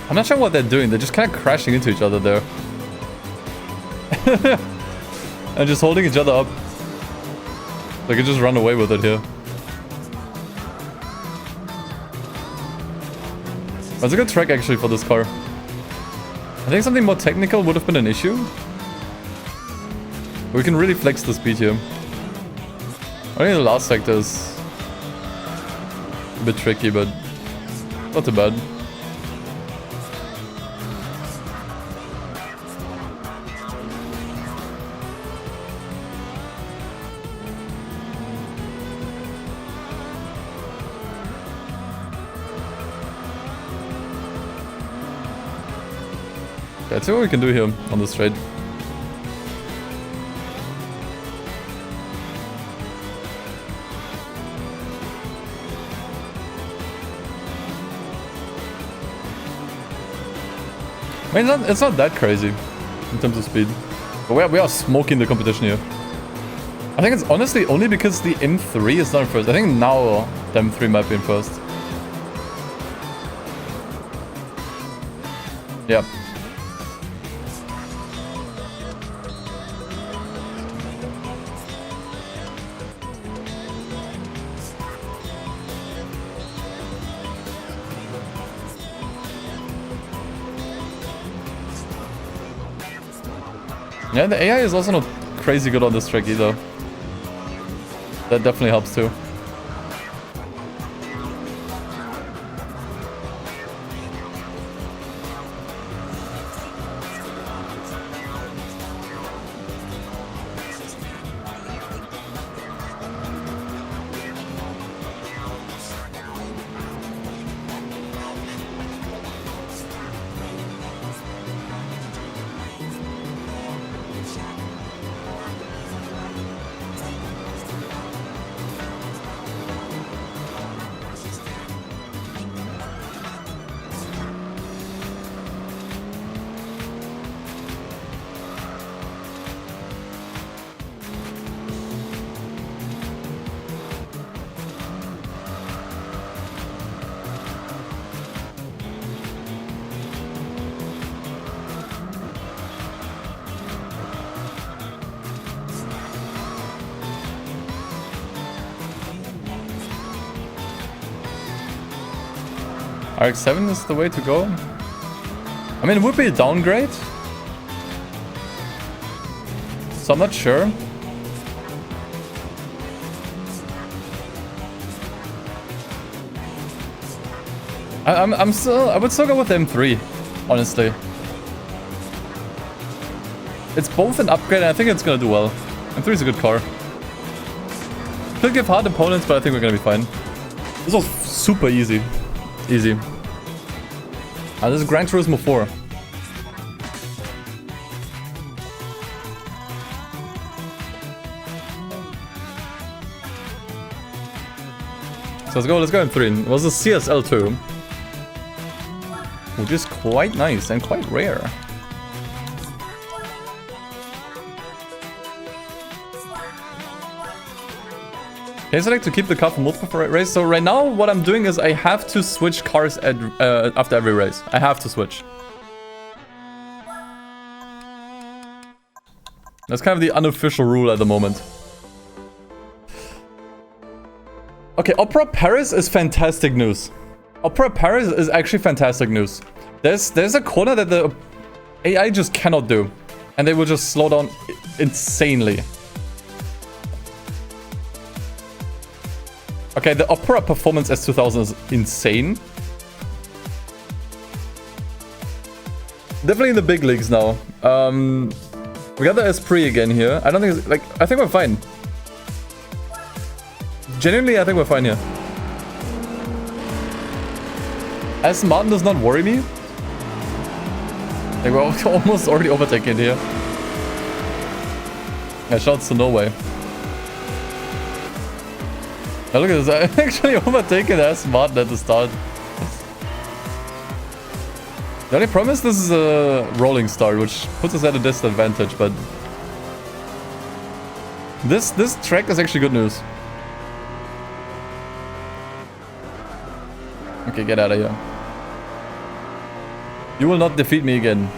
I'm not sure what they're doing. They're just kind of crashing into each other there. And just holding each other up. They could just run away with it here. That's a good track actually for this car. I think something more technical would have been an issue. We can really flex the speed here. I think the last sector is a bit tricky, but not too bad. Let's see what we can do here on the straight. I mean, it's not that crazy in terms of speed. But we are smoking the competition here. I think it's honestly only because the M3 is not in first. I think now the M3 might be in first. Yeah. Yeah, the AI is also not crazy good on this track either. That definitely helps too. RX-7 is the way to go. I mean, it would be a downgrade. So I'm not sure. I would still go with the M3, honestly. It's both an upgrade and I think it's gonna do well. M3 is a good car. Could give hard opponents, but I think we're gonna be fine. This was super easy. Easy. This is Gran Turismo 4. So let's go M3. It was a CSL2. Which is quite nice and quite rare. Can I select to keep the car for multiple races? So right now, what I'm doing is I have to switch cars after every race. I have to switch. That's kind of the unofficial rule at the moment. Okay, Opera Paris is fantastic news. Opera Paris is actually fantastic news. There's a corner that the AI just cannot do. And they will just slow down insanely. Okay, the Opera Performance S2000 is insane. Definitely in the big leagues now. We got the Esprit again here. I don't think it's, like, I think we're fine. Genuinely, I think we're fine here. Aston Martin does not worry me. Like, we're almost already overtaking here. Yeah, shouts to Norway. Now look at this, I actually overtaken Aston Martin at the start. The only problem is this is a rolling start, which puts us at a disadvantage, but... This track is actually good news. Okay, get out of here. You will not defeat me again.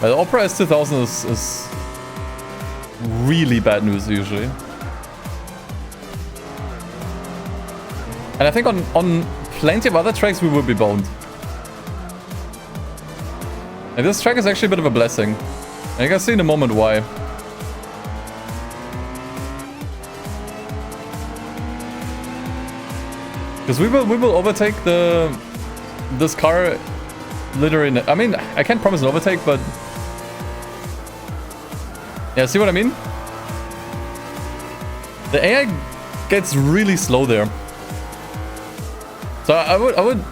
Well, the Opera S2000 is really bad news usually. And I think on plenty of other tracks we will be boned. And this track is actually a bit of a blessing. And you can see in a moment why. Because we will overtake this car literally. I mean, I can't promise an overtake, but yeah, see what I mean? The AI gets really slow there. So I would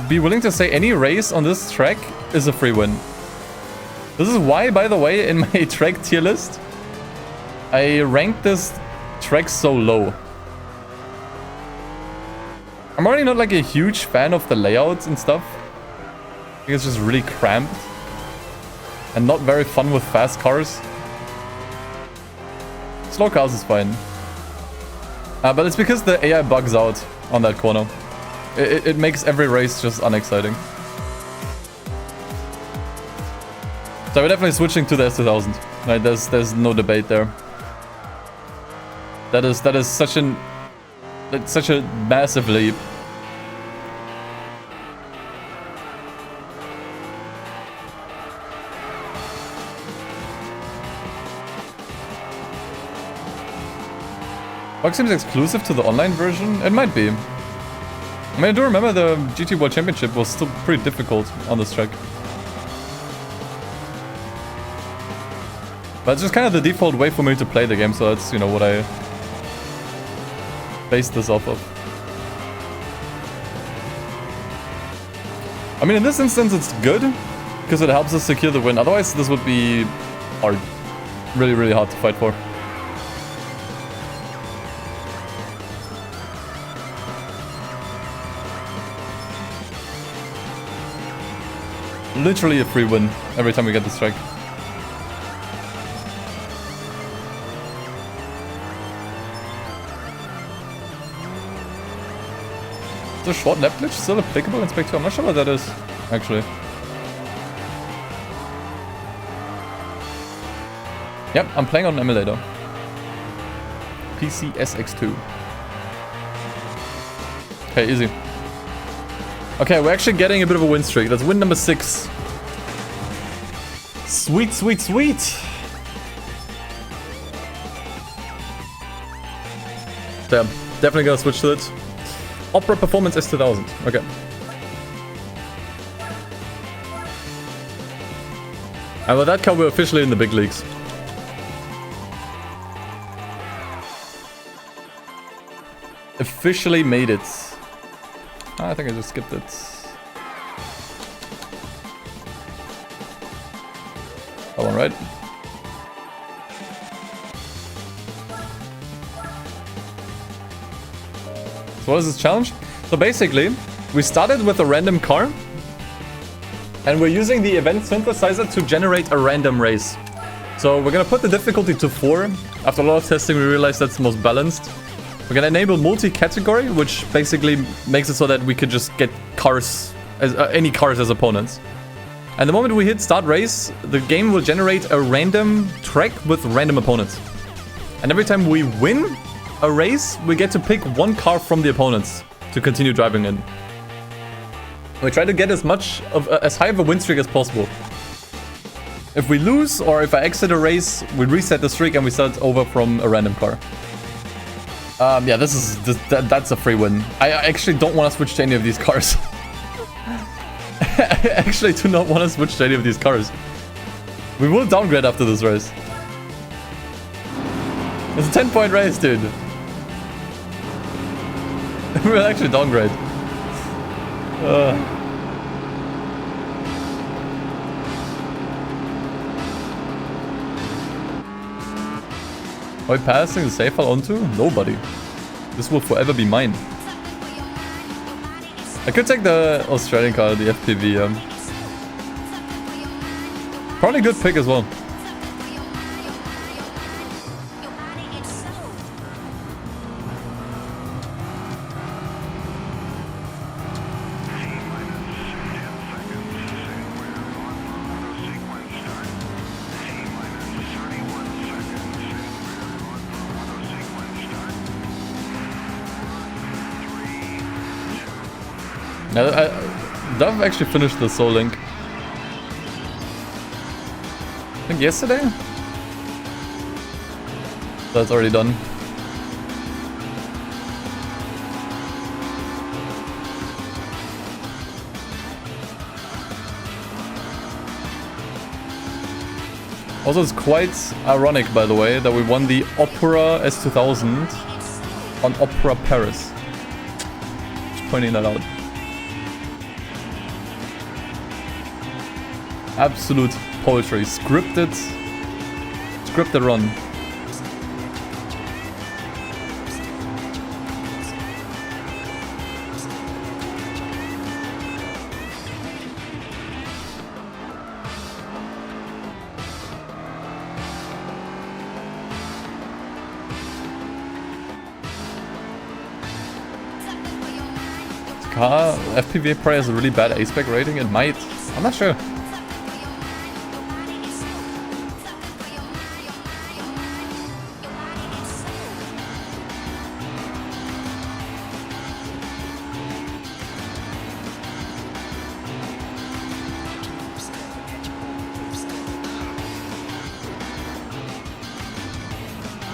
be willing to say any race on this track is a free win. This is why, by the way, in my track tier list, I ranked this track so low. I'm already not like a huge fan of the layouts and stuff. I think it's just really cramped. And not very fun with fast cars. Slow cars is fine. But it's because the AI bugs out on that corner. It makes every race just unexciting. So we're definitely switching to the S2000. Right, there's no debate there. That is such a massive leap. Bug seems exclusive to the online version? It might be. I mean, I do remember the GT World Championship was still pretty difficult on this track. But it's just kind of the default way for me to play the game, so that's, you know, what I based this off of. I mean, in this instance, it's good, because it helps us secure the win. Otherwise, this would be hard. Really, really hard to fight for. Literally a free win every time we get this track. Is the short lap glitch still applicable in Spec 2? I'm not sure what that is, actually. Yep, I'm playing on an emulator. PC SX2. Okay, easy. Okay, we're actually getting a bit of a win streak. That's win number 6. Sweet, sweet, sweet. Damn, definitely gonna switch to it. Opera Performance S2000. Okay. And with that car, we're officially in the big leagues. Officially made it. I think I just skipped it. That one, right? So what is this challenge? So basically, we started with a random car. And we're using the event synthesizer to generate a random race. So we're gonna put the difficulty to 4. After a lot of testing, we realized that's the most balanced. We're gonna enable multi-category, which basically makes it so that we could just get cars, as any cars as opponents. And the moment we hit start race, the game will generate a random track with random opponents. And every time we win a race, we get to pick one car from the opponents to continue driving in. We try to get as high of a win streak as possible. If we lose or if I exit a race, we reset the streak and we start over from a random car. Yeah, that's a free win. I actually don't want to switch to any of these cars. I actually do not want to switch to any of these cars. We will downgrade after this race. It's a 10-point race, dude. We'll actually downgrade. Are we passing the save file onto? Nobody. This will forever be mine. I could take the Australian car, the FPV. Probably a good pick as well. Now, Dove actually finished the Soul Link. I think yesterday? That's already done. Also, it's quite ironic, by the way, that we won the Opera S2000 on Opera Paris. Just pointing that out. Absolute poetry. Scripted run. Car FPV probably has a really bad A-spec rating. It might. I'm not sure.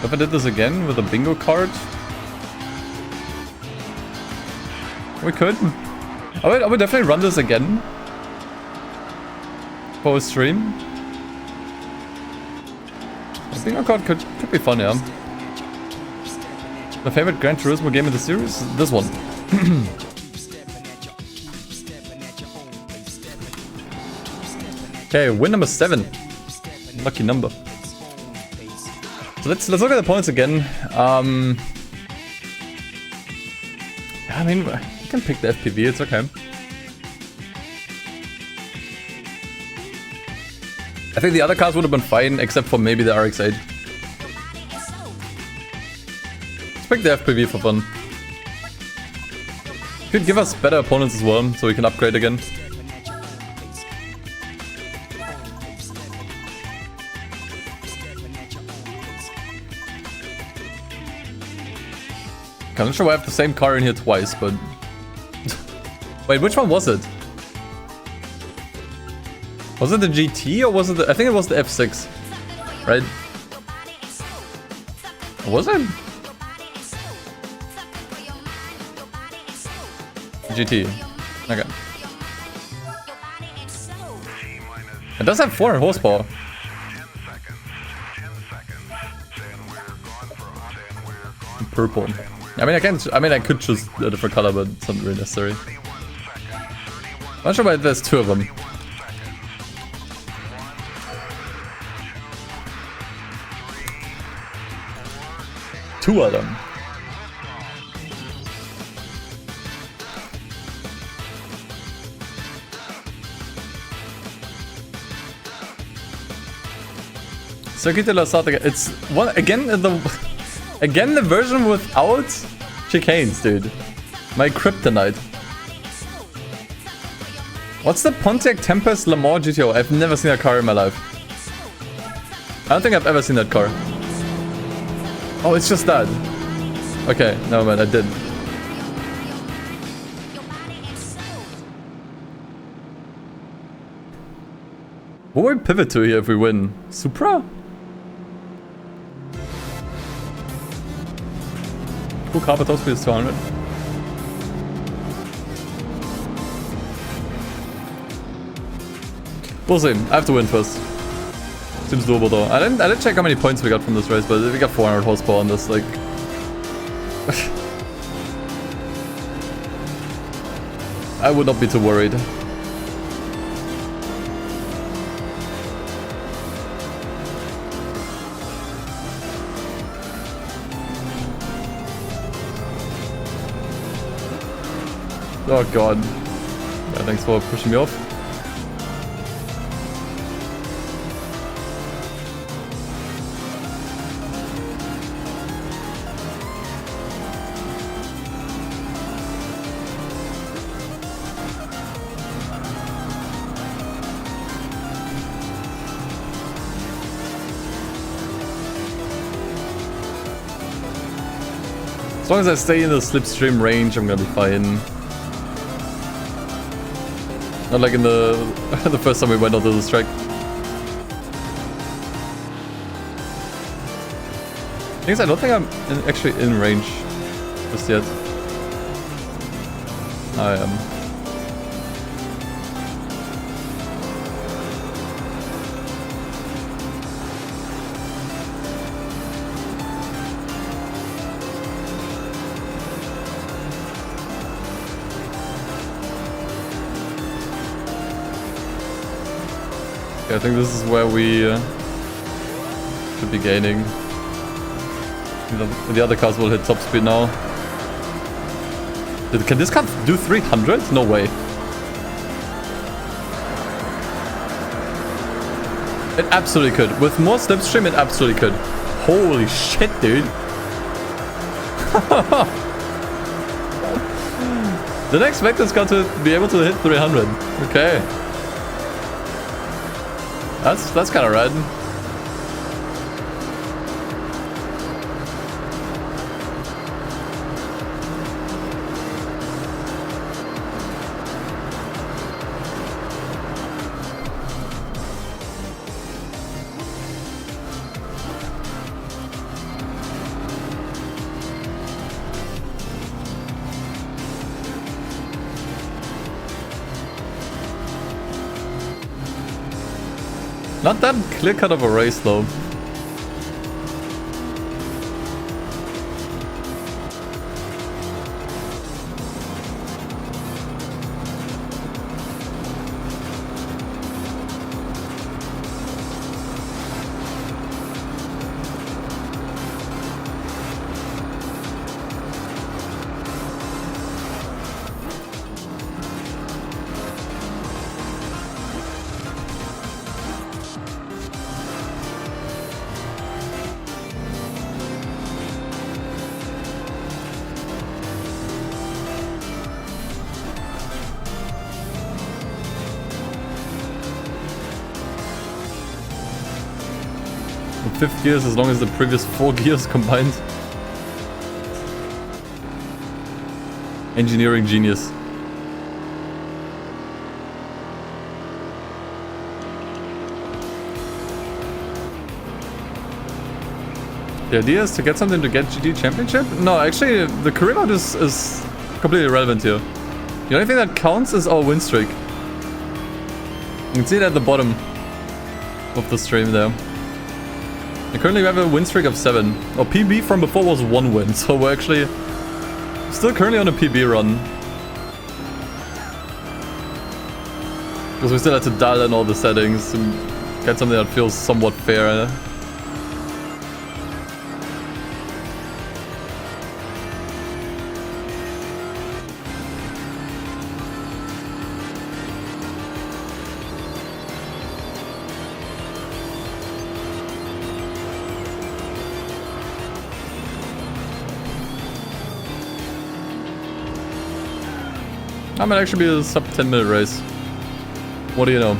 If I did this again with a bingo card, we could. I would definitely run this again for a stream. A bingo card could be fun, yeah. My favorite Gran Turismo game in the series? This one. Okay, win number 7. Lucky number. So let's look at the points again. I mean, you can pick the FPV, it's okay. I think the other cars would have been fine, except for maybe the RX-8. Let's pick the FPV for fun. Could give us better opponents as well, so we can upgrade again. I'm not sure why I have the same car in here twice, but... Wait, which one was it? Was it the GT or was it the... I think it was the F6. Right? Was it? GT. Okay. It does have 400 horsepower. Purple. I mean, I could choose a different color, but it's not really necessary. I'm not sure why there's 2 of them. Two of them. Circuit de la Sata. It's one again the version without chicanes, dude. My kryptonite. What's the Pontiac Tempest Le Mans GTO? I've never seen a car in my life. I don't think I've ever seen that car. Oh, it's just that. Okay, no man, I did. What would we pivot to here if we win? Supra? Full carpet top speed is 200. We'll see. I have to win first. Seems doable though. I didn't check how many points we got from this race, but we got 400 horsepower on this, like... I would not be too worried. Oh god. Yeah, thanks for pushing me off. As long as I stay in the slipstream range, I'm gonna be fine. Not like in the the first time we went onto this track. I don't think I'm actually in range just yet. I am. Okay, I think this is where we should be gaining. The other cars will hit top speed now. Can this car do 300? No way. It absolutely could. With more slipstream, it absolutely could. Holy shit, dude. Didn't expect this car to be able to hit 300. Okay. That's kind of rad. Not that clear cut of a race though. Fifth gears as long as the previous 4 gears combined. Engineering genius. The idea is to get something to get GT Championship? No, actually, the career mode is completely irrelevant here. The only thing that counts is our win streak. You can see it at the bottom of the stream there. And currently we have a win streak of 7. Our PB from before was 1 win, so we're actually still currently on a PB run. Because we still had to dial in all the settings to get something that feels somewhat fair. I might actually be a sub 10-minute race. What do you know?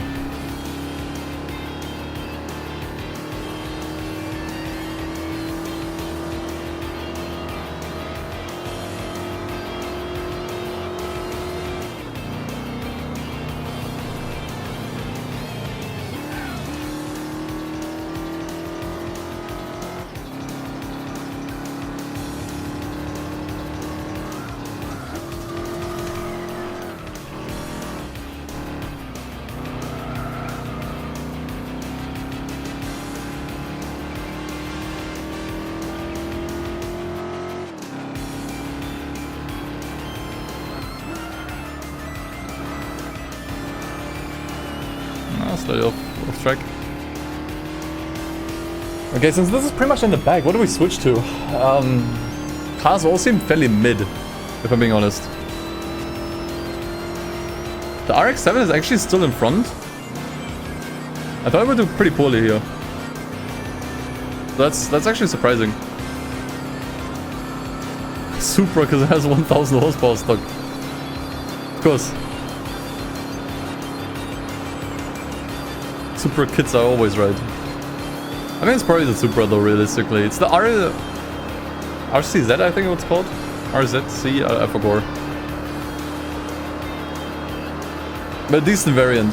Slightly off track. Okay, since this is pretty much in the bag, what do we switch to? Cars all seem fairly mid, if I'm being honest. The RX-7 is actually still in front. I thought it would do pretty poorly here. That's actually surprising. Supra, because it has 1000 horsepower stock. Of course. Supra kits are always right. I mean, it's probably the Supra though, realistically. It's the RCZ, I think it's called. RZC, I forgot. But a decent variant.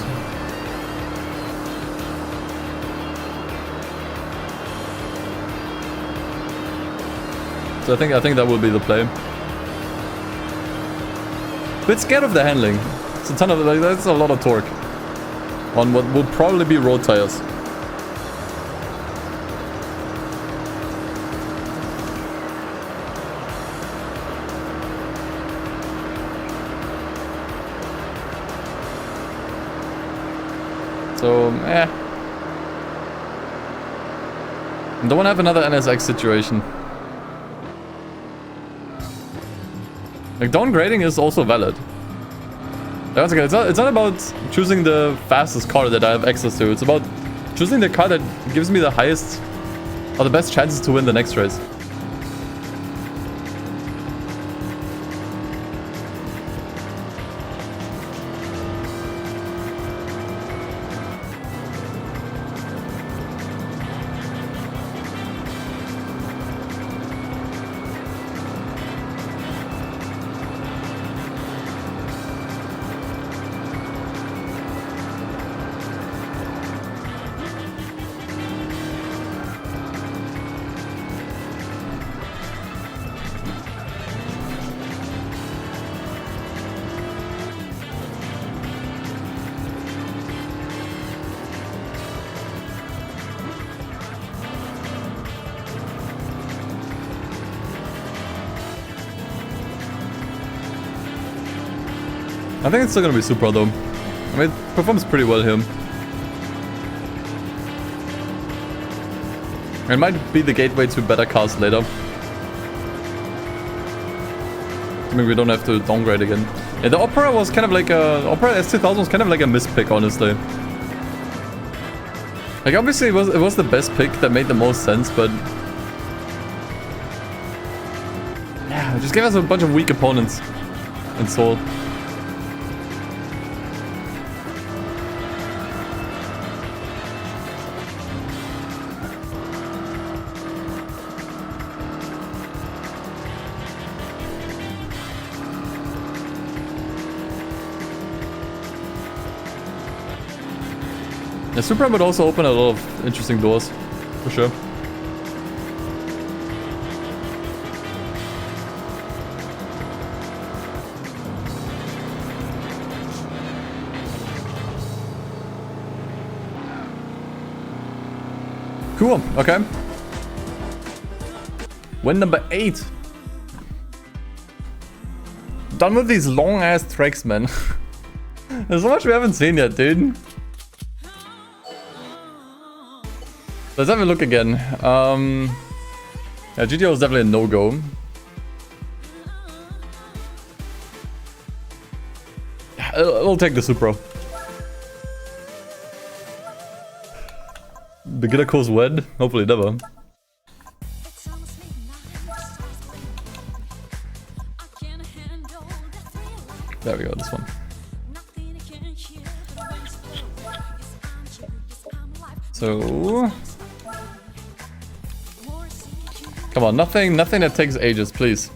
So I think that will be the play. Bit scared of the handling. It's a ton of, like, that's a lot of torque on what will probably be road tires. So, don't want to have another NSX situation. Like, downgrading is also valid. Once again, it's not about choosing the fastest car that I have access to. It's about choosing the car that gives me the highest or the best chances to win the next race. I think it's still gonna be Supra though. I mean, it performs pretty well here. It might be the gateway to better cars later. I mean, we don't have to downgrade again. Yeah, the Opera was kind of like a... Opera S2000 was kind of like a mispick, honestly. Like, obviously it was the best pick that made the most sense, but... yeah, it just gave us a bunch of weak opponents in Seoul. The Supra would also open a lot of interesting doors, for sure. Cool, okay. Win number 8. Done with these long ass tracks, man. There's so much we haven't seen yet, dude. Let's have a look again. Yeah, GTO is definitely a no-go. I'll take the Supra. Beginner course wed? Hopefully never. There we go, this one. So... Come on, nothing that takes ages, please.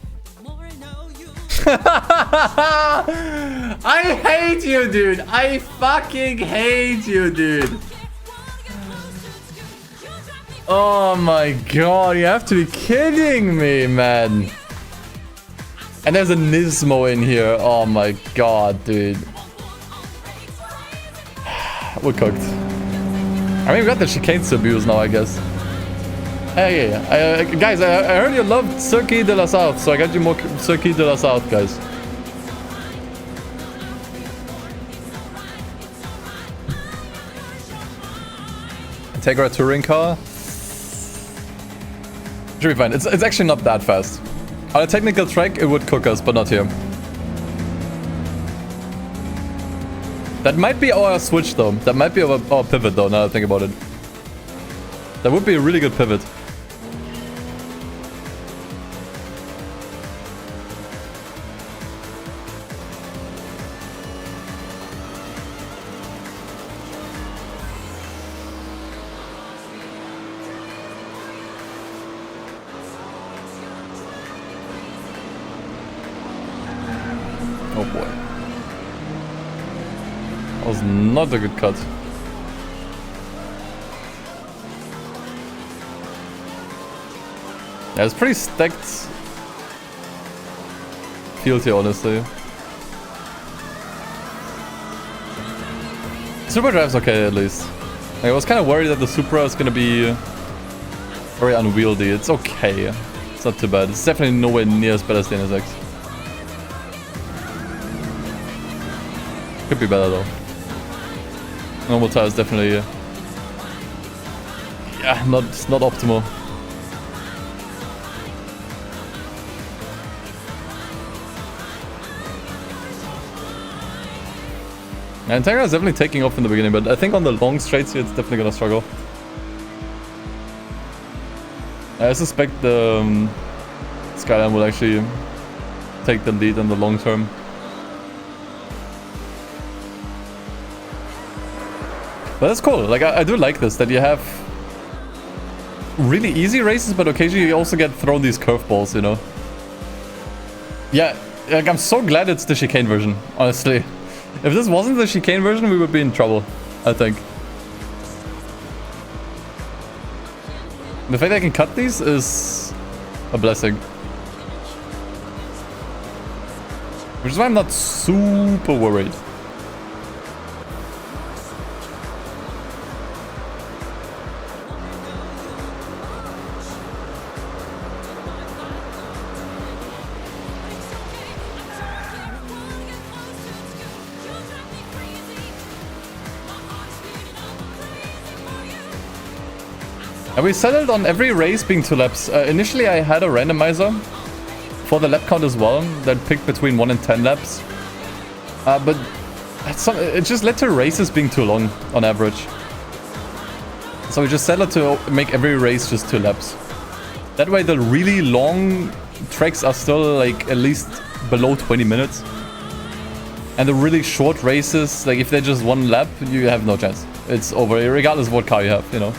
I hate you, dude! I fucking hate you, dude! Oh my god, you have to be kidding me, man! And there's a Nismo in here. Oh my god, dude. We're cooked. I mean, we got the chicanes to abuse now, I guess. Hey, guys, I heard you loved Circuit de la South, so I got you more Circuit de la South, guys. Integra touring car. Should be fine. It's actually not that fast. On a technical track, it would cook us, but not here. That might be our switch, though. That might be our pivot, though, now that I think about it. That would be a really good pivot. Oh boy. That was not a good cut. Yeah, it's pretty stacked field here, honestly. Supra drive's okay, at least. I was kind of worried that the Supra is gonna be very unwieldy. It's okay. It's not too bad. It's definitely nowhere near as bad as the NSX. Could be better though. Normal tire is definitely, yeah, not optimal. And Integra is definitely taking off in the beginning, but I think on the long straights here, it's definitely gonna struggle. I suspect the Skyline will actually take the lead in the long term. But that's cool. Like, I do like this, that you have really easy races, but occasionally you also get thrown these curveballs, you know? Yeah, like, I'm so glad it's the chicane version, honestly. If this wasn't the chicane version, we would be in trouble, I think. The fact I can cut these is a blessing. Which is why I'm not super worried. And we settled on every race being 2 laps. Initially I had a randomizer for the lap count as well that picked between 1 and 10 laps. But it just led to races being too long on average. So we just settled to make every race just 2 laps. That way the really long tracks are still like at least below 20 minutes. And the really short races, like if they're just 1 lap, you have no chance. It's over regardless of what car you have, you know.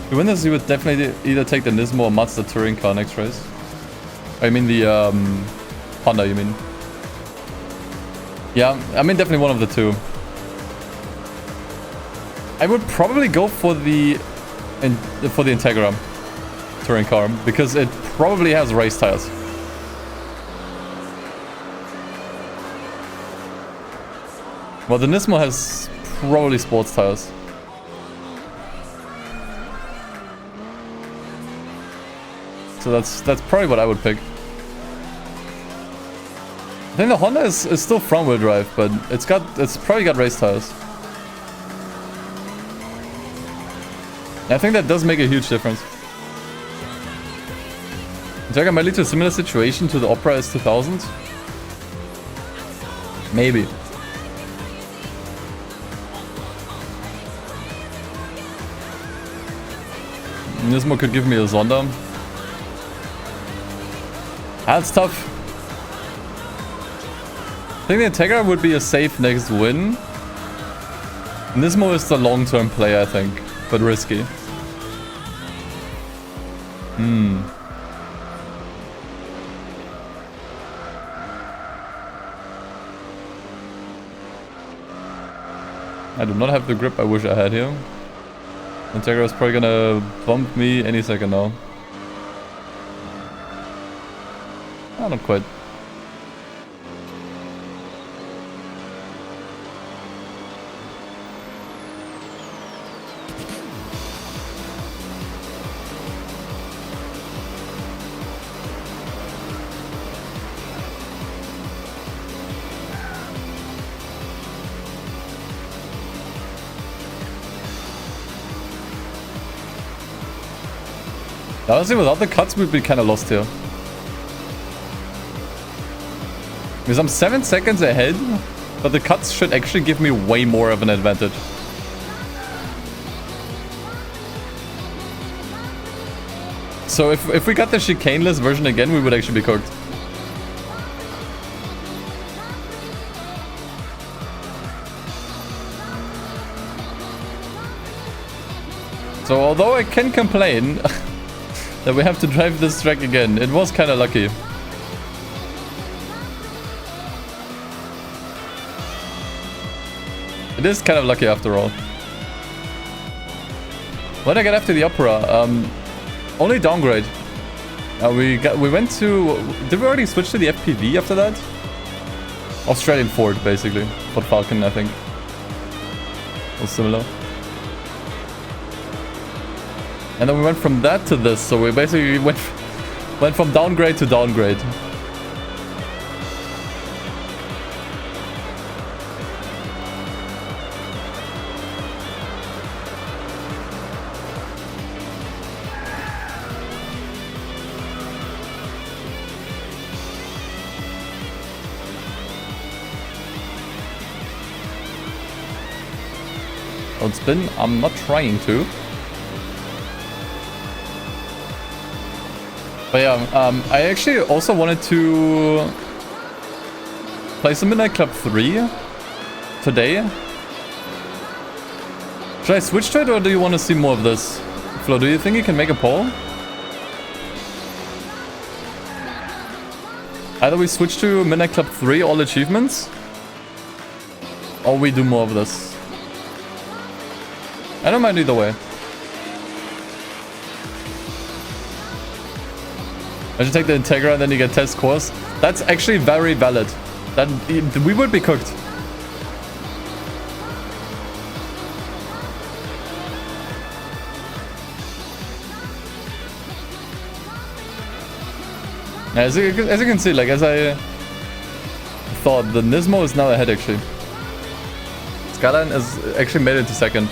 To win this, you would definitely either take the Nismo or Mazda touring car next race. I mean the Honda, you mean. Yeah, I mean definitely one of the two. I would probably go for the Integra touring car because it probably has race tires. Well, the Nismo has probably sports tires. So that's probably what I would pick. I think the Honda is still front wheel drive, but it's probably got race tires. I think that does make a huge difference. Integra might lead to a similar situation to the Opera S2000. Maybe. Nismo could give me a Zonda. That's tough. I think the Integra would be a safe next win. Nismo is the long-term play, I think, but risky. I do not have the grip I wish I had here. Integra is probably gonna bump me any second now. Oh, not quite. Honestly, without the cuts, we'd be kind of lost here. Because I'm 7 seconds ahead, but the cuts should actually give me way more of an advantage. So if we got the chicaneless version again, we would actually be cooked. So although I can complain that we have to drive this track again, it was kind of lucky. It is kind of lucky after all. What did I get after the Opera? Only downgrade. We went to... Did we already switch to the FPV after that? Australian Ford, basically. Ford Falcon, I think. Or similar. And then we went from that to this, so we basically went from downgrade to downgrade. Don't spin, I'm not trying to. But yeah, I actually also wanted to play some Midnight Club 3 today. Should I switch to it, or do you want to see more of this? Flo, do you think you can make a poll? Either we switch to Midnight Club 3 all achievements, or we do more of this. I don't mind either way. I should take the Integra and then you get test course. That's actually very valid. That we would be cooked. As you can see, like as I thought, the Nismo is now ahead actually. Skyline has actually made it to second.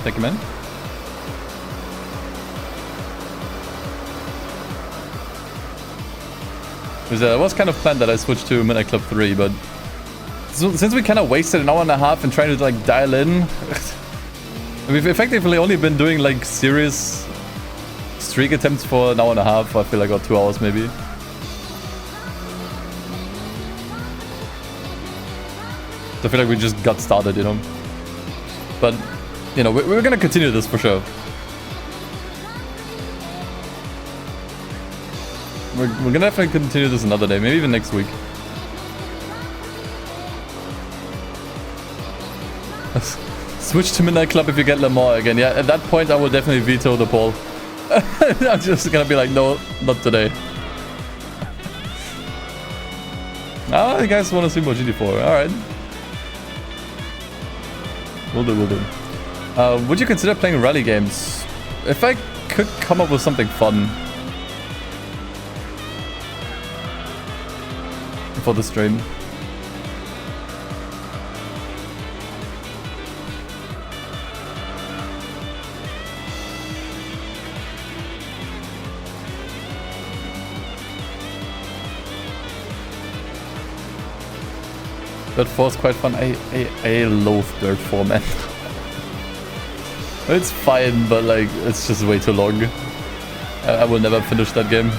Take him in. Because it was kind of planned that I switched to Midnight Club 3, but since we kind of wasted an hour and a half in trying to like dial in, we've effectively only been doing like serious streak attempts for an hour and a half, I feel like, or 2 hours maybe. So I feel like we just got started, you know. But, you know, we're gonna continue this for sure. We're gonna definitely continue this another day, maybe even next week. Switch to Midnight Club if you get Le Mans again. Yeah, at that point I will definitely veto the poll. I'm just gonna be like, no, not today. Oh, you guys want to see more GT4? Alright. Will do, will do. Would you consider playing rally games? If I could come up with something fun for the stream. Dirt 4 is quite fun. I loathe Dirt 4, man. It's fine, but like, it's just way too long. I will never finish that game.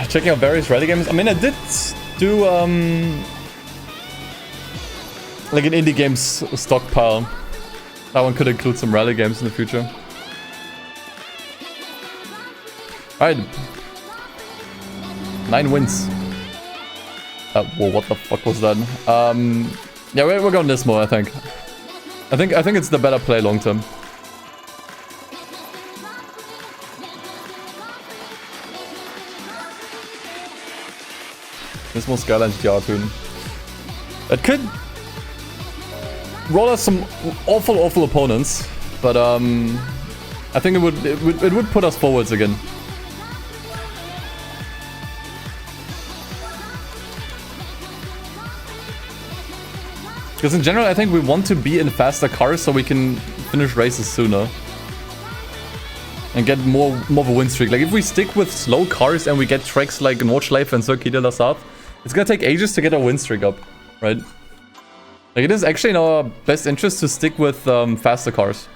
Checking out various rally games. I mean, I did do like an indie games stockpile. That one could include some rally games in the future. Alright. 9 wins. Whoa, what the fuck was that? Yeah, we're going this more, I think. I think it's the better play long term. This more Skyline GTR tune. It could roll us some awful opponents, but I think it would put us forwards again. Because in general, I think we want to be in faster cars so we can finish races sooner. And get more of a win streak. Like, if we stick with slow cars and we get tracks like Nordschleife and Circuit de la Sarthe, it's gonna take ages to get a win streak up, right? Like, it is actually in our best interest to stick with faster cars.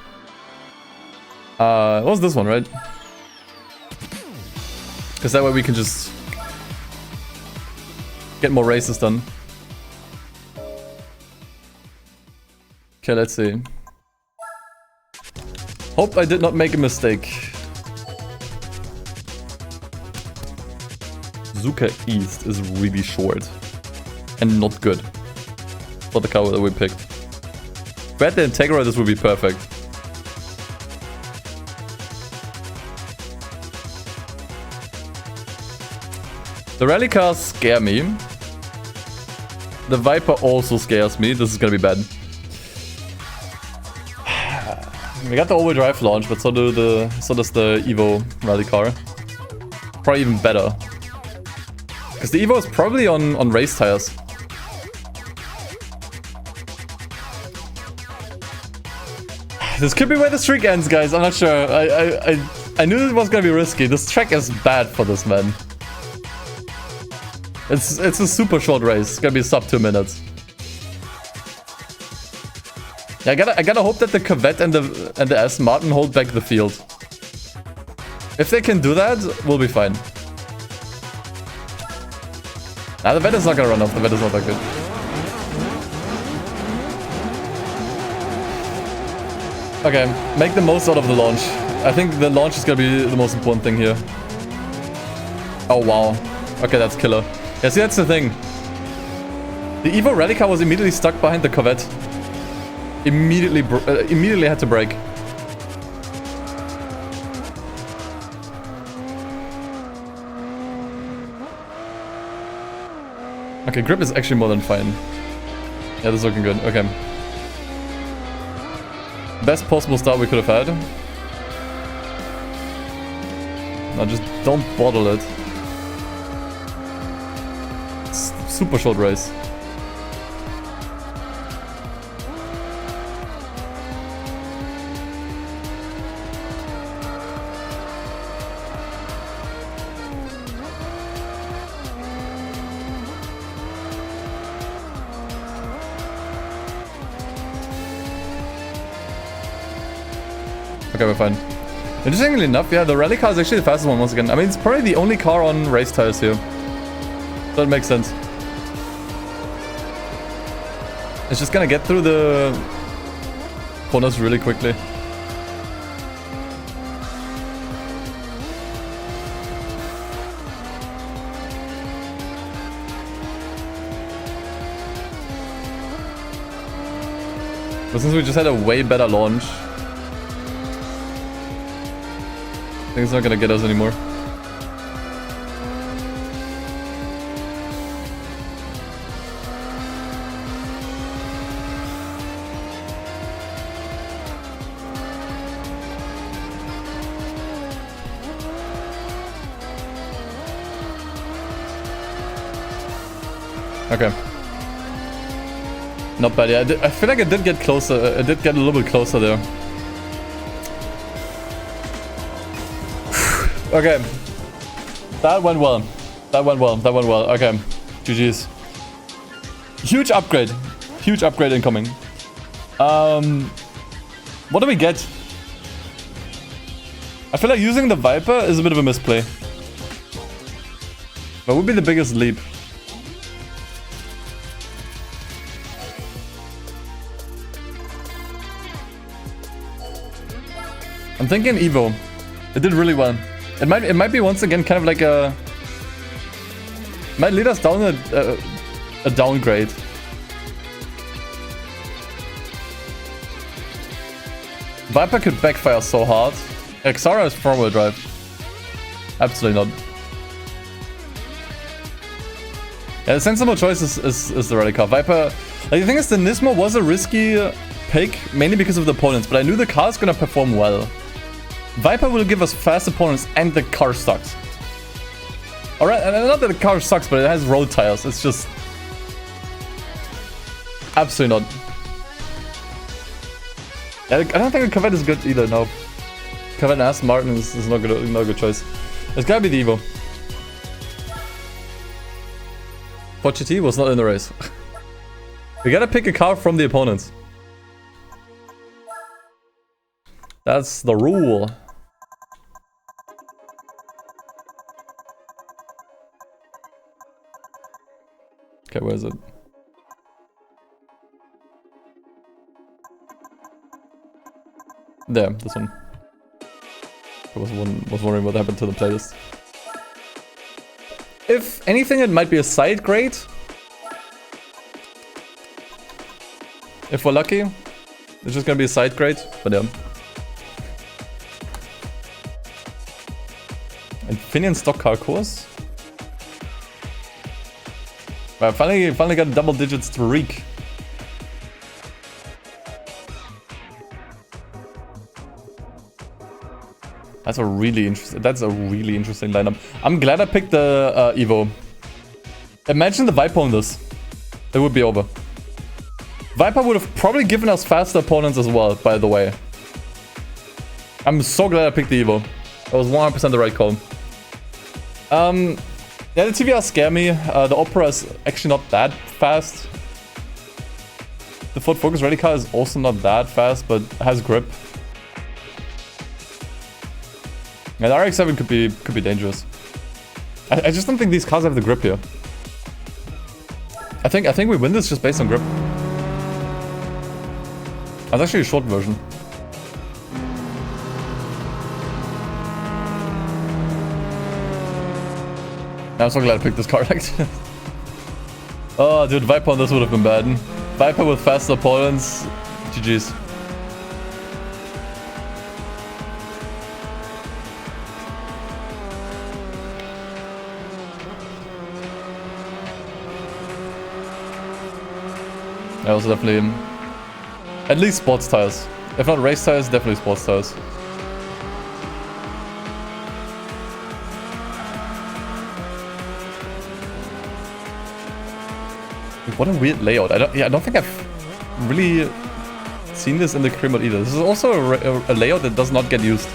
What was this one, right? Because that way we can just get more races done. Okay, let's see. Hope I did not make a mistake. Zuka East is really short. And not good. For the car that we picked. If we had the Integra, this would be perfect. The rally cars scare me. The Viper also scares me. This is gonna be bad. We got the all-wheel drive launch, but so does the Evo rally car. Probably even better. Because the Evo is probably on race tires. This could be where the streak ends, guys. I'm not sure. I knew it was gonna be risky. This track is bad for this, man. It's a super short race. It's gonna be sub 2 minutes. Yeah, I gotta hope that the Corvette and the Aston Martin hold back the field. If they can do that, we'll be fine. Nah, the Vettel's not gonna run off. The Vettel's not that good. Okay, make the most out of the launch. I think the launch is gonna be the most important thing here. Oh, wow. Okay, that's killer. Yeah, see, that's the thing. The Evo rally car was immediately stuck behind the Corvette. Immediately had to brake. Okay, grip is actually more than fine. Yeah, this is looking good. Okay. Best possible start we could have had. Now just don't bottle it. It's super short race. Okay, we're fine. Interestingly enough, yeah, the rally car is actually the fastest one once again. I mean, it's probably the only car on race tires here. So that makes sense. It's just gonna get through the corners really quickly. But since we just had a way better launch, I think it's not gonna get us anymore. Okay. Not bad, yeah. I feel like I did get closer. I did get a little bit closer there. Okay. That went well. That went well. That went well. Okay. GG's. Huge upgrade. Huge upgrade incoming. What do we get? I feel like using the Viper is a bit of a misplay. What would be the biggest leap? I'm thinking Evo. It did really well. It might be once again kind of like a... Might lead us down a downgrade. Viper could backfire so hard. Xara is front-wheel drive. Absolutely not. Yeah, the sensible choice is the rally car. Viper... Like, the thing is, the Nismo was a risky pick, mainly because of the opponents, but I knew the car is gonna perform well. Viper will give us fast opponents and the car sucks. Alright, and not that the car sucks, but it has road tires. It's just... Absolutely not. I don't think the Corvette is good either, no. Corvette and Aston Martin is not a good choice. It's gotta be the Evo. Pochettino was not in the race. We gotta pick a car from the opponents. That's the rule. Okay, where is it? There, this one. I was wondering what happened to the playlist. If anything, it might be a side grade. If we're lucky, it's just gonna be a side grade, but yeah. Infineon stock car course. I finally got double digits to Reek. That's a really interesting lineup. I'm glad I picked the Evo. Imagine the Viper on this. It would be over. Viper would have probably given us faster opponents as well, by the way. I'm so glad I picked the Evo. That was 100% the right call. Yeah, the TVR scare me. The Opera is actually not that fast. The Ford Focus Rally car is also not that fast, but has grip. Yeah, the RX-7 could be dangerous. I just don't think these cars have the grip here. I think we win this just based on grip. That's actually a short version. I'm so glad I picked this car. Oh, dude, Viper on this would have been bad. Viper with faster opponents. GG's. I also definitely... At least sports tires. If not race tires, definitely sports tires. What a weird layout. I don't think I've really seen this in the career mode either. This is also a layout that does not get used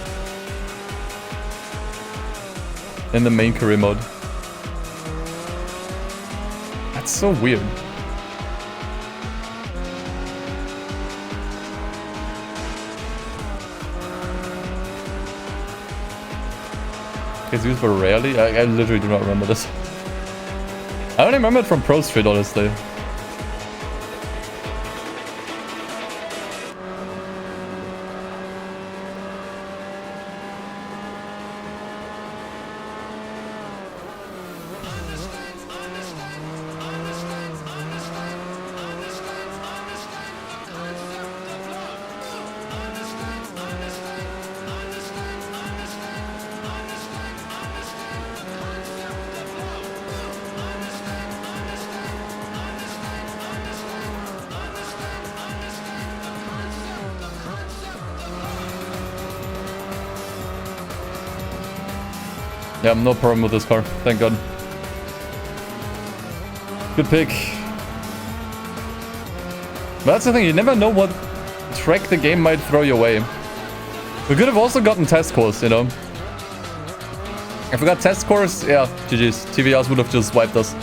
in the main career mode. That's so weird. It's used very rarely. I literally do not remember this. I only remember it from Pro Street, honestly. Yeah, no problem with this car. Thank God. Good pick. But that's the thing, you never know what track the game might throw your way. We could have also gotten test course, you know. If we got test course, yeah, GG's. TVRs would have just wiped us.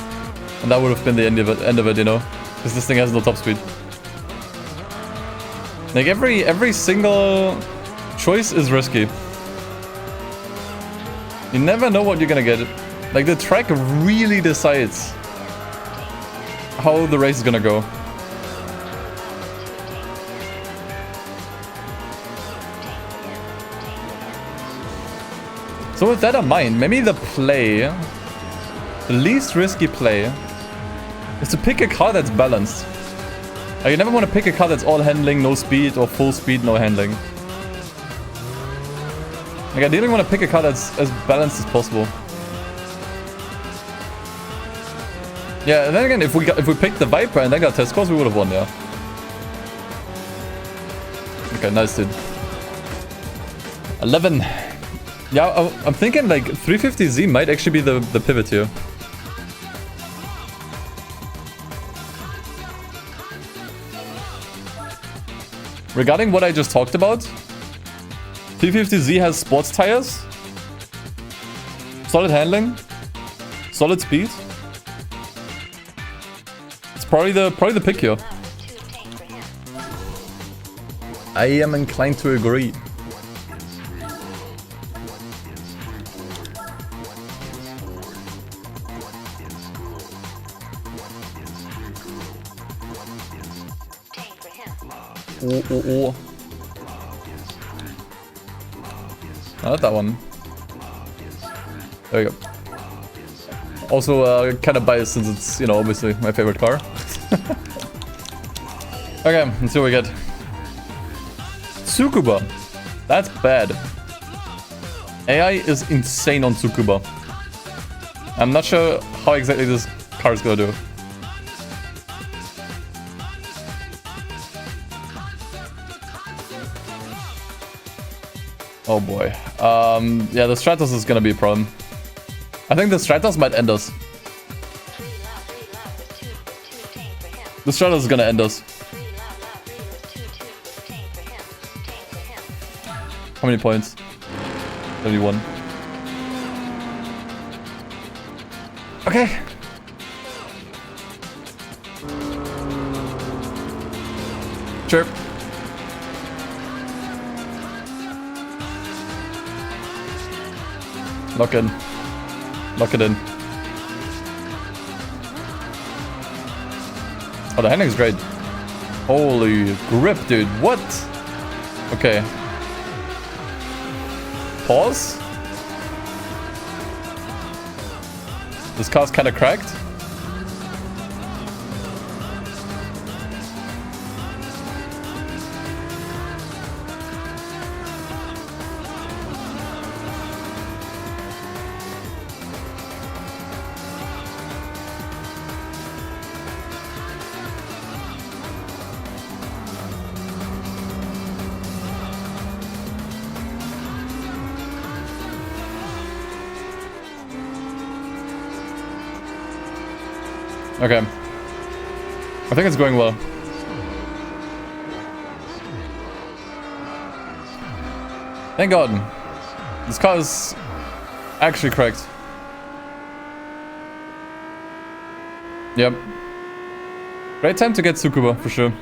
And that would have been the end of it, you know. Because this thing has no top speed. Like every single choice is risky. You never know what you're gonna get. Like the track really decides how the race is gonna go. So with that in mind, maybe the least risky play, is to pick a car that's balanced. Like, you never want to pick a car that's all handling, no speed, or full speed, no handling. Like, I really want to pick a car that's as balanced as possible. Yeah, and then again, if we picked the Viper and then got test scores, we would have won, yeah. Okay, nice, dude. 11. Yeah, I'm thinking like 350Z might actually be the pivot here. Regarding what I just talked about, 350Z has sports tires, solid handling, solid speed. It's probably the pick here. I am inclined to agree. Oh. Not that one. There you go. Also, kind of biased since it's, you know, obviously my favorite car. Okay, let's see what we get. Tsukuba. That's bad. AI is insane on Tsukuba. I'm not sure how exactly this car is gonna do. Oh boy. Yeah, the Stratos is gonna be a problem. I think the Stratos might end us. The Stratos is gonna end us. How many points? 31. Okay. Sure. Lock in. Lock it in. Oh, the handling's great. Holy grip, dude. What? Okay. Pause. This car's kind of cracked. Okay. I think it's going well. Thank God. This car is actually cracked. Yep. Great time to get Tsukuba, for sure.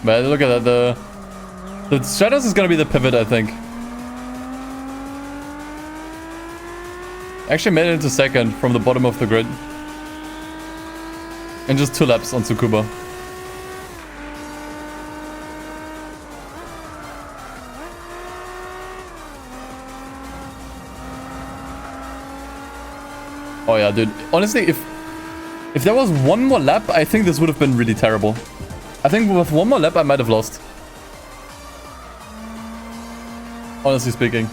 But look at that, the Stratos is gonna be the pivot, I think. Actually made it into second from the bottom of the grid. And just 2 laps on Tsukuba. Oh yeah, dude. Honestly, if there was one more lap, I think this would have been really terrible. I think with one more lap, I might have lost. Honestly speaking.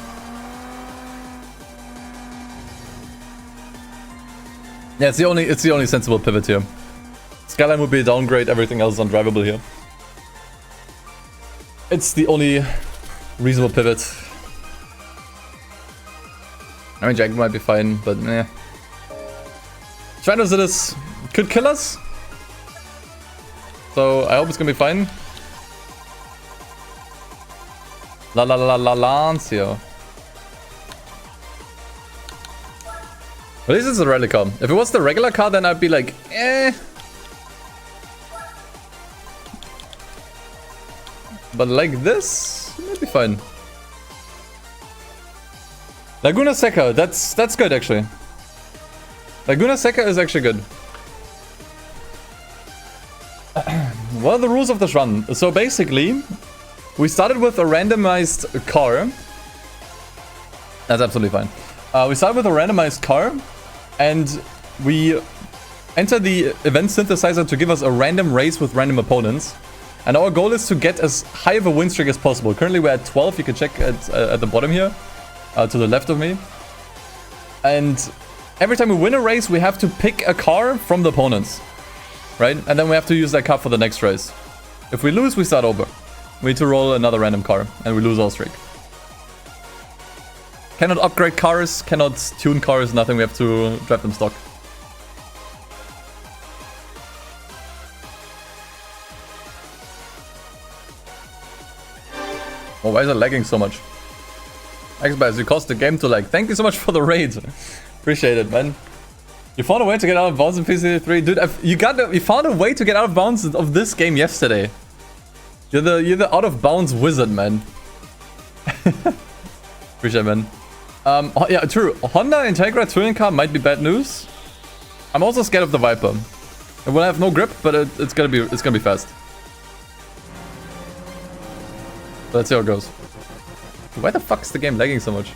Yeah, it's the only sensible pivot here. Skyline would be a downgrade, everything else is undrivable here. It's the only reasonable pivot. I mean, Jack might be fine, but meh. Tyrannosaurus could kill us. So I hope it's gonna be fine. La la la la Lancio. At least it's a rally car. If it was the regular car, then I'd be like, eh. But like this, it might be fine. Laguna Seca, that's good actually. Laguna Seca is actually good. What are the rules of this run? So basically, we started with a randomized car. That's absolutely fine. We started with a randomized car, and we entered the event synthesizer to give us a random race with random opponents. And our goal is to get as high of a win streak as possible. Currently we're at 12, you can check at the bottom here, to the left of me. And every time we win a race, we have to pick a car from the opponents. Right? And then we have to use that car for the next race. If we lose, we start over. We need to roll another random car, and we lose our streak. Cannot upgrade cars, cannot tune cars, nothing. We have to drive them stock. Oh, why is it lagging so much? Xbaz, you caused the game to lag. Thank you so much for the raid. Appreciate it, man. You found a way to get out of bounds in PC3, dude. You found a way to get out of bounds of this game yesterday. You're the out of bounds wizard, man. Appreciate it, man. Yeah, true. Honda Integra touring car might be bad news. I'm also scared of the Viper. It will have no grip, but it's gonna be fast. Let's see how it goes. Why the fuck is the game lagging so much?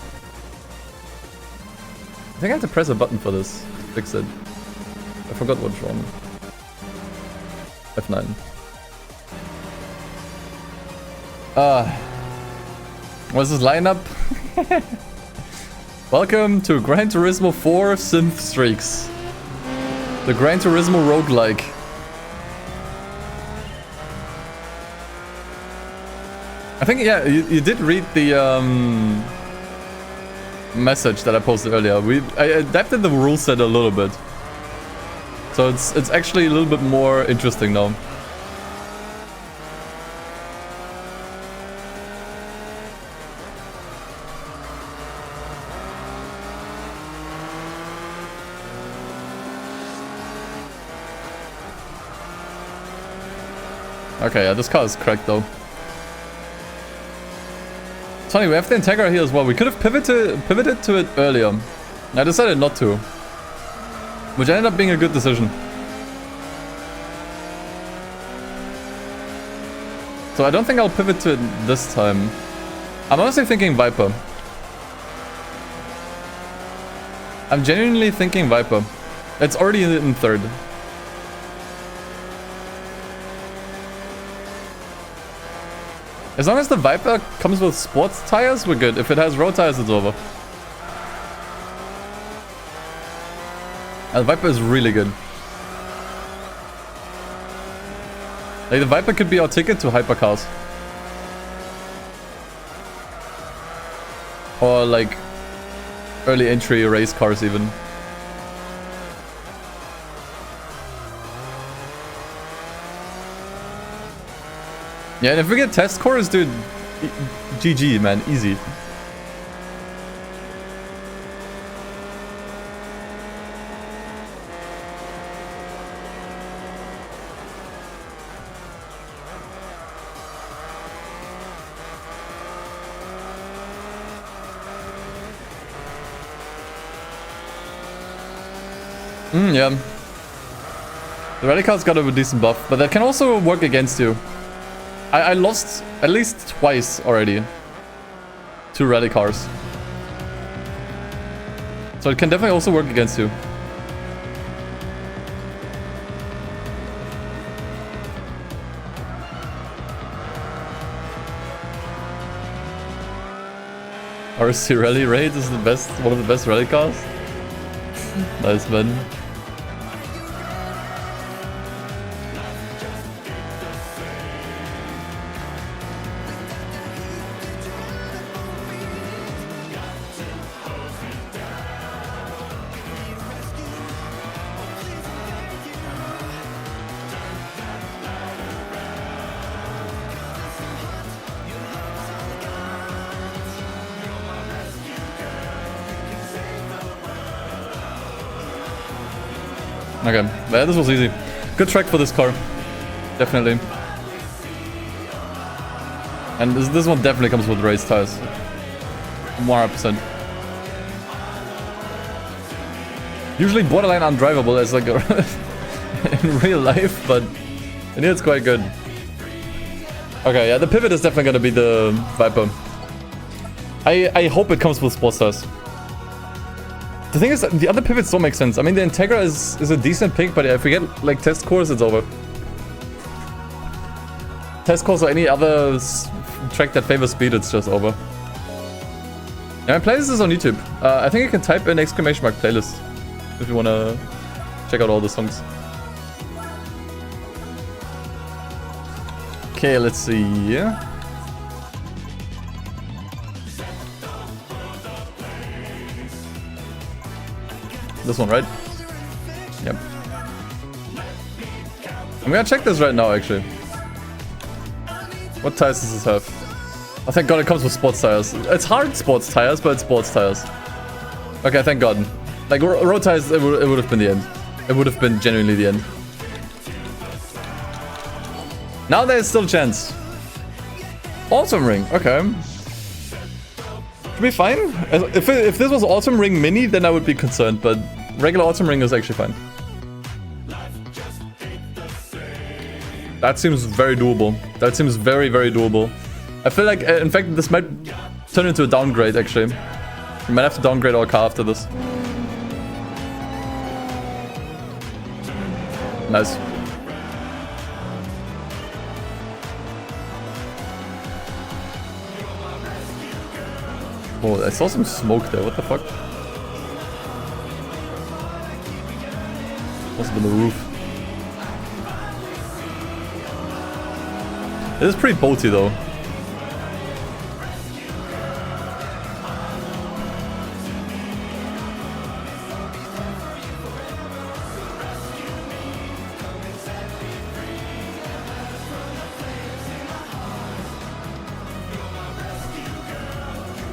I think I have to press a button for this. Fix it. I forgot what's wrong. F9. What's this lineup? Welcome to Gran Turismo 4 Synth Streaks. The Gran Turismo roguelike. I think, yeah, you did read the message that I posted earlier. I adapted the rule set a little bit. So it's actually a little bit more interesting now. Okay, yeah, this car is cracked though. Tony, we have the Integra here as well. We could have pivoted to it earlier. I decided not to. Which ended up being a good decision. So I don't think I'll pivot to it this time. I'm honestly thinking Viper. I'm genuinely thinking Viper. It's already in third. As long as the Viper comes with sports tires, we're good. If it has road tires, it's over. And the Viper is really good. Like, the Viper could be our ticket to hypercars. Or, like, early entry race cars even. Yeah, and if we get test cores, dude, GG, man, easy. Yeah. The rally car's got a decent buff, but that can also work against you. I lost at least twice already to rally cars. So it can definitely also work against you. RC Rally Raid is the best, one of the best rally cars. Nice, man. Okay, yeah, this was easy. Good track for this car. Definitely. And this one definitely comes with race tires. 100%. Usually borderline undrivable as like in real life, but in here it's quite good. Okay, yeah, the pivot is definitely gonna be the Viper. I hope it comes with sports tires. The thing is, the other pivots don't make sense. I mean, the Integra is a decent pick, but if we get, like, test course, it's over. Test course or any other track that favors speed, it's just over. Yeah, my playlist is on YouTube. I think you can type in ! Playlist if you want to check out all the songs. Okay, let's see. This one, right? Yep. I'm gonna check this right now, actually. What tires does this have? Oh, thank god it comes with sports tires. It's hard sports tires, but it's sports tires. Okay, thank god. Like, road tires, it would have been the end. It would have been genuinely the end. Now there's still a chance. Awesome ring, okay. Should be fine. If this was Autumn Ring Mini, then I would be concerned, but regular Autumn Ring is actually fine. That seems very doable. That seems very, very doable. I feel like, in fact, this might turn into a downgrade, actually. We might have to downgrade our car after this. Nice. Oh, I saw some smoke there. What the fuck? Must have been the roof. It is pretty boaty though.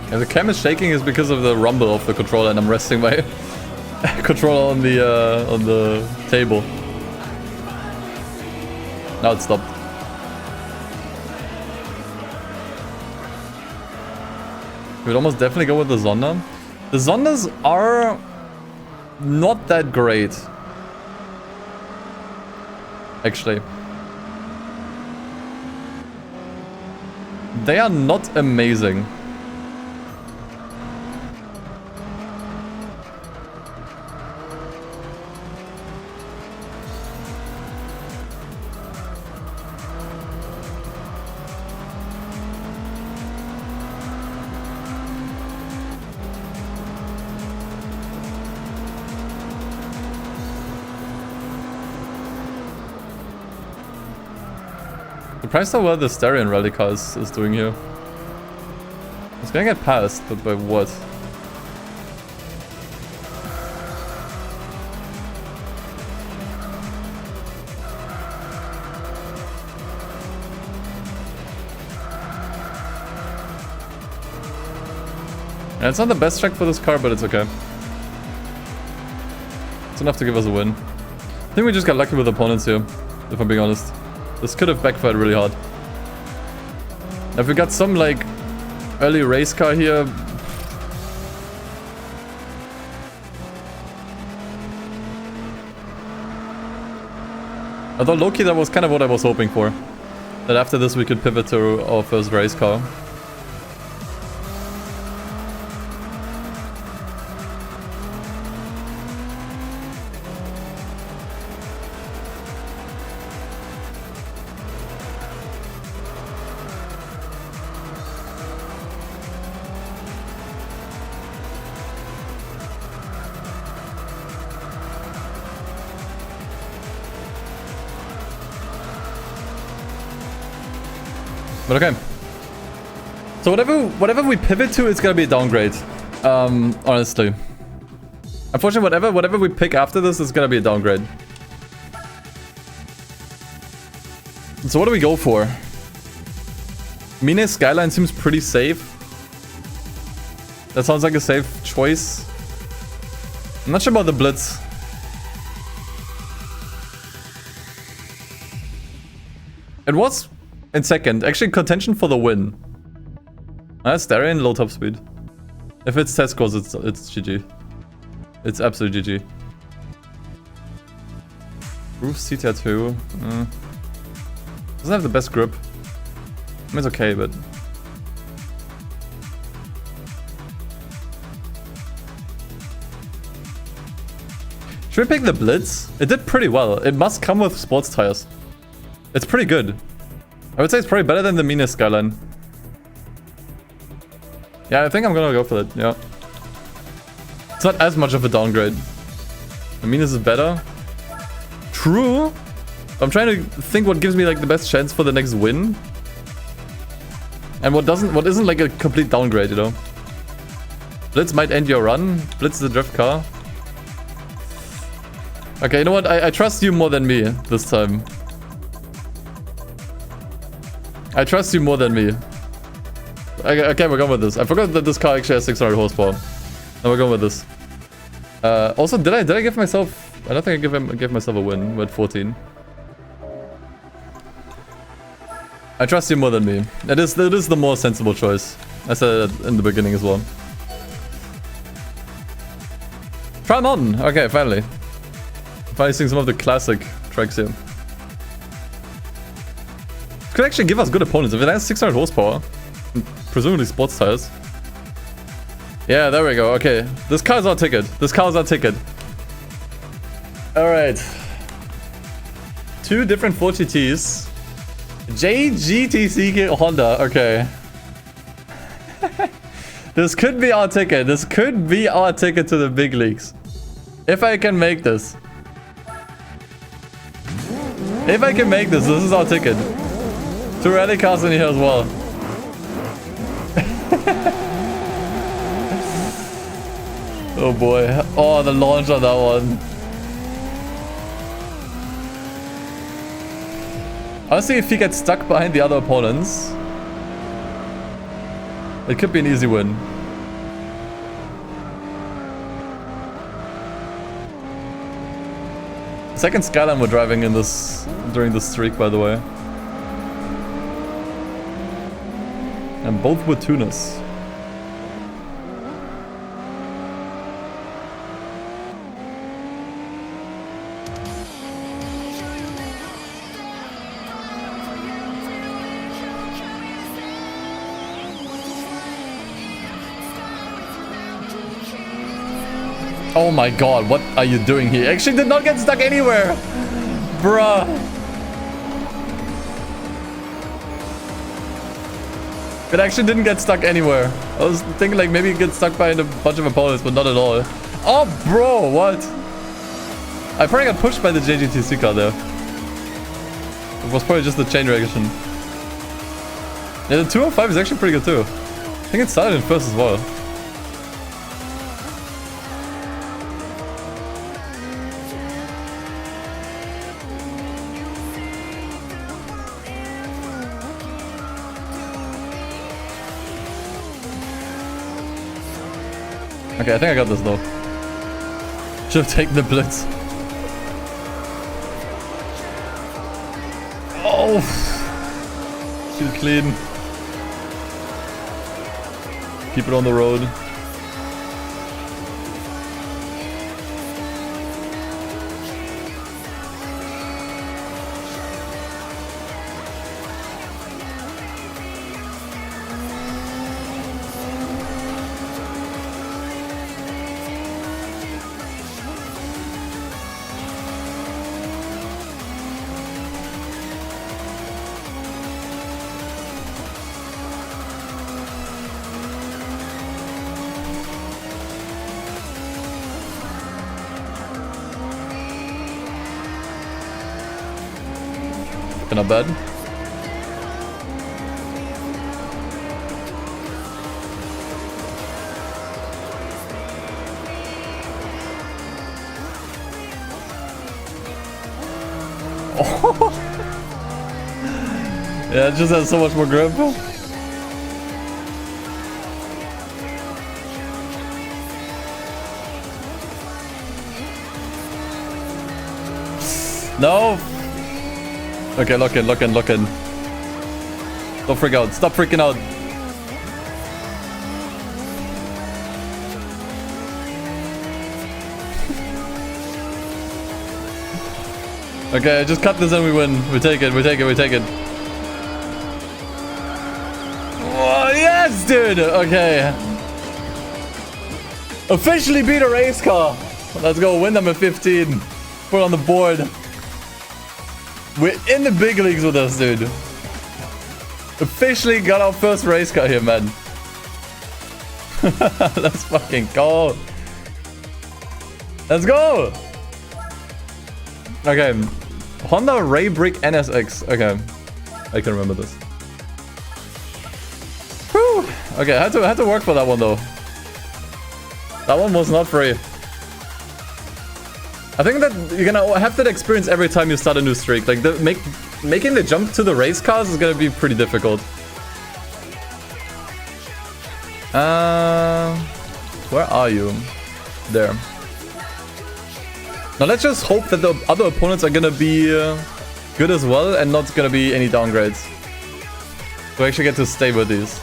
And the cam is shaking is because of the rumble of the controller, and I'm resting my controller on the table. Now it stopped. We would almost definitely go with the Zonda. The Zondas are not that great, actually. They are not amazing. Surprised how well the Styrian rally car is doing here. It's gonna get passed, but by what? Yeah, it's not the best track for this car, but it's okay. It's enough to give us a win. I think we just got lucky with opponents here, if I'm being honest. This could have backfired really hard. If we got some, like, early race car here... Although low-key, that was kind of what I was hoping for. That after this we could pivot to our first race car. But okay. So whatever we pivot to, it's gonna be a downgrade. Honestly. Unfortunately, whatever we pick after this is gonna be a downgrade. So what do we go for? Mine Skyline seems pretty safe. That sounds like a safe choice. I'm not sure about the Blitz. It was in second. Actually, contention for the win. That's Darien, low top speed. If it's test scores, it's GG. It's absolute GG. Roof CTR 2. Doesn't have the best grip. I mean, it's okay, but... Should we pick the Blitz? It did pretty well. It must come with sports tires. It's pretty good. I would say it's probably better than the Mine Skyline. Yeah, I think I'm gonna go for it, yeah. It's not as much of a downgrade. The Mine is better. True. I'm trying to think what gives me like the best chance for the next win. And what isn't like a complete downgrade, you know? Blitz might end your run. Blitz is a drift car. Okay, you know what? I trust you more than me this time. I trust you more than me. Okay, we're going with this. I forgot that this car actually has 600 horsepower. No, we're going with this. Also, did I give myself... I don't think I gave myself a win with 14. I trust you more than me. It is the more sensible choice. I said it in the beginning as well. Try Mountain! Okay, finally. Finally seeing some of the classic tracks here. This could actually give us good opponents. If it has 600 horsepower, and presumably sports tires. Yeah, there we go. Okay, this car's our ticket. This car's our ticket. Alright. 2 different 4GTs. JGTC Honda, okay. This could be our ticket. This could be our ticket to the big leagues. If I can make this. If I can make this, this is our ticket. 2 rally cars in here as well. Oh boy. Oh, the launch on that one. Honestly, if he gets stuck behind the other opponents, it could be an easy win. Second Skyline we're driving in this during this streak, by the way. And both were tuners. Oh my god, what are you doing here? Actually did not get stuck anywhere. Bruh. It actually didn't get stuck anywhere. I was thinking like maybe it gets stuck behind a bunch of opponents, but not at all. Oh bro, what? I probably got pushed by the JGTC car there. It was probably just the chain reaction. Yeah, the 205 is actually pretty good too. I think it started in first as well. Okay, I think I got this though. Should have taken the Blitz. Oh! Too clean. Keep it on the road. Not bad. Oh. Yeah, it just has so much more grip. No. Okay, lock in. Don't freak out. Stop freaking out. Okay, just cut this and we win. We take it. Oh, yes, dude. Okay. Officially beat a race car. Let's go. Win number 15. Put it on the board. We're in the big leagues with us, dude. Officially got our first race car here, man. Let's fucking go. Let's go. Okay. Honda Ray Brick NSX. Okay. I can remember this. Whew. Okay, I had to work for that one, though. That one was not free. I think that you're gonna have that experience every time you start a new streak. Like, making the jump to the race cars is gonna be pretty difficult. Where are you? There. Now let's just hope that the other opponents are gonna be good as well and not gonna be any downgrades. So I actually get to stay with these.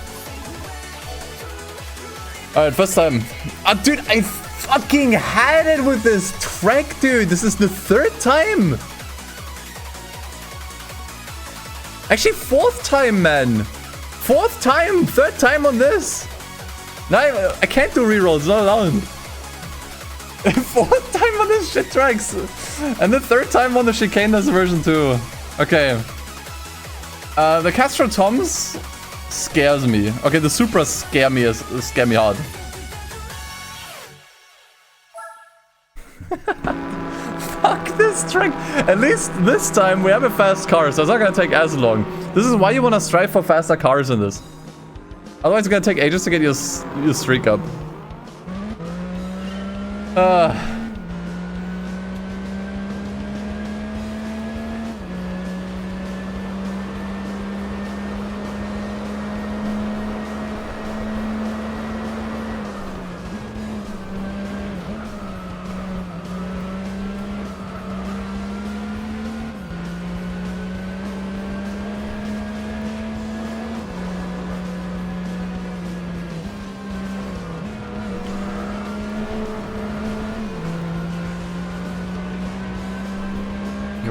Alright, first time. Ah, dude, I fucking had it with this track, dude. This is the third time. Actually, fourth time, man. Fourth time, third time on this. No, I can't do rerolls, not allowed. Fourth time on this shit tracks. And the third time on the chicaneless version too. Okay. The Castro Toms scares me. Okay, the Supras scare me hard. Fuck this track. At least this time we have a fast car, so it's not gonna take as long. This is why you wanna strive for faster cars in this. Otherwise it's gonna take ages to get your streak up.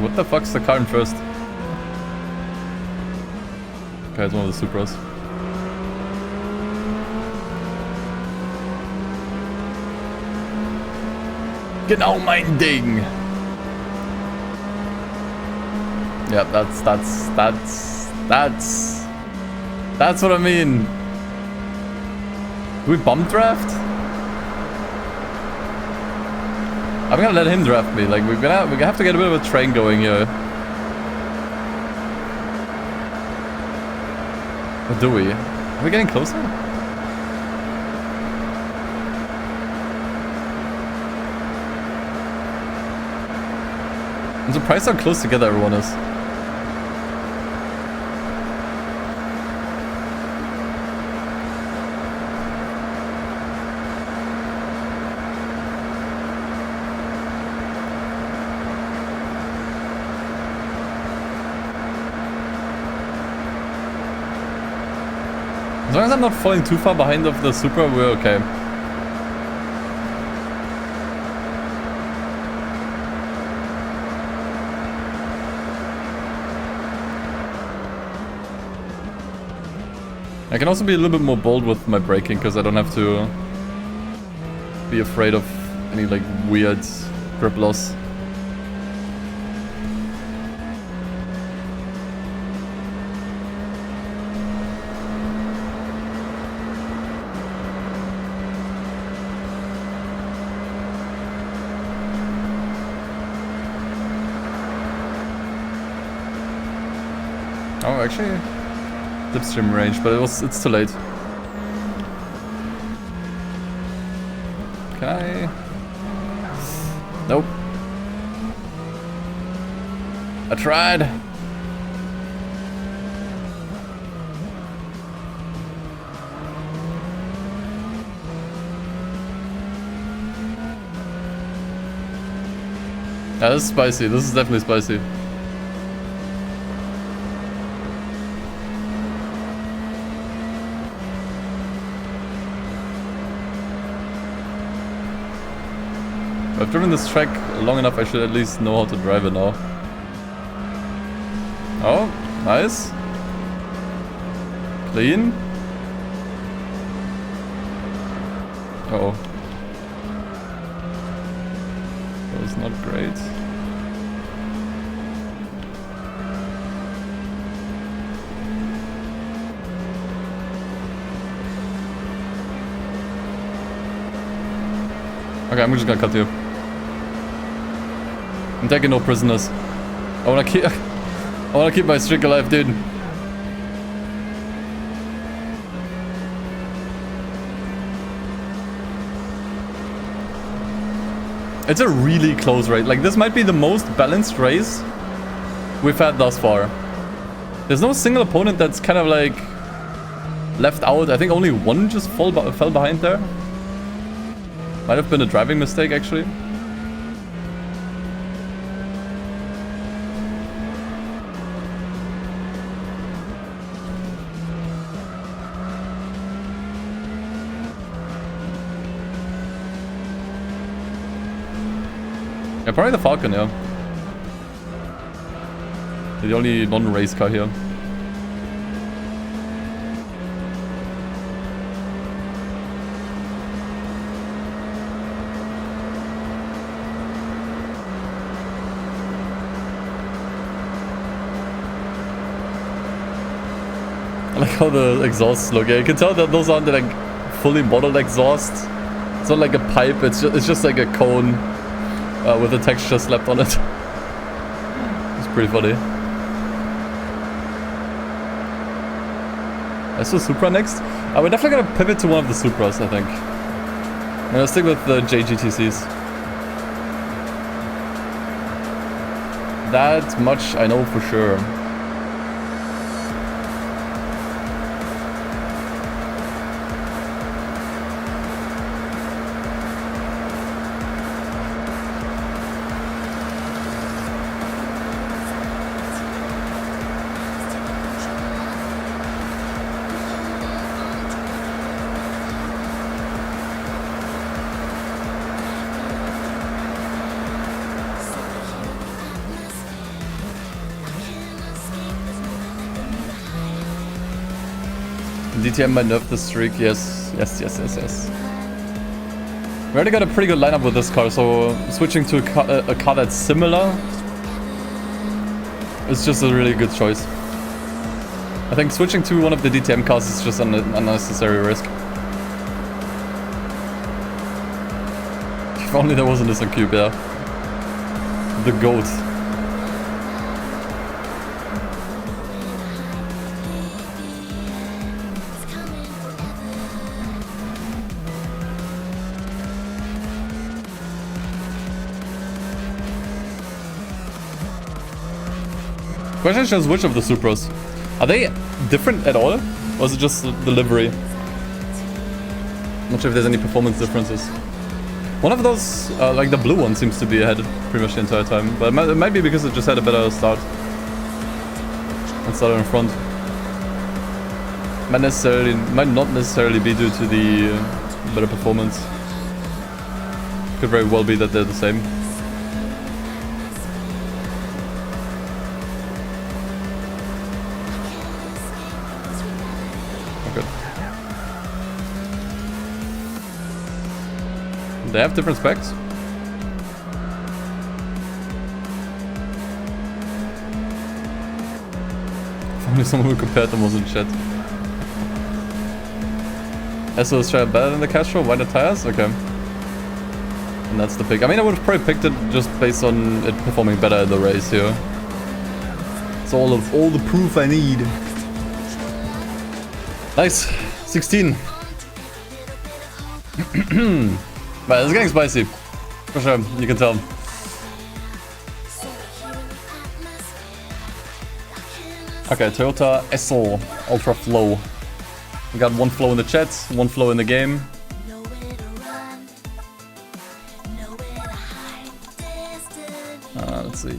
What the fuck's the car in first? Okay, it's one of the Supras. Genau mein Ding! Yeah, that's what I mean. Do we bump draft? I'm gonna let him draft me. Like, we're gonna have to get a bit of a train going here. Or do we? Are we getting closer? I'm surprised how close together everyone is. As long as I'm not falling too far behind of the Supra, we're okay. I can also be a little bit more bold with my braking because I don't have to be afraid of any like weird grip loss. Oh, actually, slipstream range, but it's too late. Can I? Nope. I tried. Yeah, this is spicy. This is definitely spicy. I've driven this track long enough, I should at least know how to drive it now. Oh, nice. Clean. Uh-oh. That was not great. Okay, I'm just gonna cut you. I'm taking no prisoners. I wanna keep my streak alive, dude. It's a really close race. Like, this might be the most balanced race we've had thus far. There's no single opponent that's kind of like left out. I think only one just fell behind there. Might have been a driving mistake, actually. Yeah, probably the Falcon, yeah. The only non-race car here. I like how the exhausts look. Yeah, you can tell that those aren't like fully modeled exhausts. It's not like a pipe. It's just like a cone with a texture slapped on it. It's pretty funny. Let's do Supra next. We're definitely gonna pivot to one of the Supras, I think. I'm gonna stick with the JGTCs. That much I know for sure. DTM might nerf the streak, yes. We already got a pretty good lineup with this car, so switching to a car that's similar is just a really good choice. I think switching to one of the DTM cars is just an unnecessary risk. If only there wasn't this cube, yeah. The GOAT. Question is which of the Supras? Are they different at all? Or is it just the livery? Not sure if there's any performance differences. One of those, like the blue one, seems to be ahead pretty much the entire time. But it might be because it just had a better start. And started in front. Might not necessarily be due to the better performance. Could very well be that they're the same. They have different specs. If only someone who compared them was in chat. SO is better than the Castro? Why the tires? Okay. And that's the pick. I mean, I would have probably picked it just based on it performing better in the race here. It's all the proof I need. Nice. 16. But it's getting spicy. For sure, you can tell. Okay, Toyota Esso Ultra Flow. We got one flow in the chat, one flow in the game. Let's see.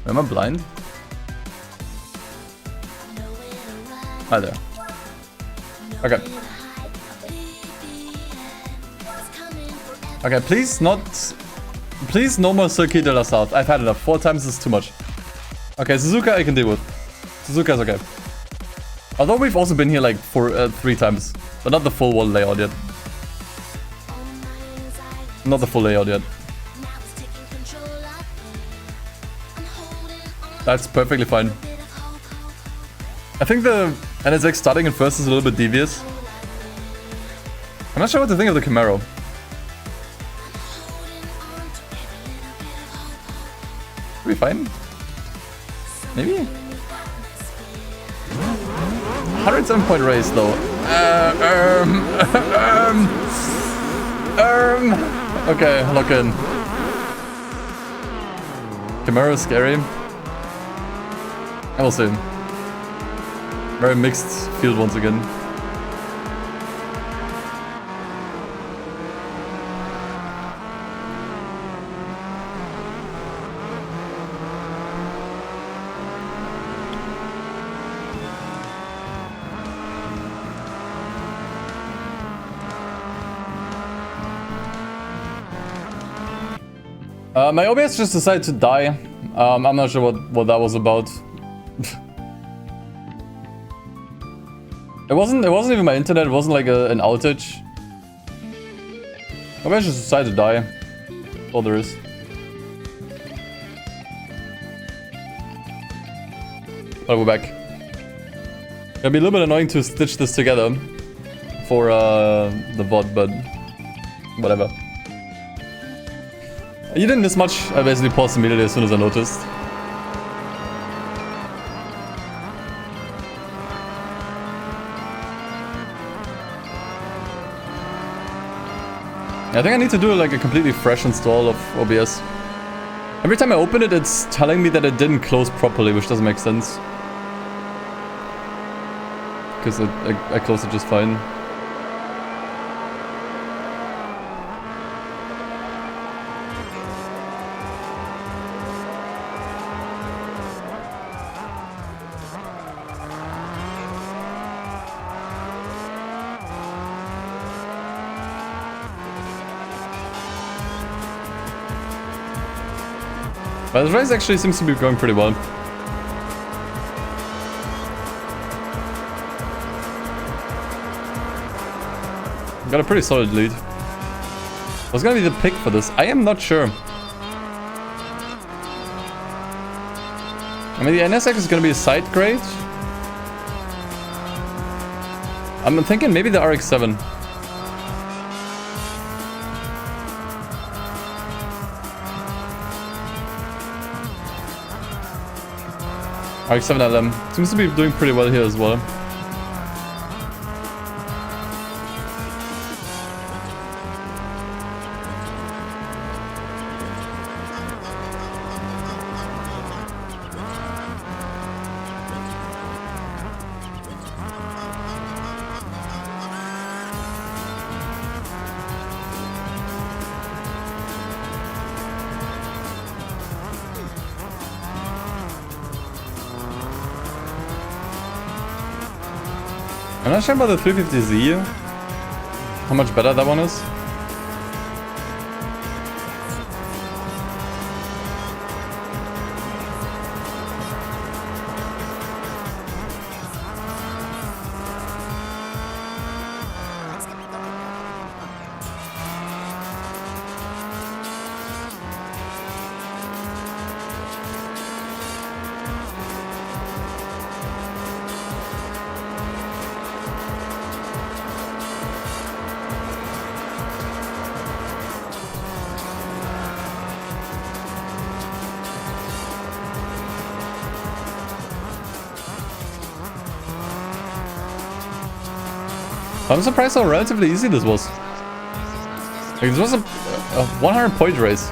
Am I blind? Hi there. Okay. Okay, please not... Please no more Circuit de la South. I've had enough. 4 times is too much. Okay, Suzuka I can deal with. Suzuka is okay. Although we've also been here like 3 times. But not the full one layout yet. Not the full layout yet. That's perfectly fine. I think the NSX starting in first is a little bit devious. I'm not sure what to think of the Camaro. Should be fine? Maybe? 107-point race though. Okay, lock in. Camaro is scary. I will see. Very mixed field once again. My OBS just decided to die. I'm not sure what that was about. It wasn't even my internet. It wasn't like an outage. OBS just decided to die. That's all there is. But we're back. It'll be a little bit annoying to stitch this together for the VOD, but whatever. You didn't miss much. I basically paused immediately as soon as I noticed. I think I need to do like a completely fresh install of OBS. Every time I open it, it's telling me that it didn't close properly, which doesn't make sense. Because I closed it just fine. But the race actually seems to be going pretty well. Got a pretty solid lead. What's gonna be the pick for this? I am not sure. I mean, the NSX is gonna be a side grade. I'm thinking maybe the RX-7. RX-7 LM seems to be doing pretty well here as well. I'm not sure about the 350Z, how much better that one is. I'm surprised how relatively easy this was. Like, this was a 100-point race,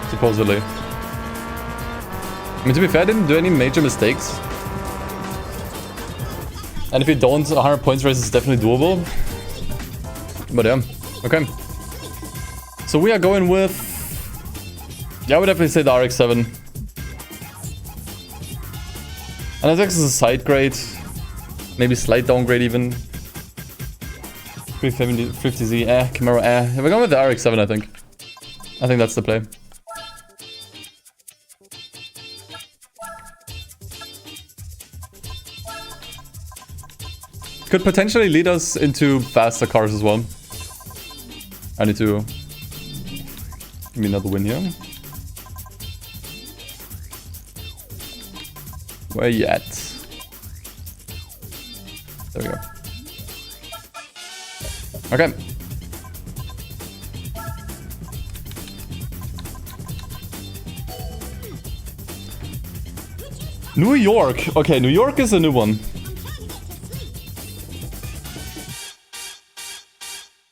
supposedly. I mean, to be fair, I didn't do any major mistakes. And if you don't, 100 points race is definitely doable. But yeah, okay. So we are going with... Yeah, I would definitely say the RX-7. And NSX is a side grade. Maybe slight downgrade even. 350Z, Camaro, Yeah, we're going with the RX-7, I think. I think that's the play. Could potentially lead us into faster cars as well. I need to give me another win here. Where are you at? There we go. Okay. New York. Okay, New York is a new one.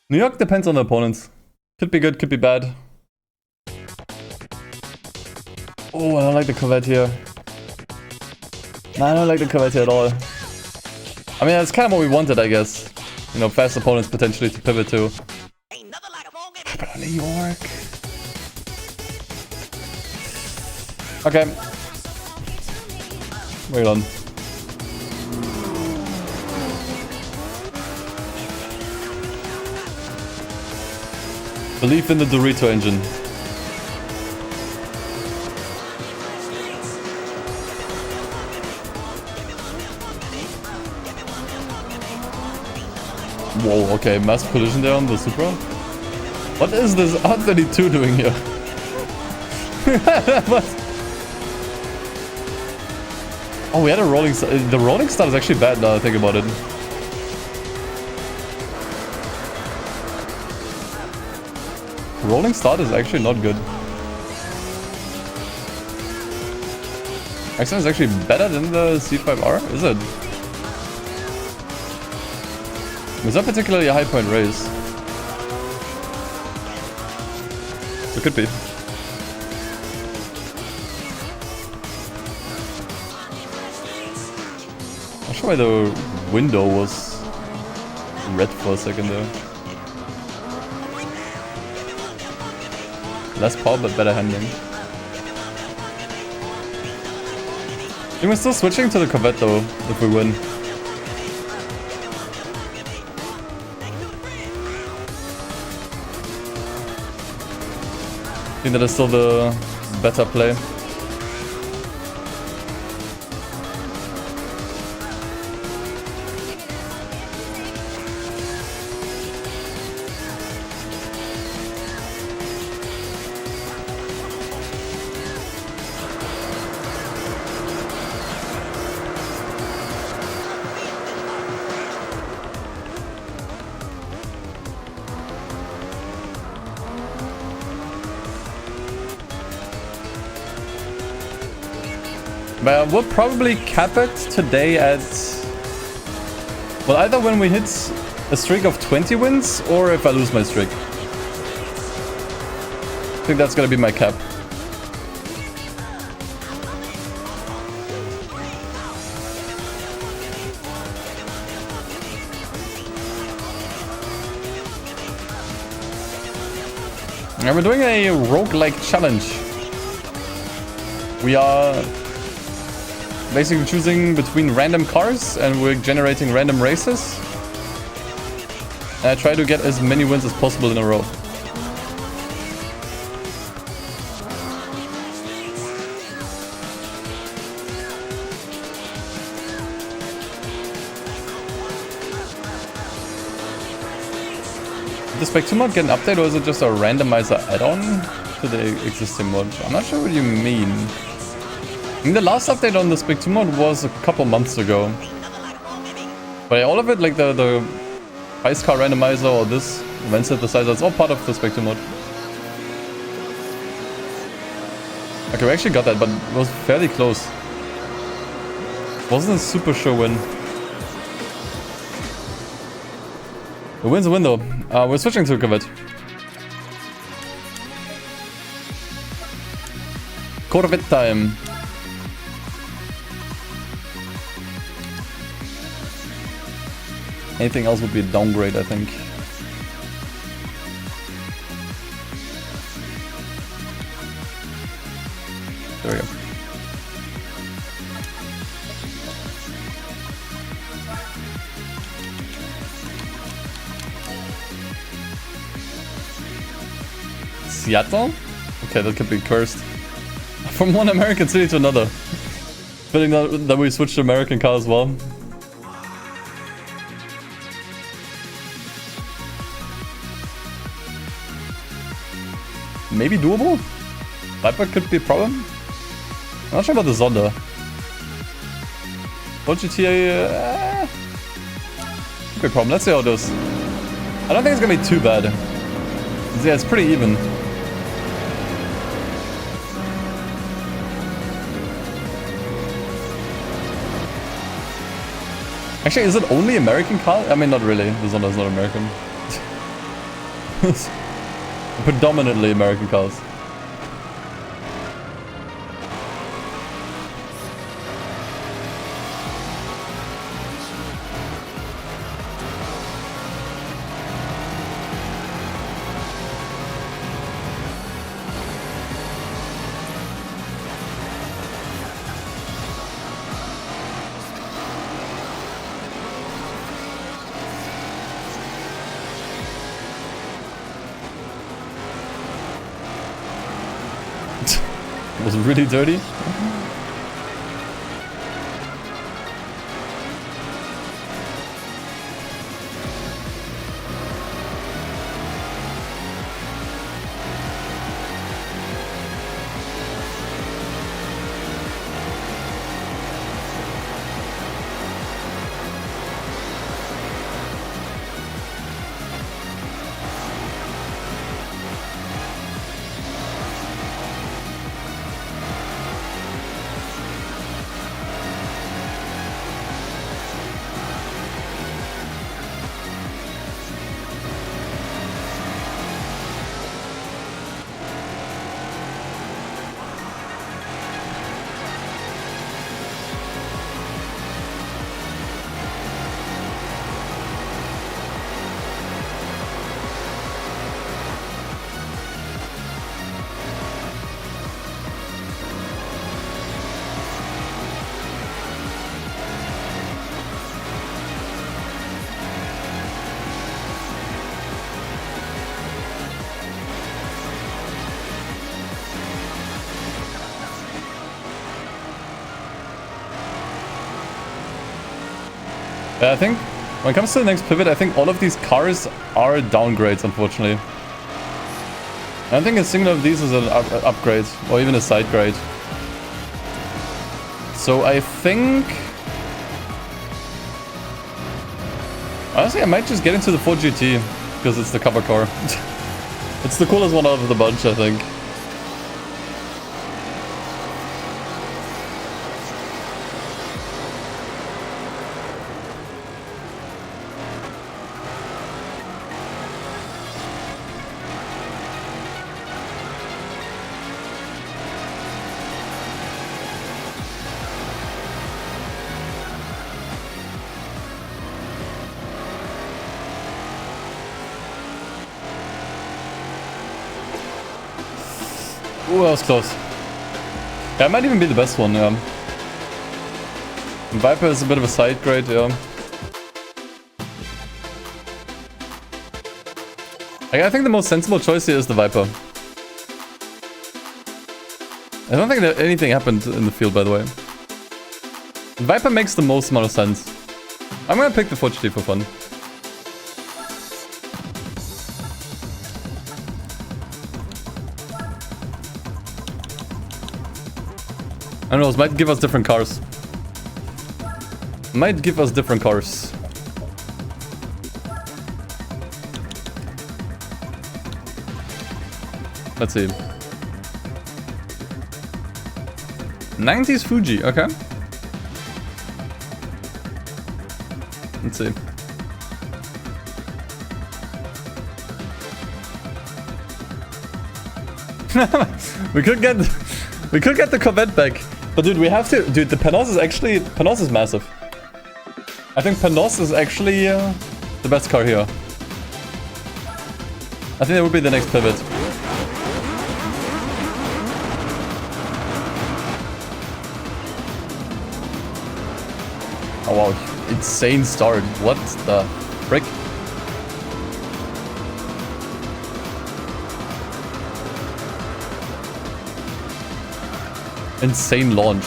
New York depends on the opponents. Could be good, could be bad. Oh, I don't like the Corvette here. No, I don't like the Corvette here at all. I mean, that's kind of what we wanted, I guess. You know, fast opponents potentially to pivot to. But New York. Okay. Wait on. Believe in the Dorito engine. Whoa, okay, mass collision there on the Supra. What is this R32 doing here? What? Oh, we had a rolling start. The rolling start is actually bad now that I think about it. Rolling start is actually not good. Accent is actually better than the C5R, is it? It's not particularly a high point race. So it could be. Not sure why the window was red for a second there. Less power but better handling. I think we're still switching to the Corvette though, if we win. I think that is still the better play. But we'll probably cap it today at... Well, either when we hit a streak of 20 wins, or if I lose my streak. I think that's gonna be my cap. And we're doing a roguelike challenge. We are basically choosing between random cars and we're generating random races. And I try to get as many wins as possible in a row. Did the Spec 2 mod get an update, or is it just a randomizer add-on to the existing mod? I'm not sure what you mean. I mean, the last update on the Spec 2 mod was a couple months ago. But all of it, like the ice car randomizer or this event synthesizer, it's all part of the Spec 2 mod. Okay, we actually got that, but it was fairly close. Wasn't a super sure win. It wins a window. We're switching to a Corvette. Corvette time. Anything else would be a downgrade, I think. There we go. Seattle? Okay, that could be cursed. From one American city to another. Fitting that we switched to American car as well. Maybe doable? Viper could be a problem? I'm not sure about the Zonda. Ford GTA... could be a problem. Let's see how it goes. I don't think it's gonna be too bad. Yeah, it's pretty even. Actually, is it only American cars? I mean, not really. The Zonda is not American. Predominantly American cars. Was it really dirty? I think when it comes to the next pivot, I think all of these cars are downgrades, unfortunately. I don't think a single of these is an upgrade or even a side grade. So I think... honestly, I might just get into the Ford GT because it's the cover car. It's the coolest one out of the bunch, I think. Ooh, that was close. Yeah, it might even be the best one, yeah. Viper is a bit of a side grade, yeah. Like, I think the most sensible choice here is the Viper. I don't think that anything happened in the field, by the way. The Viper makes the most amount of sense. I'm gonna pick the Ford GT for fun. I don't know, it might give us different cars. Might give us different cars. Let's see. 90s Fuji, okay. Let's see. we could get the Corvette back. But dude, we have to... Dude, the Panos is actually... Panos is massive. I think Panos is actually the best car here. I think that would be the next pivot. Oh wow, insane start. What the frick? Insane launch.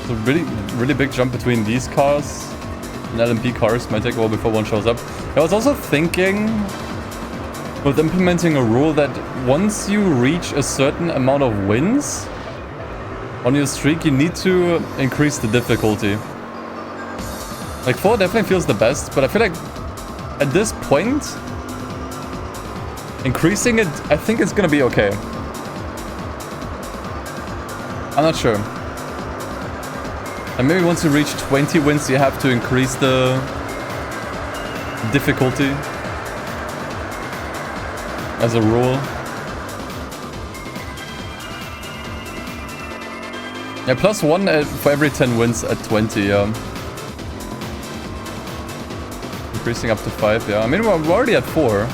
It's a really big jump between these cars and LMP cars. Might take a while before one shows up. I was also thinking with implementing a rule that once you reach a certain amount of wins on your streak, you need to increase the difficulty. Like 4 definitely feels the best, but I feel like at this point, increasing it, I think it's gonna be okay. I'm not sure. And maybe once you reach 20 wins, you have to increase the difficulty as a rule. Yeah, +1 for every 10 wins at 20, yeah. Increasing up to 5, yeah. I mean, we're already at 4.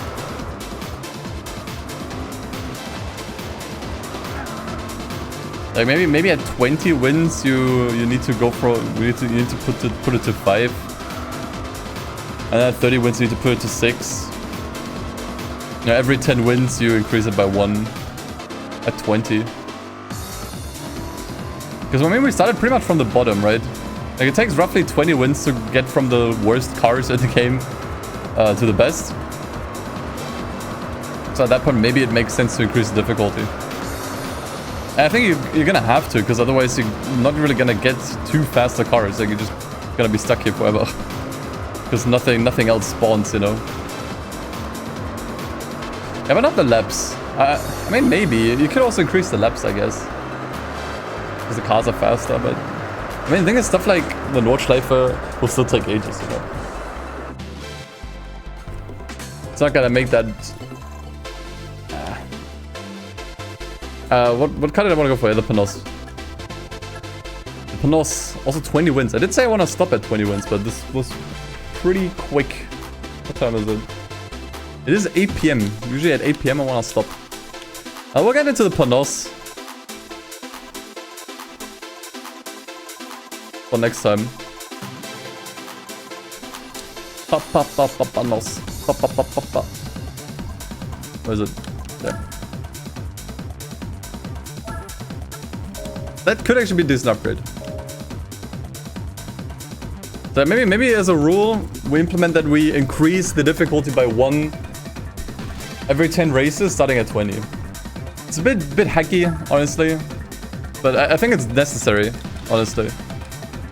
Like maybe at 20 wins you need to go for you need to put it to 5. And at 30 wins you need to put it to 6. You know, every 10 wins you increase it by 1 at 20. Because I mean we started pretty much from the bottom, right? Like it takes roughly 20 wins to get from the worst cars in the game to the best. So at that point maybe it makes sense to increase the difficulty. I think you're gonna have to, because otherwise you're not really gonna get 2 faster cars. Like you're just gonna be stuck here forever, because nothing else spawns, you know. Yeah, but not the laps. I mean, maybe you could also increase the laps, I guess, because the cars are faster. But I mean, the thing is, stuff like the Nordschleife will still take ages, you know. It's not gonna make that. What car did I want to go for? The Panos. The Panos, also 20 wins. I did say I want to stop at 20 wins, but this was pretty quick. What time is it? It is 8 PM. Usually at 8 PM I want to stop. We'll get into the Panos for next time. Panos. Where is it? There. That could actually be a decent upgrade. So maybe as a rule, we implement that we increase the difficulty by 1 every 10 races, starting at 20. It's a bit hacky, honestly, but I think it's necessary, honestly.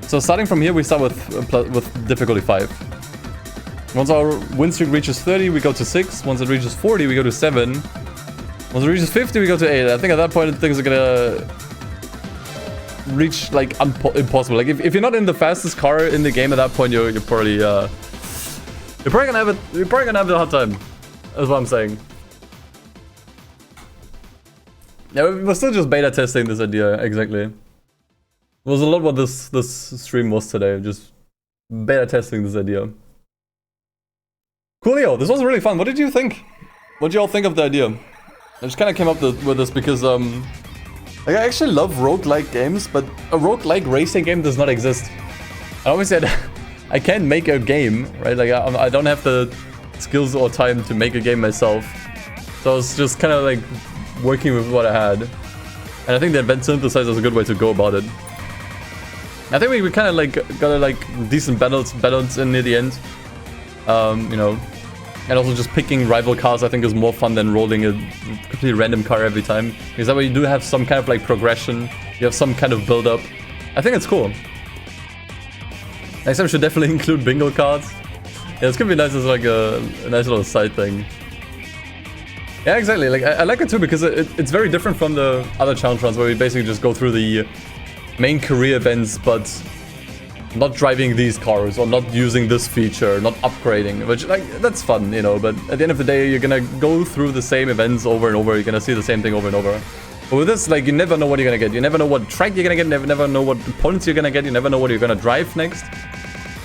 So starting from here, we start with difficulty 5. Once our win streak reaches 30, we go to 6. Once it reaches 40, we go to 7. Once it reaches 50, we go to 8. I think at that point, things are gonna reach like impossible. Like if you're not in the fastest car in the game at that point, you're probably gonna have a hard time. That's what I'm saying. Yeah, we're still just beta testing this idea. Exactly. It was a lot what this stream was today. Just beta testing this idea. Coolio, this was really fun. What did you think? What did you all think of the idea? I just kind of came up with this because like, I actually love roguelike games, but a roguelike racing game does not exist. I always said I can't make a game, right? Like I don't have the skills or time to make a game myself. So I was just kind of like working with what I had. And I think the event synthesizer is a good way to go about it. I think we kind of like got a like decent balance in near the end. You know, And also just picking rival cars I think is more fun than rolling a completely random car every time. Because that way you do have some kind of like progression, you have some kind of build up. I think it's cool. Next time we should definitely include bingo cards. Yeah, it's gonna be nice as like a nice little side thing. Yeah, exactly. Like I like it too because it's very different from the other challenge runs where we basically just go through the main career events, but not driving these cars or not using this feature, not upgrading, which like that's fun, you know, but at the end of the day you're gonna go through the same events over and over, you're gonna see the same thing over and over. But with this, like, you never know what you're gonna get. You never know what track you're gonna get, you never know what opponents you're gonna get, you never know what you're gonna drive next.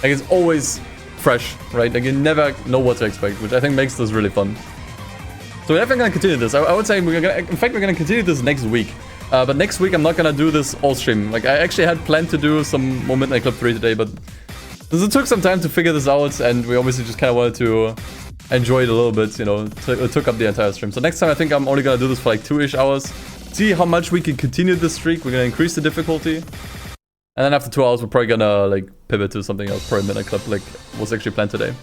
Like, it's always fresh, right? Like, you never know what to expect, which I think makes this really fun. So we're definitely gonna continue this. I would say we're gonna continue this next week. But next week I'm not gonna do this all stream. Like, I actually had planned to do some more Midnight Club 3 today, but it took some time to figure this out, and we obviously just kind of wanted to enjoy it a little bit, you know. It took up the entire stream. So next time I think I'm only gonna do this for like 2-ish hours. See how much we can continue this streak. We're gonna increase the difficulty. And then after 2 hours, we're probably gonna like pivot to something else, probably Midnight Club, like was actually planned today.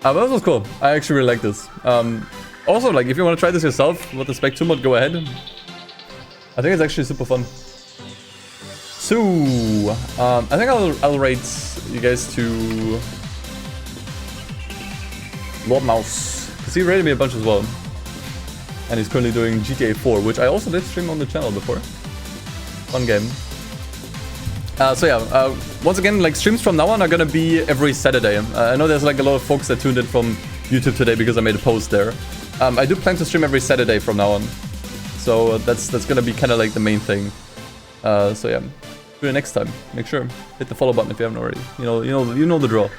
But this was cool. I actually really like this. Also, like, if you want to try this yourself with the Spec 2 mod, go ahead. I think it's actually super fun. So, I think I'll rate you guys to Lord Mouse, because he rated me a bunch as well. And he's currently doing GTA 4, which I also did stream on the channel before. Fun game. So yeah, once again, like, streams from now on are gonna be every Saturday. I know there's like a lot of folks that tuned in from YouTube today because I made a post there. I do plan to stream every Saturday from now on. So that's gonna be kind of like the main thing. So yeah, do it next time. Make sure hit the follow button if you haven't already. You know the drill.